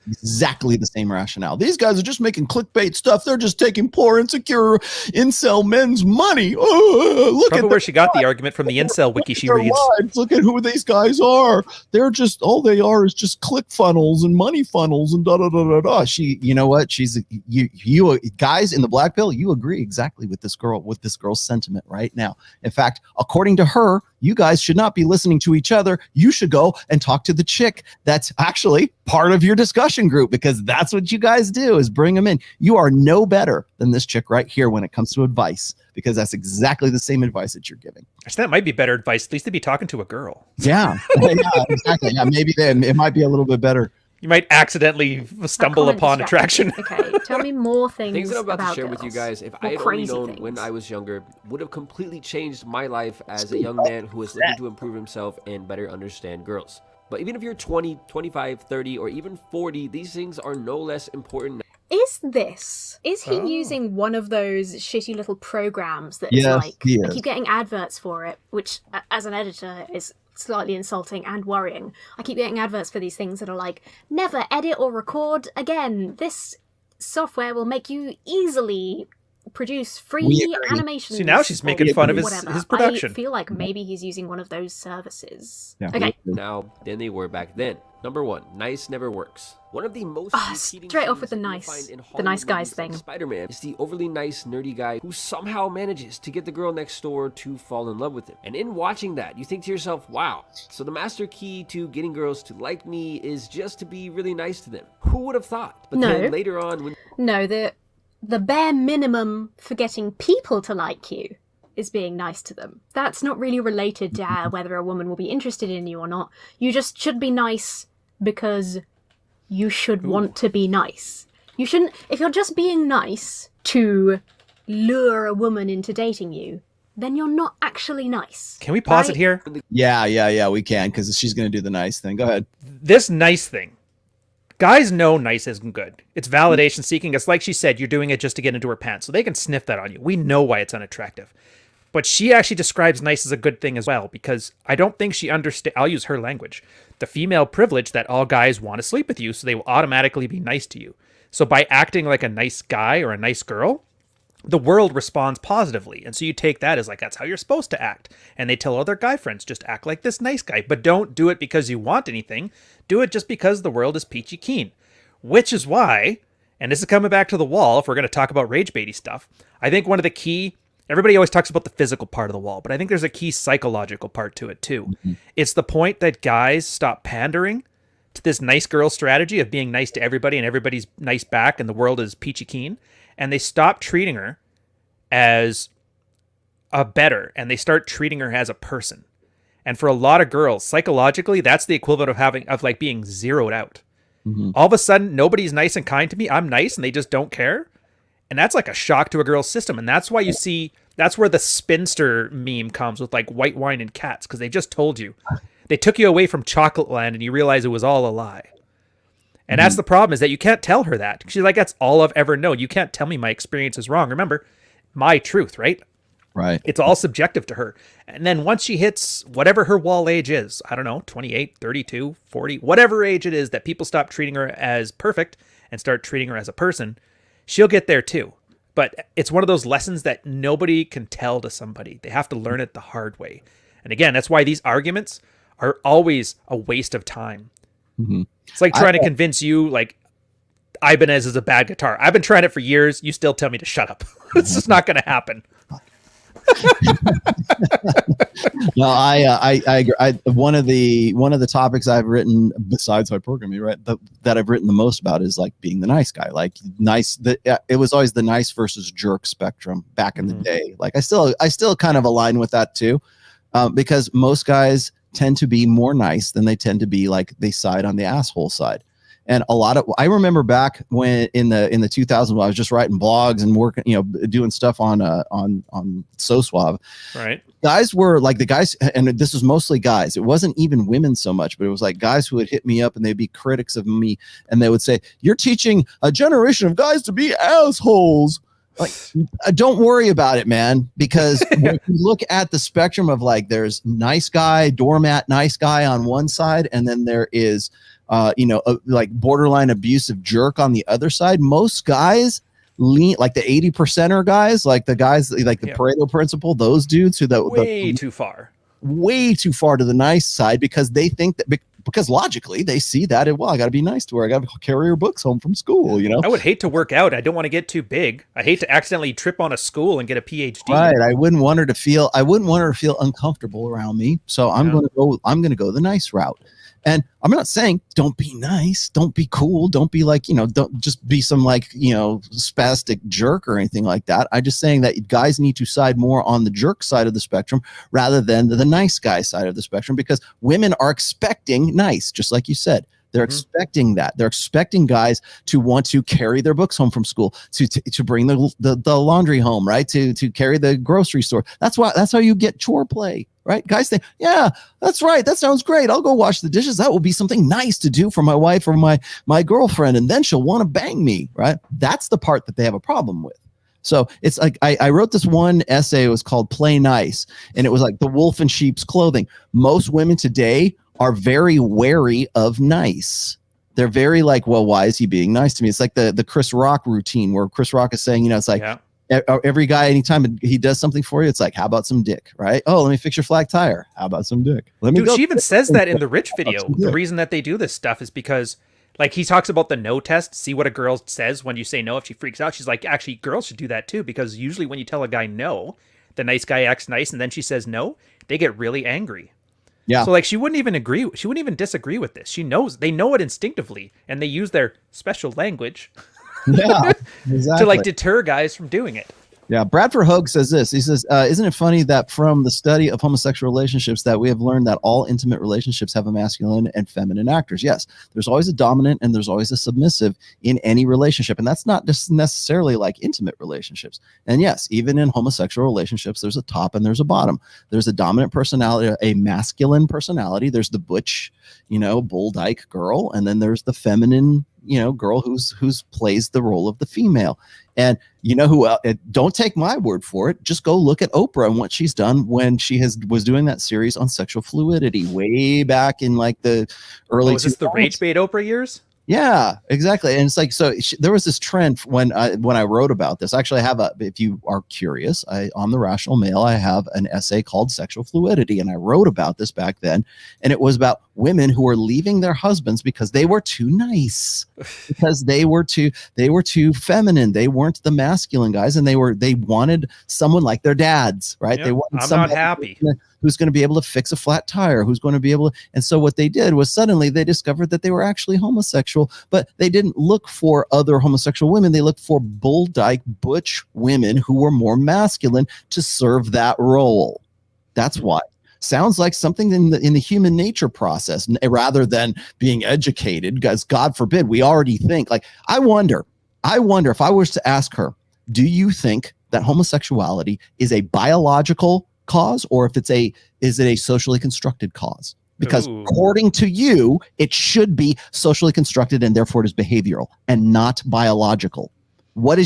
Exactly the same rationale. These guys are just making clickbait stuff. They're just taking poor, insecure incel men's money. Oh, look Probably at where she got the argument from the incel wiki she reads. Lives. Look at who these guys are. They're just, all they are is just click funnels and money funnels and da da da da da. She, you know what? She's you guys in the black pill. You agree exactly with this girl's sentiment right now. In fact, according to her, you guys should not be listening to each other. You should go and talk to the chick that's actually part of your discussion group, because that's what you guys do, is bring them in. You are no better than this chick right here when it comes to advice, because that's exactly the same advice that you're giving. Actually, that might be better advice. At least to be talking to a girl. Yeah, yeah, exactly. Yeah, maybe then it might be a little bit better. You might accidentally stumble upon attraction. Okay, tell me more things. Things that I'm about to share girls. with you guys, if I had only known when I was younger, would have completely changed my life as a young man who is looking to improve himself and better understand girls. But even if you're 20, 25, 30, or even 40, these things are no less important. Is What's this? Is he using one of those shitty little programs that is Yes, like, he I is. keep getting adverts for it, which as an editor is slightly insulting and worrying. I keep getting adverts for these things that are like, never edit or record again. This software will make you easily produce free animations. See, now she's making fun of his production. I feel like maybe he's using one of those services. Yeah. Okay. Now than they were back then. Number 1, nice never works. One of the most repeating straight off with the themes that nice- you find in the nice Hollywood guys movies like thing. Spider-Man is the overly nice, nerdy guy who somehow manages to get the girl next door to fall in love with him. And in watching that, you think to yourself, wow, so the master key to getting girls to like me is just to be really nice to them. Who would have thought? But No. then later on, when No, the bare minimum for getting people to like you is being nice to them. That's not really related to whether a woman will be interested in you or not. You just should be nice because you should want to be nice. You shouldn't, if you're just being nice to lure a woman into dating you, then you're not actually nice. Can we pause right? it here? Yeah, we can, because she's going to do the nice thing. Go ahead. This nice thing. Guys know nice isn't good. It's validation seeking. It's like she said, you're doing it just to get into her pants. So they can sniff that on you. We know why it's unattractive. But she actually describes nice as a good thing as well, because I don't think she understands, I'll use her language, the female privilege that all guys want to sleep with you, so they will automatically be nice to you. So by acting like a nice guy or a nice girl, the world responds positively. And so you take that as like, that's how you're supposed to act. And they tell other guy friends, just act like this nice guy, but don't do it because you want anything. Do it just because the world is peachy keen. Which is why, and this is coming back to the wall, if we're going to talk about rage baity stuff, I think one of the key, everybody always talks about the physical part of the wall, but I think there's a key psychological part to it too. Mm-hmm. It's the point that guys stop pandering to this nice girl strategy of being nice to everybody and everybody's nice back and the world is peachy keen. And they stop treating her as a better, and they start treating her as a person. And for a lot of girls, psychologically, that's the equivalent of like being zeroed out. Mm-hmm. All of a sudden, nobody's nice and kind to me. I'm nice, and they just don't care. And that's like a shock to a girl's system. And that's why you see, that's where the spinster meme comes with like white wine and cats, because they just told you. They took you away from chocolate land, and you realize it was all a lie. And that's the problem, is that you can't tell her that. She's like, that's all I've ever known. You can't tell me my experience is wrong. Remember, my truth, right? Right. It's all subjective to her. And then once she hits whatever her wall age is, I don't know, 28, 32, 40, whatever age it is that people stop treating her as perfect and start treating her as a person, she'll get there too. But it's one of those lessons that nobody can tell to somebody. They have to learn it the hard way. And again, that's why these arguments are always a waste of time. Mm-hmm. It's like trying to convince you, like, Ibanez is a bad guitar. I've been trying it for years. You still tell me to shut up. It's just not going to happen. No, I agree. One of the topics I've written besides my programming, right, that I've written the most about is like being the nice guy. Like nice, it was always the nice versus jerk spectrum back in the day. Like I still kind of align with that too, because most guys tend to be more nice than they tend to be like they side on the asshole side. And I remember back when in the 2000s when I was just writing blogs and working, doing stuff on So Suave. Right. Guys were like the guys, and this was mostly guys. It wasn't even women so much, but it was like guys who would hit me up and they'd be critics of me, and they would say, "You're teaching a generation of guys to be assholes." Like, don't worry about it, man, because when you look at the spectrum of like, there's nice guy, doormat, nice guy on one side, and then there is, like borderline abusive jerk on the other side. Most guys lean like the 80%er guys, like the guys like the Pareto principle. Those dudes who way too far to the nice side, because they think that. Because logically they see that, I got to be nice to her. I got to carry her books home from school, I would hate to work out. I don't want to get too big. I hate to accidentally trip on a school and get a PhD. Right. I wouldn't want her to feel uncomfortable around me. So I'm going to go the nice route. And I'm not saying don't be nice, don't be cool, don't be like, don't just be some like, spastic jerk or anything like that. I'm just saying that guys need to side more on the jerk side of the spectrum rather than the nice guy side of the spectrum, because women are expecting nice, just like you said. They're expecting that. They're expecting guys to want to carry their books home from school, to bring the laundry home, right? To carry the grocery store. That's how you get chore play, right? Guys think, yeah, that's right. That sounds great. I'll go wash the dishes. That will be something nice to do for my wife or my girlfriend. And then she'll want to bang me, right? That's the part that they have a problem with. So it's like, I wrote this one essay. It was called Play Nice. And it was like the wolf in sheep's clothing. Most women today are very wary of nice. They're very like, well, why is he being nice to me? It's like the Chris Rock routine where Chris Rock is saying, it's like, every guy, anytime he does something for you, it's like, how about some dick, right? Oh, let me fix your flat tire. How about some dick? Dude, she even says that in the Rich video. The reason that they do this stuff is because, like, he talks about the no test. See what a girl says when you say no. If she freaks out, she's like, actually, girls should do that too, because usually when you tell a guy no, the nice guy acts nice, and then she says no, they get really angry. Yeah. So like she wouldn't even disagree with this. They know it instinctively, and they use their special language. Yeah, exactly. To like deter guys from doing it. Yeah, Bradford Hogue says this. He says, isn't it funny that from the study of homosexual relationships that we have learned that all intimate relationships have a masculine and feminine actors? Yes, there's always a dominant and there's always a submissive in any relationship. And that's not just necessarily like intimate relationships. And yes, even in homosexual relationships, there's a top and there's a bottom. There's a dominant personality, a masculine personality. There's the butch, bull dyke girl. And then there's the feminine, girl who's plays the role of the female. And who don't take my word for it. Just go look at Oprah and what she's done when she was doing that series on sexual fluidity way back in like the early. Was this the Rage Bait Oprah years? Yeah, exactly. And it's like, so there was this trend when I wrote about this. Actually, I have if you are curious, on the Rational Male, I have an essay called Sexual Fluidity. And I wrote about this back then. And it was about women who were leaving their husbands because they were too nice, because they were too feminine. They weren't the masculine guys. And they wanted someone like their dads, right? Yep, they wanted I'm not happy. Who's going to be able to fix a flat tire, who's going to be able to. And so what they did was suddenly they discovered that they were actually homosexual, but they didn't look for other homosexual women. They looked for bull dyke butch women who were more masculine to serve that role. That's why. Sounds like something in the human nature process rather than being educated, because God forbid, we already think like, I wonder if I was to ask her, do you think that homosexuality is a biological cause, or if is it a socially constructed cause? Because according to you, it should be socially constructed and therefore it is behavioral and not biological. What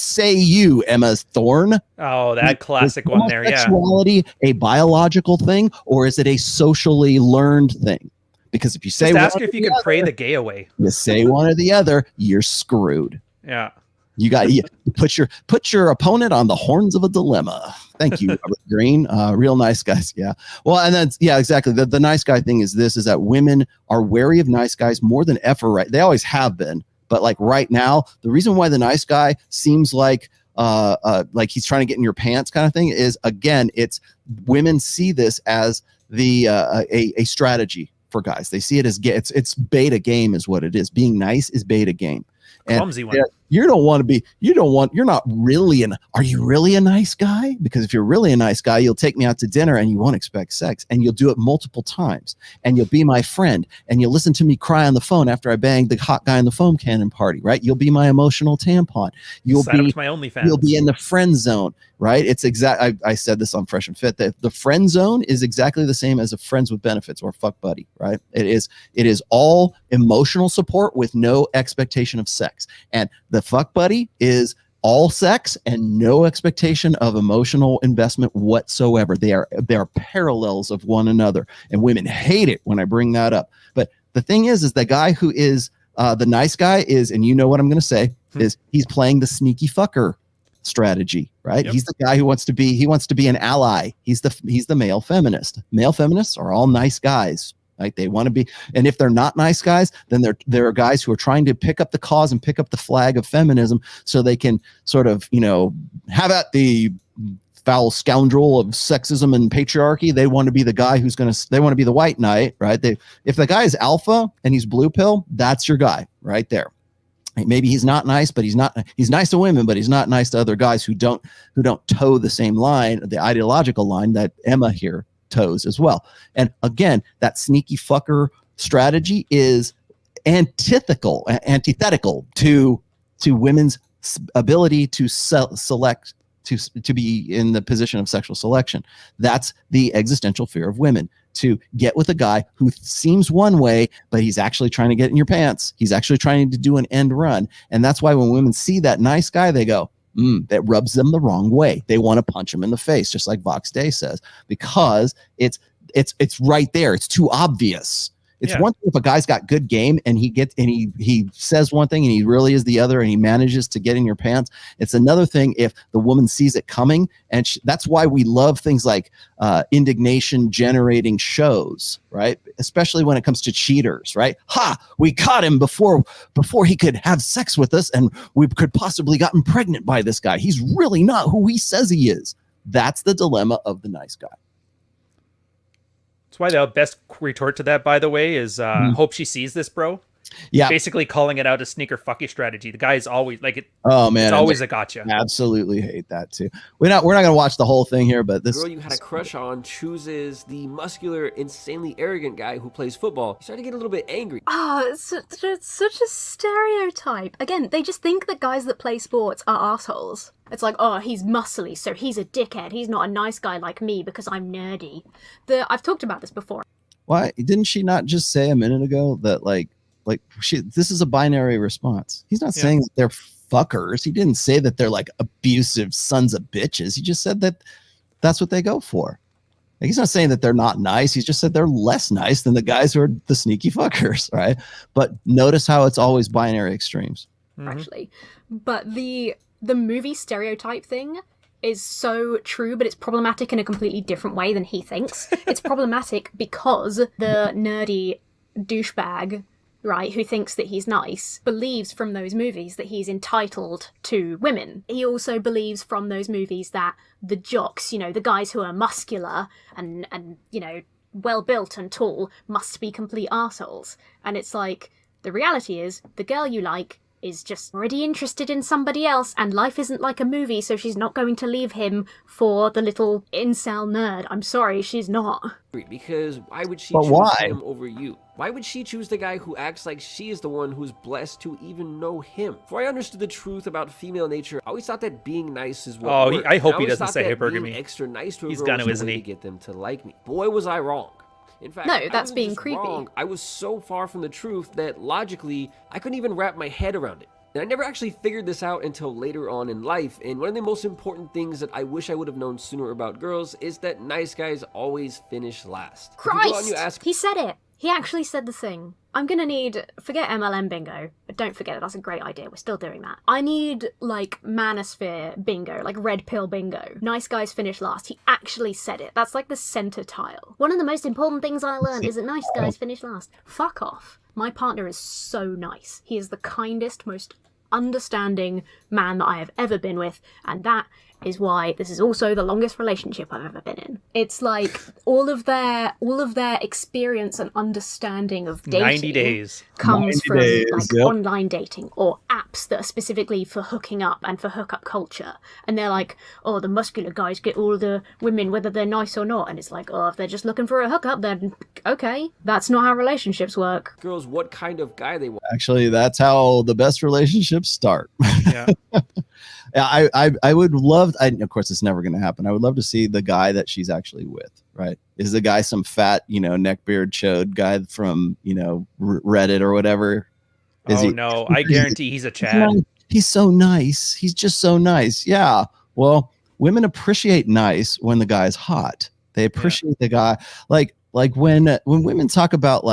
say you, Emma Thorne? Oh, that classic one there. Yeah. Homosexuality a biological thing, or is it a socially learned thing? Because if you say, just ask her if you can pray the gay away. You say one or the other, you're screwed. Yeah. You got put your opponent on the horns of a dilemma. Thank you, Robert Greene. Real nice guys. Yeah. Well, and then exactly. The nice guy thing is that women are wary of nice guys more than ever. Right? They always have been, but like right now, the reason why the nice guy seems like he's trying to get in your pants kind of thing is, again, it's women see this as a strategy for guys. They see it as it's beta game is what it is. Being nice is beta game. Clumsy one. You're not really are you really a nice guy? Because if you're really a nice guy, you'll take me out to dinner and you won't expect sex, and you'll do it multiple times, and you'll be my friend, and you'll listen to me cry on the phone after I bang the hot guy in the foam cannon party, right? You'll be my emotional tampon. You'll sign up to my OnlyFans. You'll be in the friend zone, right? It's I said this on Fresh and Fit, that the friend zone is exactly the same as a friends with benefits or fuck buddy, right? It is all emotional support with no expectation of sex. And the fuck buddy is all sex and no expectation of emotional investment whatsoever. They are parallels of one another, and women hate it when I bring that up. But the thing is the guy who is the nice guy is, and you know what I'm going to say, is he's playing the sneaky fucker strategy, right? Yep. He's the guy who wants to be an ally. He's the male feminist. Male feminists are all nice guys. Right? They want to be, and if they're not nice guys, then there are guys who are trying to pick up the cause and pick up the flag of feminism so they can sort of, have at the foul scoundrel of sexism and patriarchy. They want to be the guy they want to be the white knight, right? If the guy is alpha and he's blue pill, that's your guy right there. Maybe he's not nice, but he's nice to women, but he's not nice to other guys who don't toe the same line, the ideological line that Emma here toes as well. And again, that sneaky fucker strategy is antithetical to women's ability to select to be in the position of sexual selection. That's the existential fear of women, to get with a guy who seems one way, but he's actually trying to get in your pants. He's actually trying to do an end run. And that's why when women see that nice guy, they go, that rubs them the wrong way. They want to punch him in the face, just like Vox Day says, because it's right there. It's too obvious. It's one thing if a guy's got good game and he says one thing and he really is the other and he manages to get in your pants. It's another thing if the woman sees it coming, and that's why we love things like indignation generating shows, right? Especially when it comes to cheaters, right? Ha! We caught him before he could have sex with us, and we could possibly gotten pregnant by this guy. He's really not who he says he is. That's the dilemma of the nice guy. That's why the best retort to that, by the way, is hope she sees this, bro. Yeah. Basically calling it out a sneaker fucky strategy. The guy is always like it. Oh man, it's always a gotcha. Absolutely hate that too. We're not gonna watch the whole thing here, but this girl you had a crush on chooses the muscular, insanely arrogant guy who plays football. You start to get a little bit angry. Oh, it's such a stereotype. Again, they just think that guys that play sports are assholes. It's like, oh, he's muscly, so he's a dickhead. He's not a nice guy like me because I'm nerdy. I've talked about this before. Why didn't she not just say a minute ago that this is a binary response? He's not saying that they're fuckers. He didn't say that they're like abusive sons of bitches. He just said that that's what they go for. Like, he's not saying that they're not nice. He's just said they're less nice than the guys who are the sneaky fuckers, right? But notice how it's always binary extremes. Actually, but the movie stereotype thing is so true, but it's problematic in a completely different way than he thinks. It's problematic because the nerdy douchebag, right, who thinks that he's nice, believes from those movies that he's entitled to women. He also believes from those movies that the jocks, the guys who are muscular and well-built and tall must be complete arseholes. And it's like, the reality is, the girl you like is just already interested in somebody else, and life isn't like a movie, so she's not going to leave him for the little incel nerd. I'm sorry, she's not. Because why would she choose him over you? Why would she choose the guy who acts like she is the one who's blessed to even know him? Before I understood the truth about female nature, I always thought that being nice is what worked. I hope he doesn't say hypergamy. Being extra nice to a He's girl gonna, is a way to get them to like me. Boy, was I wrong. In fact, no, that's being creepy. Wrong. I was so far from the truth that logically, I couldn't even wrap my head around it. And I never actually figured this out until later on in life, and one of the most important things that I wish I would have known sooner about girls is that nice guys always finish last. Christ! He said it! He actually said the thing. I'm gonna need, forget MLM bingo, but don't forget it, that's a great idea, we're still doing that. I need, manosphere bingo, red pill bingo. Nice guys finish last. He actually said it. That's like the center tile. One of the most important things I learned is that nice guys finish last. Fuck off. My partner is so nice. He is the kindest, most understanding man that I have ever been with, and that is why this is also the longest relationship I've ever been in. It's like all of their experience and understanding of dating 90 days comes from online dating or apps that are specifically for hooking up and for hookup culture. And they're like, oh, the muscular guys get all the women whether they're nice or not. And it's like, oh, if they're just looking for a hookup, then okay. That's not how relationships work. Girls, what kind of guy they want. Actually, that's how the best relationships start. Yeah. I would love, of course it's never going to happen. I would love to see the guy that she's actually with, right? Is the guy some fat, neckbeard chode guy from, Reddit or whatever? No, I guarantee he's a Chad. He's so nice. He's just so nice. Yeah. Well, women appreciate nice when the guy's hot. They appreciate the guy. Like when women talk about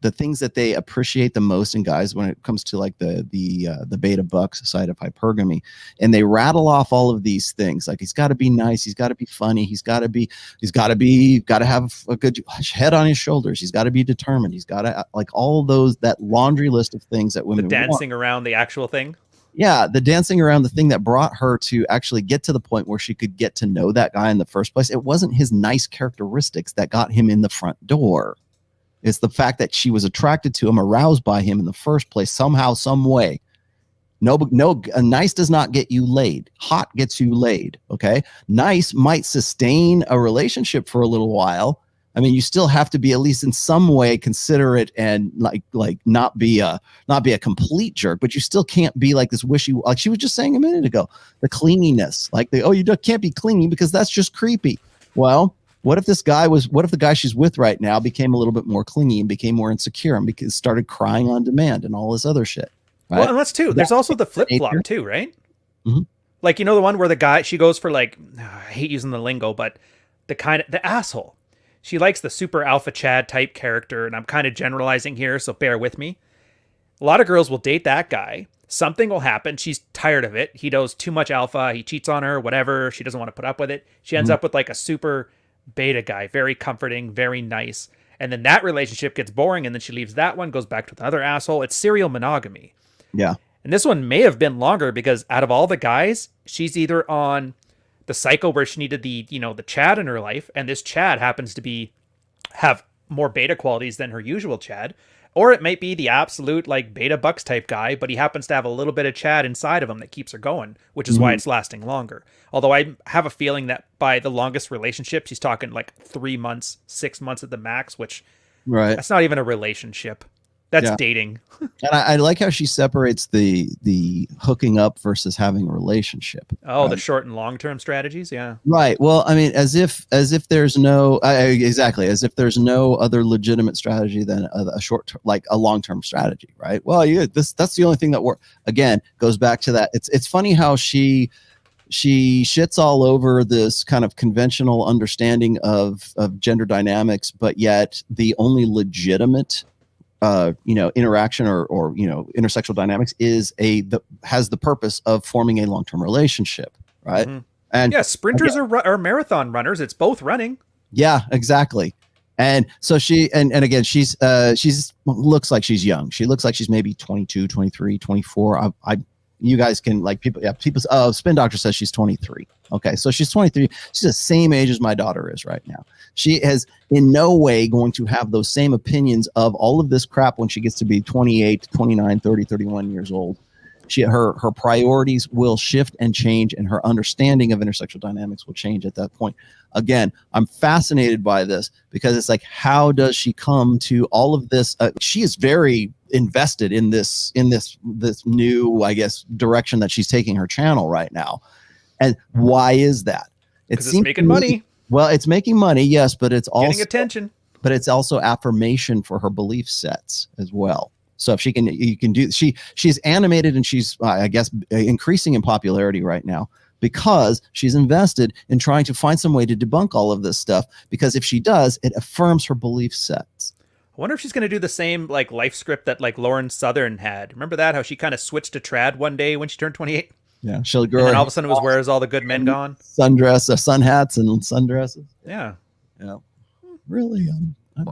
the things that they appreciate the most in guys when it comes to the beta bucks side of hypergamy, and they rattle off all of these things like he's got to be nice, he's got to be funny, he's got to have a good head on his shoulders, he's got to be determined, he's got to all those, that laundry list of things that women dancing around the actual thing. Yeah, the dancing around the thing that brought her to actually get to the point where she could get to know that guy in the first place. It wasn't his nice characteristics that got him in the front door. It's the fact that she was attracted to him, aroused by him in the first place, somehow, some way. No, nice does not get you laid. Hot gets you laid, okay? Nice might sustain a relationship for a little while. I mean, you still have to be at least in some way considerate and like not be a complete jerk, but you still can't be like this wishy, like she was just saying a minute ago, the clinginess, like you can't be clingy because that's just creepy. Well, what if the guy she's with right now became a little bit more clingy and became more insecure and started crying on demand and all this other shit? Right? Well, and that's too. There's also the flip flop too, right? Mhm. Like, the one where the guy, she goes for like, I hate using the lingo, but the asshole. She likes the super alpha Chad type character, and I'm kind of generalizing here, so bear with me. A lot of girls will date that guy. Something will happen. She's tired of it. He does too much alpha. He cheats on her, whatever. She doesn't want to put up with it. She ends up with like a super beta guy, very comforting, very nice. And then that relationship gets boring, and then she leaves that one, goes back to another asshole. It's serial monogamy. Yeah. And this one may have been longer because out of all the guys, she's either on the cycle where she needed the Chad in her life, and this Chad happens to have more beta qualities than her usual Chad, or it might be the absolute like beta bucks type guy, but he happens to have a little bit of Chad inside of him that keeps her going, which is why it's lasting longer. Although I have a feeling that by the longest relationship, she's talking like 3 months, 6 months at the max, which that's not even a relationship. That's dating. And I like how she separates the hooking up versus having a relationship. Oh, right? The short and long-term strategies. Yeah. Right. Well, I mean, as if there's no, exactly. As if there's no other legitimate strategy than a long-term strategy. Right. Well, that's the only thing that works. Again, goes back to that. It's funny how she shits all over this kind of conventional understanding of gender dynamics, but yet the only legitimate interaction or intersexual dynamics has the purpose of forming a long-term relationship, right? Mm-hmm. And sprinters are marathon runners. It's both running. Yeah, exactly. And so she again, she's looks like she's young. She looks like she's maybe 22, 23, 24. You guys can Spin Doctor says she's 23. Okay, so she's 23. She's the same age as my daughter is right now. She is in no way going to have those same opinions of all of this crap when she gets to be 28, 29, 30, 31 years old. Her priorities will shift and change, and her understanding of intersexual dynamics will change at that point. Again, I'm fascinated by this because it's like, how does she come to all of this? She is very invested in this new, I guess, direction that she's taking her channel right now. And why is that? It's making money. Well, it's making money, yes, but it's also getting attention. But it's also affirmation for her belief sets as well. So if she's animated, and she's, I guess, increasing in popularity right now because she's invested in trying to find some way to debunk all of this stuff. Because if she does, it affirms her belief sets. I wonder if she's going to do the same like life script that like Lauren Southern had. Remember that? How she kind of switched to trad one day when she turned 28? Yeah, she'll grow. And then all of a sudden it was, where's all the good men gone? Sun hats and sundresses. Yeah. Really?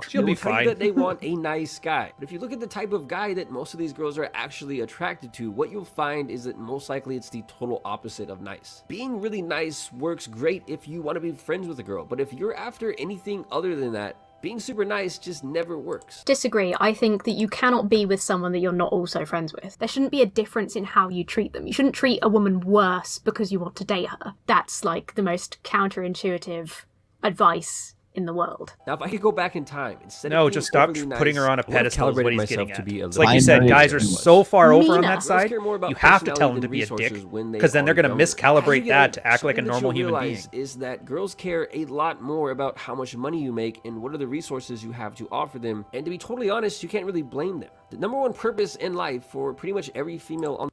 She'll be fine. That they want a nice guy. But if you look at the type of guy that most of these girls are actually attracted to, what you'll find is that most likely it's the total opposite of nice. Being really nice works great if you want to be friends with a girl, but if you're after anything other than that, being super nice just never works. Disagree. I think that you cannot be with someone that you're not also friends with. There shouldn't be a difference in how you treat them. You shouldn't treat a woman worse because you want to date her. That's like the most counterintuitive advice in the world. Now, if I could go back in time, just stop putting her on a pedestal. Is what he's getting at. It's like you said, guys are so far over on that side. You have to tell them to be a dick, because then they're going to miscalibrate that to act like a normal human being. Is that girls care a lot more about how much money you make and what are the resources you have to offer them. And to be totally honest, you can't really blame them. The number one purpose in life for pretty much every female on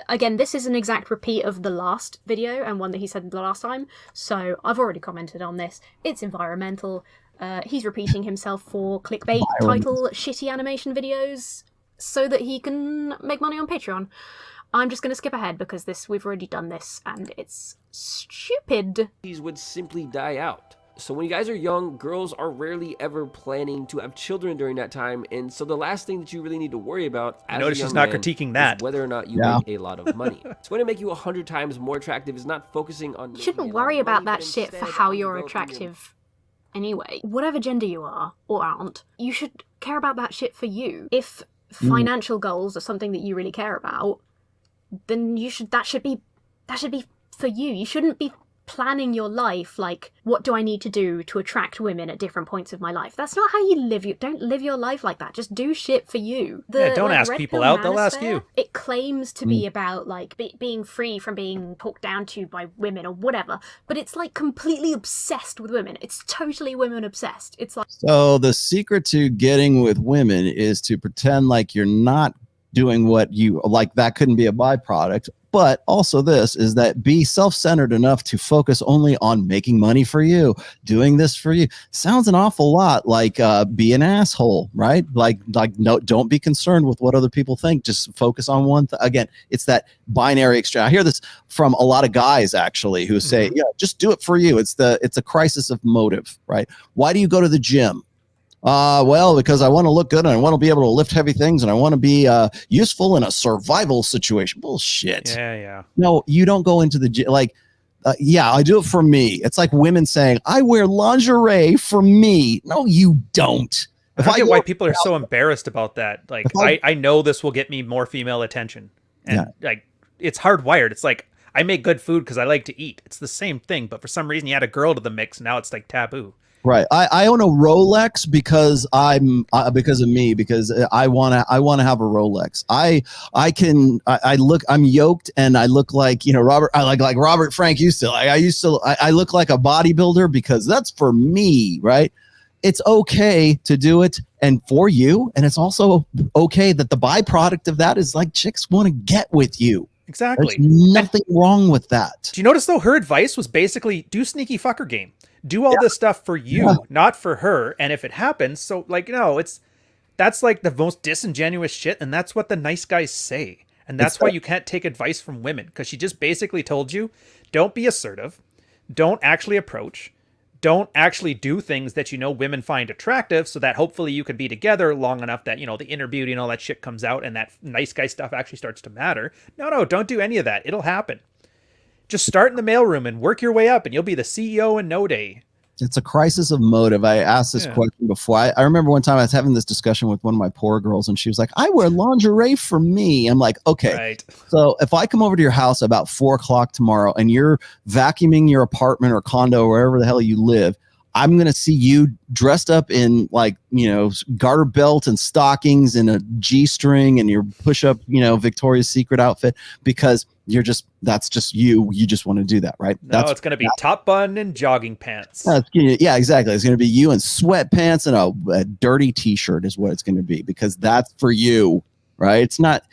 Again, this is an exact repeat of the last video and one that he said the last time, so I've already commented on this. It's environmental. He's repeating himself for clickbait title shitty animation videos so that he can make money on Patreon. I'm just going to skip ahead because we've already done this and it's stupid. These would simply die out. So when you guys are young, girls are rarely ever planning to have children during that time, and so the last thing that you really need to worry about as notice she's not critiquing that. Is whether or not you make a lot of money. It's going to make you 100 times more attractive is not focusing on... You shouldn't worry about that shit for how you're attractive anyway. Whatever gender you are or aren't, you should care about that shit for you. If financial goals are something that you really care about, then that should be for you. You shouldn't be planning your life like, what do I need to do to attract women at different points of my life. That's not how you live. Don't live your life like that. Just do shit for you. Don't ask Red people Pill out, they'll ask manosphere, you. It claims to be about like being free from being talked down to by women or whatever, but it's like completely obsessed with women. It's totally women obsessed. It's like, So the secret to getting with women is to pretend like you're not doing what you like. That couldn't be a byproduct. But also this is that be self-centered enough to focus only on making money for you, doing this for you. Sounds an awful lot like be an asshole, right? Like no, don't be concerned with what other people think. Just focus on one thing. Again, it's that binary exchange. I hear this from a lot of guys actually who say, yeah, just do it for you. It's a crisis of motive, right? Why do you go to the gym? Well, because I want to look good and I want to be able to lift heavy things and I want to be useful in a survival situation. Bullshit. Yeah. No, you don't go into the gym. Like, yeah, I do it for me. It's like women saying, I wear lingerie for me. No, you don't. I don't get why people are so embarrassed about that. Like, I know this will get me more female attention. And like, it's hardwired. It's like, I make good food because I like to eat. It's the same thing. But for some reason, you add a girl to the mix. Now it's like taboo. Right. I own a Rolex because I'm because of me, because I want to have a Rolex. I look, I'm yoked and I look like, Robert, I like Robert Frank used to. I look like a bodybuilder because that's for me, right? It's okay to do it and for you. And it's also okay that the byproduct of that is like chicks want to get with you. Exactly. There's nothing wrong with that. Do you notice though, her advice was basically do sneaky fucker game. Do all this stuff for you, not for her. And if it happens, so like, that's like the most disingenuous shit. And that's what the nice guys say. And that's why you can't take advice from women. Because she just basically told you, don't be assertive. Don't actually approach. Don't actually do things that women find attractive so that hopefully you could be together long enough that, the inner beauty and all that shit comes out and that nice guy stuff actually starts to matter. No, don't do any of that. It'll happen. Just start in the mailroom and work your way up and you'll be the CEO in no day. It's a crisis of motive. I asked this question before. I remember one time I was having this discussion with one of my poor girls and she was like, I wear lingerie for me. I'm like, okay. Right. So if I come over to your house about 4:00 tomorrow and you're vacuuming your apartment or condo or wherever the hell you live, I'm going to see you dressed up in like, garter belt and stockings and a G-string and your push-up, Victoria's Secret outfit because that's just you. You just want to do that, right? No, it's going to be top bun and jogging pants. Yeah, exactly. It's going to be you in sweatpants and a dirty T-shirt is what it's going to be because that's for you, right? It's not.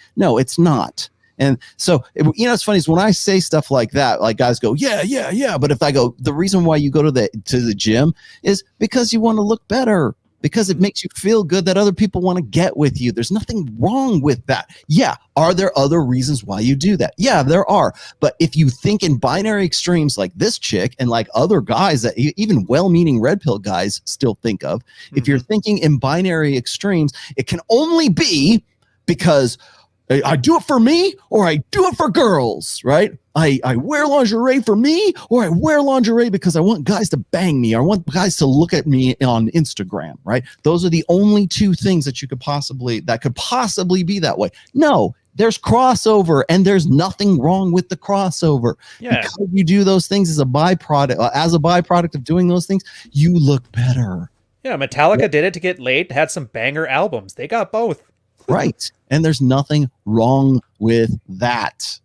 And so, it's funny is when I say stuff like that, like guys go, yeah. But if I go, the reason why you go to the gym is because you want to look better, because it makes you feel good that other people want to get with you. There's nothing wrong with that. Yeah. Are there other reasons why you do that? Yeah, there are. But if you think in binary extremes like this chick and like other guys that even well-meaning red pill guys still think of, if you're thinking in binary extremes, it can only be because I do it for me or I do it for girls, right? I wear lingerie for me or I wear lingerie because I want guys to bang me or I want guys to look at me on Instagram, right? Those are the only two things that could possibly be that way. No, there's crossover and there's nothing wrong with the crossover. Yeah. Because you do those things as a byproduct of doing those things, you look better. Yeah, Metallica did it to get laid, had some banger albums. They got both. Right. And there's nothing wrong with that.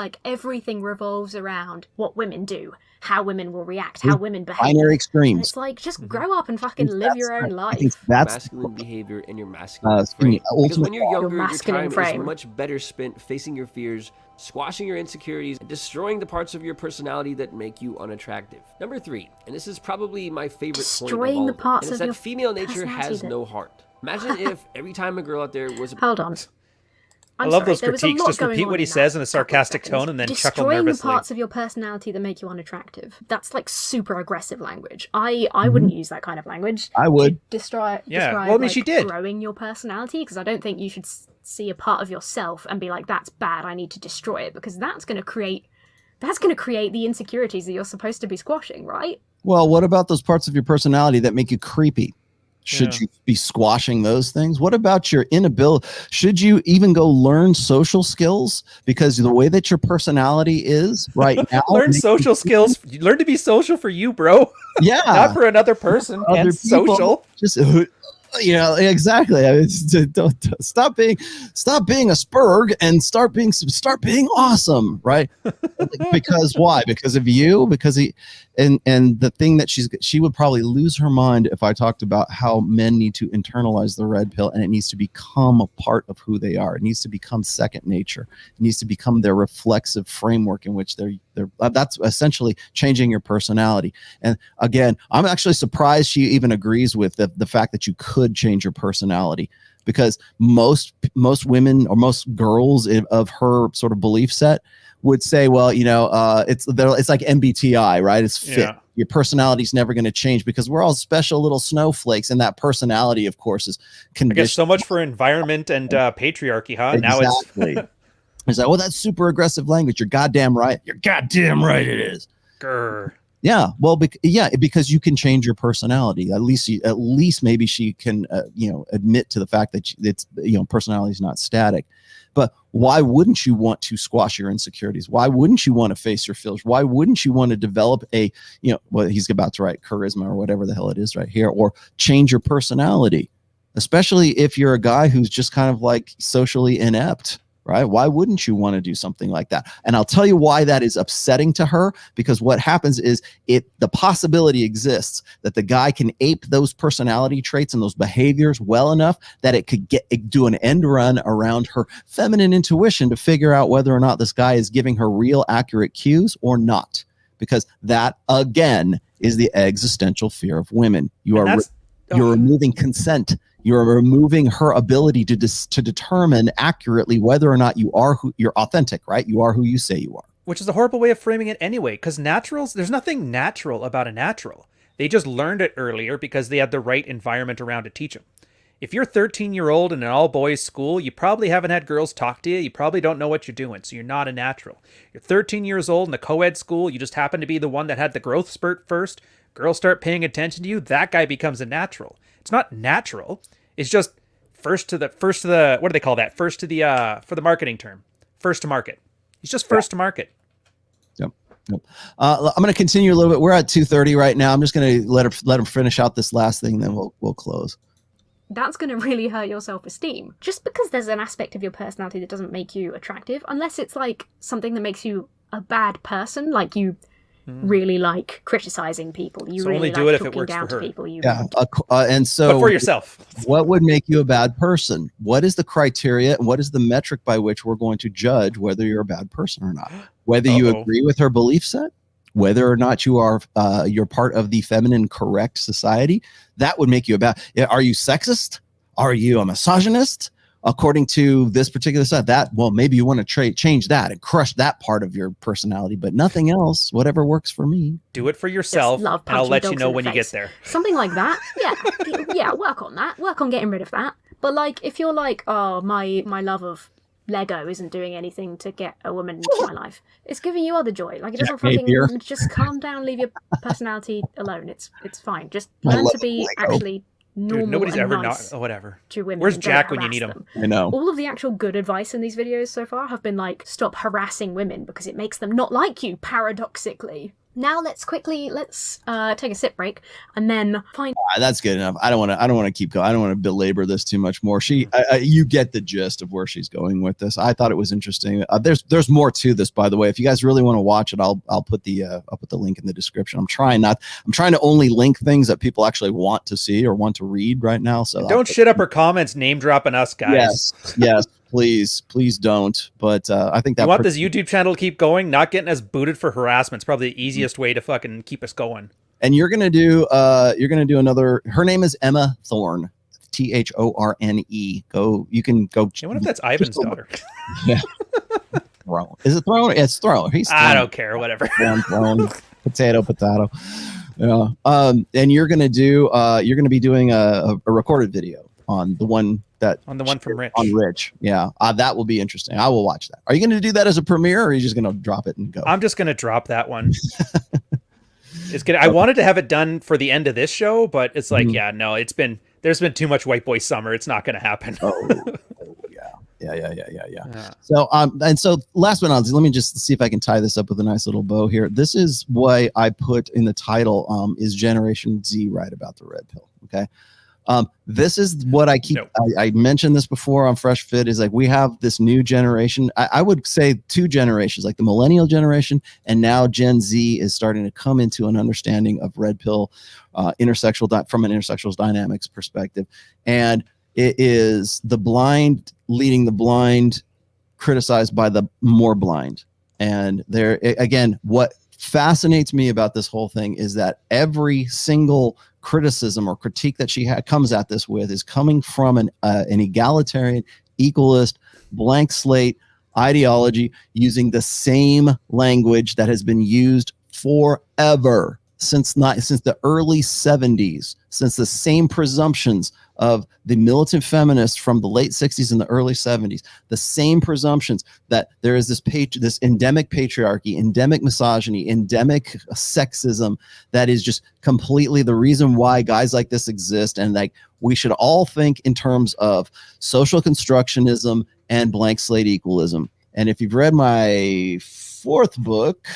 like everything revolves around what women do, how women will react, how women behave. Binary extremes. And it's like, just grow up and fucking live your own life. That's masculine behavior and your masculine frame. Because when you're younger, your time is much better spent facing your fears, squashing your insecurities, and destroying the parts of your personality that make you unattractive. Number 3, and this is probably my favorite point of all, the parts and it's of that female nature has no heart. Imagine if every time a girl out there was... Hold on. I love those critiques. Just repeat what he says in a sarcastic tone and then chuckle nervously. Destroying the parts of your personality that make you unattractive. That's like super aggressive language. I wouldn't use that kind of language. I would. Describe well, I mean, like, she did. growing your personality, because I don't think you should see a part of yourself and be like, that's bad, I need to destroy it, because that's going to create the insecurities that you're supposed to be squashing, right? Well, what about those parts of your personality that make you creepy? Should you be squashing those things? What about your inability? Should you even go learn social skills? Because the way that your personality is right now, learn social skills. Learn to be social for you, bro. Yeah, not for another person. Other and people, social. Just exactly. I mean, don't stop being a spurg and start being awesome, right? Because why? Because of you? Because and the thing that she would probably lose her mind if I talked about how men need to internalize the red pill, and it needs to become a part of who they are. It needs to become second nature. It needs to become their reflexive framework in which they're that's essentially changing your personality. And again, I'm actually surprised she even agrees with the fact that you could change your personality, because most women or most girls of her sort of belief set would say, well, it's like MBTI, right? It's fit. Yeah. Your personality's never going to change because we're all special little snowflakes, and that personality, of course, is conditioned. I guess so much for environment and patriarchy, huh? Exactly. Now it's like, well, that's super aggressive language. You're goddamn right. You're goddamn right. It is. Grr. Yeah. Well, because you can change your personality. At least maybe she can, admit to the fact that it's, personality is not static. But why wouldn't you want to squash your insecurities? Why wouldn't you want to face your fears? Why wouldn't you want to develop he's about to write charisma or whatever the hell it is right here, or change your personality, especially if you're a guy who's just kind of like socially inept, right? Why wouldn't you want to do something like that? And I'll tell you why that is upsetting to her, because what happens is the possibility exists that the guy can ape those personality traits and those behaviors well enough that it could do an end run around her feminine intuition to figure out whether or not this guy is giving her real accurate cues or not. Because that, again, is the existential fear of women. You're removing consent. You're removing her ability to determine accurately whether or not you're authentic, right? You are who you say you are. Which is a horrible way of framing it anyway, because there's nothing natural about a natural. They just learned it earlier because they had the right environment around to teach them. If you're 13-year-old in an all-boys school, you probably haven't had girls talk to you. You probably don't know what you're doing, so you're not a natural. You're 13 years old in a co-ed school. You just happen to be the one that had the growth spurt first. Girls start paying attention to you. That guy becomes a natural. It's not natural. It's just first to the what do they call that? First to the for the marketing term. First to market. He's just first to market. Yep. I'm going to continue a little bit. We're at 2:30 right now. I'm just going to let him finish out this last thing, then we'll close. That's going to really hurt your self-esteem. Just because there's an aspect of your personality that doesn't make you attractive, unless it's like something that makes you a bad person, like you really like criticizing people. You so really only do like it if it works down for her. To people. And so, but for yourself, what would make you a bad person? What is the criteria and what is the metric by which we're going to judge whether you're a bad person or not? Whether you agree with her belief set, whether or not you're part of the feminine correct society, that would make you a bad. Are you sexist? Are you a misogynist? According to this particular side, maybe you want to change that and crush that part of your personality, but nothing else. Whatever works for me. Do it for yourself, and I'll let you know when you get there. Something like that. Yeah, work on that. Work on getting rid of that. But like, if you're like, oh, my love of Lego isn't doing anything to get a woman into my life, it's giving you other joy. Like, it doesn't fucking just calm down, leave your personality alone. It's fine. Just learn to be actually normal. Dude, nobody's and ever nice whatever to women. Where's Jack when you need him? I know. All of the actual good advice in these videos so far have been like, stop harassing women because it makes them not like you, paradoxically. Now let's take a sip break and then find. That's good enough. I don't want to keep going. I don't want to belabor this too much more. You get the gist of where she's going with this. I thought it was interesting. There's more to this, by the way. If you guys really want to watch it, I'll put the link in the description. I'm trying to only link things that people actually want to see or want to read right now. So don't shit up her comments, name dropping us, guys. Yes. Please don't. But I think that you want this YouTube channel to keep going, not getting us booted for harassment. It's probably the easiest way to fucking keep us going. And you're gonna do another. Her name is Emma Thorne, Thorne. You can go. I wonder if that's Ivan's daughter. Yeah. Throne. Is it Throne? It's Throne. He's Throne. I don't care. Whatever. Throne. Potato. Yeah. And you're gonna be doing a recorded video on the one from Rich. On Rich, yeah. That will be interesting. I will watch that. Are you going to do that as a premiere, or are you just going to drop it and go? I'm just going to drop that one. It's good. I wanted to have it done for the end of this show, but it's like, it's been There's been too much white boy summer. It's not going to happen. Yeah. So, and so last but not least, let me just see if I can tie this up with a nice little bow here. This is why I put in the title, is Generation Z right about the red pill? Okay. This is what I keep, I mentioned this before on Fresh Fit, is like, we have this new generation. I would say two generations, like the millennial generation, and now Gen Z is starting to come into an understanding of red pill, from an intersexual dynamics perspective. And it is the blind leading the blind, criticized by the more blind. And there, again, what fascinates me about this whole thing is that every single criticism or critique that she comes at this with is coming from an egalitarian, equalist, blank slate ideology, using the same language that has been used forever, since the early 70s, since the same presumptions of the militant feminists from the late 60s and the early 70s, the same presumptions that there is this endemic patriarchy, endemic misogyny, endemic sexism that is just completely the reason why guys like this exist. And like, we should all think in terms of social constructionism and blank slate equalism. And if you've read my fourth book,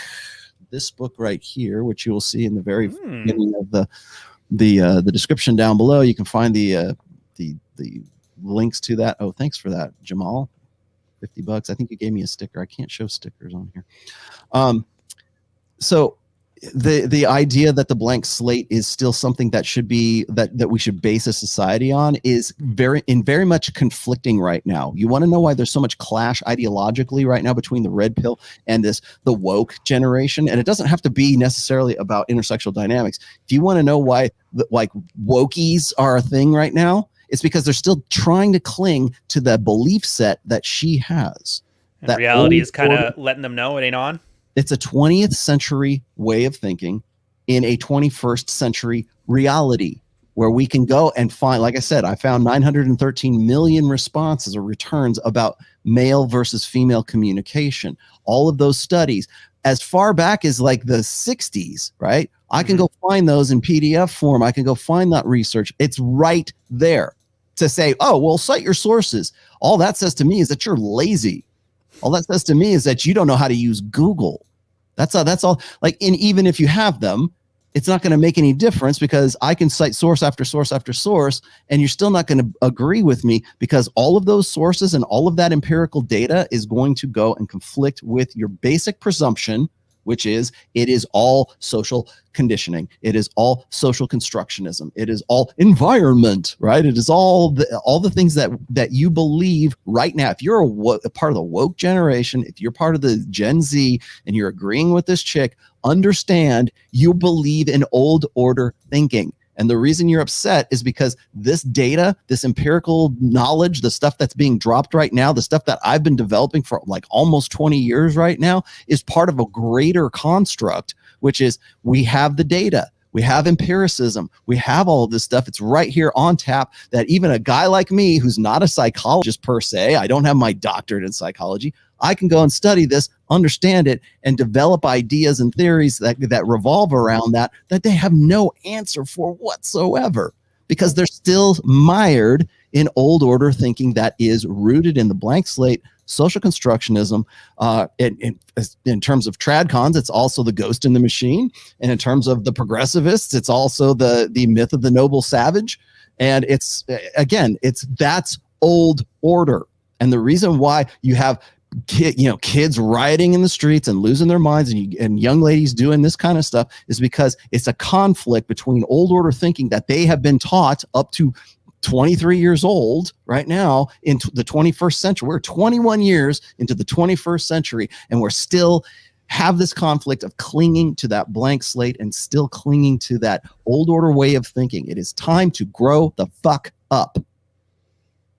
this book right here, which you will see in the very beginning of the description down below, you can find the links to that. Oh, thanks for that, Jamal. $50. I think you gave me a sticker. I can't show stickers on here. So the idea that the blank slate is still something that should be that we should base a society on is very much conflicting right now. You want to know why there's so much clash ideologically right now between the red pill and the woke generation? And it doesn't have to be necessarily about intersexual dynamics. If you want to know why like wokies are a thing right now, it's because they're still trying to cling to the belief set that she has. And that reality is kind of letting them know it ain't on. It's a 20th century way of thinking in a 21st century reality where we can go and find, like I said, I found 913 million responses or returns about male versus female communication. All of those studies as far back as like the 60s, right? I can go find those in PDF form. I can go find that research. It's right there to say, oh, well, cite your sources. All that says to me is that you're lazy. All that says to me is that you don't know how to use Google. That's all. Like, and even if you have them, it's not going to make any difference because I can cite source after source after source, and you're still not going to agree with me because all of those sources and all of that empirical data is going to go and conflict with your basic presumption, which is it is all social conditioning. It is all social constructionism. It is all environment, right? It is all the things that you believe right now. If you're a part of the woke generation, if you're part of the Gen Z and you're agreeing with this chick, understand you believe in old order thinking. And the reason you're upset is because this data, this empirical knowledge, the stuff that's being dropped right now, the stuff that I've been developing for like almost 20 years right now is part of a greater construct, which is we have the data. We have empiricism. We have all of this stuff. It's right here on tap that even a guy like me, who's not a psychologist per se, I don't have my doctorate in psychology, I can go and study this, understand it, and develop ideas and theories that revolve around that they have no answer for whatsoever because they're still mired in old order thinking that is rooted in the blank slate, social constructionism. In terms of tradcons, it's also the ghost in the machine. And in terms of the progressivists, it's also the myth of the noble savage. And that's old order. And the reason why you have kids rioting in the streets and losing their minds and young ladies doing this kind of stuff is because it's a conflict between old order thinking that they have been taught up to 23 years old right now into the 21st century. We're 21 years into the 21st century, and we're still have this conflict of clinging to that blank slate and still clinging to that old order way of thinking. It is time to grow the fuck up.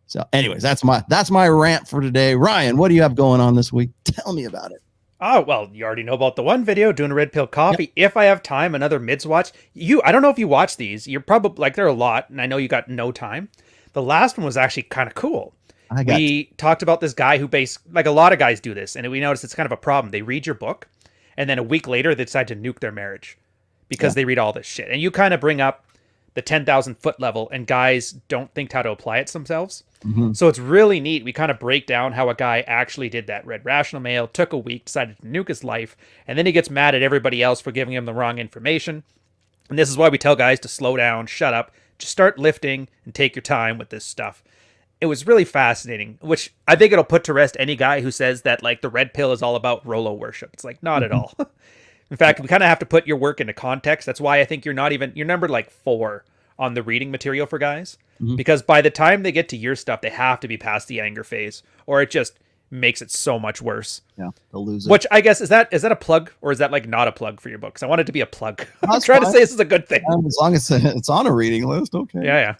So anyways, that's my rant for today. Ryan, what do you have going on this week? Tell me about it. Oh, well, you already know about the one video, doing a red pill coffee. Yep. If I have time, another mids watch. I don't know if you watch these. You're probably, like, there are a lot, and I know you got no time. The last one was actually kind of cool. We talked about this guy who like a lot of guys do this, and we noticed it's kind of a problem. They read your book, and then a week later, they decide to nuke their marriage because they read all this shit. And you kind of bring up the 10,000 foot level, and guys don't think how to apply it themselves. So it's really neat. We kind of break down how a guy actually did that. Read Rational Male, took a week, decided to nuke his life, and then he gets mad at everybody else for giving him the wrong information. And this is why we tell guys to slow down, shut up, just start lifting and take your time with this stuff. It was really fascinating, which I think it'll put to rest any guy who says that like the red pill is all about ROLLO worship. It's like, not at all. In fact, we kind of have to put your work into context. That's why I think you're numbered like 4 on the reading material for guys, because by the time they get to your stuff, they have to be past the anger phase, or it just makes it so much worse. Yeah, they'll lose it. Which I guess, is that a plug, or is that like not a plug for your book? Because I want it to be a plug. I'm trying to say this is a good thing. As long as it's on a reading list, okay. Yeah.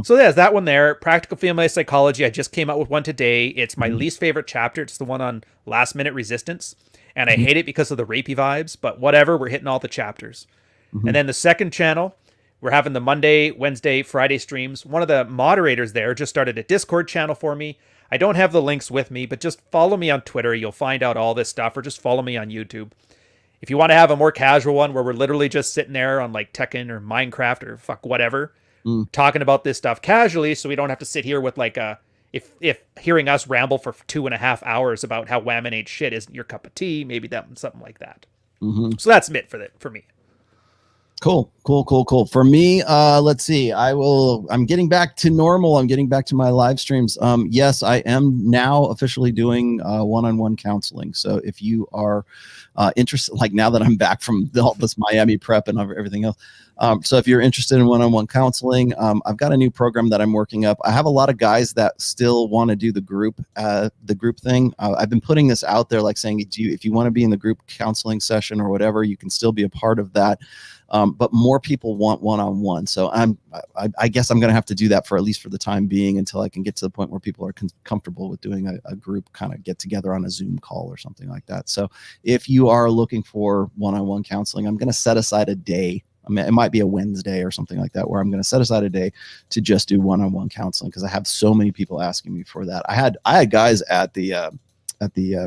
So there's that one there. Practical Female Psychology. I just came out with one today. It's my least favorite chapter. It's the one on last minute resistance. And I hate it because of the rapey vibes, but whatever, we're hitting all the chapters. And then the second channel, we're having the Monday, Wednesday, Friday streams. One of the moderators there just started a Discord channel for me. I don't have the links with me, but just follow me on Twitter. You'll find out all this stuff, or just follow me on YouTube. If you want to have a more casual one where we're literally just sitting there on like Tekken or Minecraft or fuck whatever, talking about this stuff casually, so we don't have to sit here with like if hearing us ramble for 2.5 hours about how laminate shit isn't your cup of tea, maybe something like that. So that's it for me. Cool. For me, let's see. I'm getting back to normal. I'm getting back to my live streams. Yes, I am now officially doing one-on-one counseling. So if you are interested, like now that I'm back from all this Miami prep and everything else. So if you're interested in one-on-one counseling, I've got a new program that I'm working up. I have a lot of guys that still want to do the group thing. I've been putting this out there, like saying, if you want to be in the group counseling session or whatever, you can still be a part of that. But more people want one-on-one. So I guess I'm going to have to do that for at least for the time being until I can get to the point where people are comfortable with doing a group kind of get together on a Zoom call or something like that. So if you are looking for one-on-one counseling, I'm going to set aside a day. I mean, it might be a Wednesday or something like that, where I'm going to set aside a day to just do one-on-one counseling, because I have so many people asking me for that. I had guys at the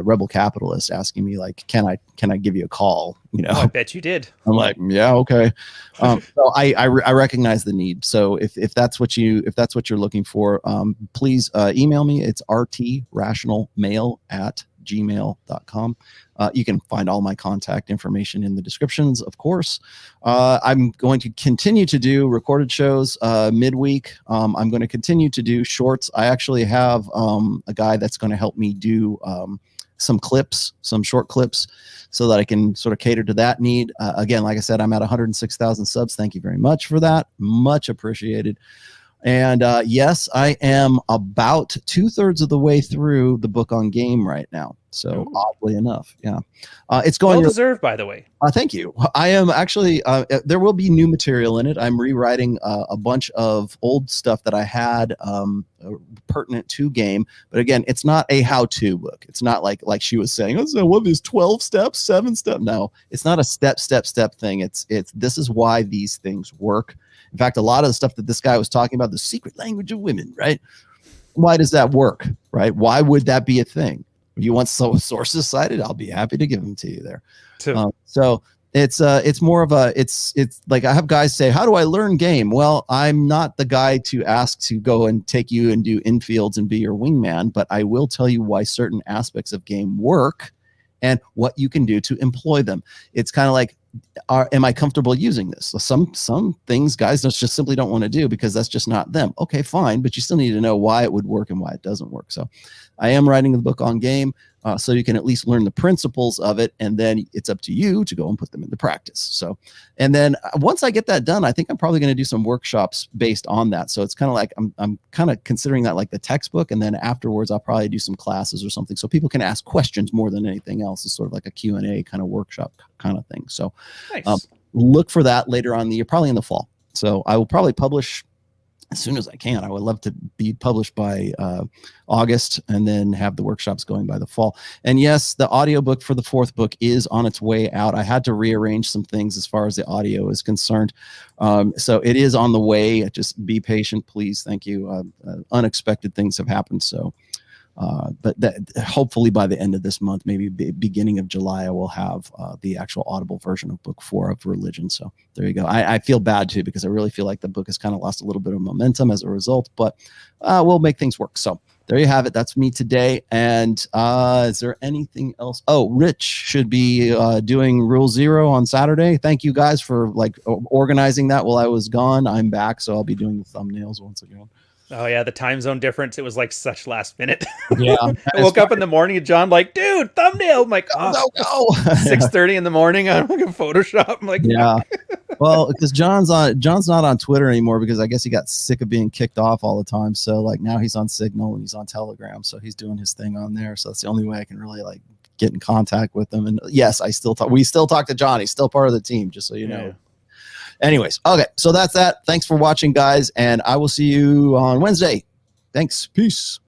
Rebel Capitalist asking me like, can I give you a call? You know, I bet you did. I'm like, yeah, okay. So I recognize the need. So if that's what you're looking for, please email me. It's rtrationalmail@gmail.com. You can find all my contact information in the descriptions, of course. I'm going to continue to do recorded shows midweek. I'm going to continue to do shorts. I actually have a guy that's going to help me do some short clips, so that I can sort of cater to that need. Again, like I said, I'm at 106,000 subs. Thank you very much for that. Much appreciated. And yes, I am about 2/3 of the way through the book on game right now. So oddly enough, yeah, it's going well deserved, by the way. Thank you. I am actually. There will be new material in it. I'm rewriting a bunch of old stuff that I had pertinent to game. But again, it's not a how-to book. It's not like she was saying, oh, so what is 12 steps, 7 steps? No, it's not a step thing. It's this is why these things work. In fact, a lot of the stuff that this guy was talking about, the secret language of women, right? Why does that work, right? Why would that be a thing? If you want sources cited, I'll be happy to give them to you there. So it's more of it's like I have guys say, how do I learn game? Well, I'm not the guy to ask to go and take you and do infields and be your wingman, but I will tell you why certain aspects of game work and what you can do to employ them. It's kind of like, am I comfortable using this? So some things guys just simply don't want to do because that's just not them. Okay, fine, but you still need to know why it would work and why it doesn't work. So I am writing the book on game, so you can at least learn the principles of it, and then it's up to you to go and put them into practice. So, and then once I get that done, I think I'm probably going to do some workshops based on that. So it's kind of like I'm kind of considering that like the textbook, and then afterwards I'll probably do some classes or something so people can ask questions more than anything else. It's sort of like a Q&A kind of workshop kind of thing. So nice. Look for that later on probably in the fall. So I will probably publish as soon as I can. I would love to be published by August and then have the workshops going by the fall. And yes, the audiobook for the 4th book is on its way out. I had to rearrange some things as far as the audio is concerned. So it is on the way. Just be patient, please. Thank you. Unexpected things have happened. So But hopefully by the end of this month, maybe beginning of July, I will have the actual Audible version of book 4 of Religion. So there you go. I feel bad too, because I really feel like the book has kind of lost a little bit of momentum as a result, but we'll make things work. So there you have it. That's me today. And is there anything else? Oh, Rich should be doing Rule 0 on Saturday. Thank you guys for like organizing that while I was gone. I'm back, so I'll be doing the thumbnails once again. Oh yeah, the time zone difference. It was like such last minute. Yeah. I woke up in the morning and John like, dude, thumbnail. I'm like, go. 6:30 in the morning. I'm like in Photoshop. I'm like, yeah. Well, because John's not on Twitter anymore, because I guess he got sick of being kicked off all the time. So like now he's on Signal and he's on Telegram. So he's doing his thing on there. So that's the only way I can really like get in contact with him. And yes, we still talk to John. He's still part of the team, just so you know. Anyways, okay, so that's that. Thanks for watching, guys, and I will see you on Wednesday. Thanks. Peace.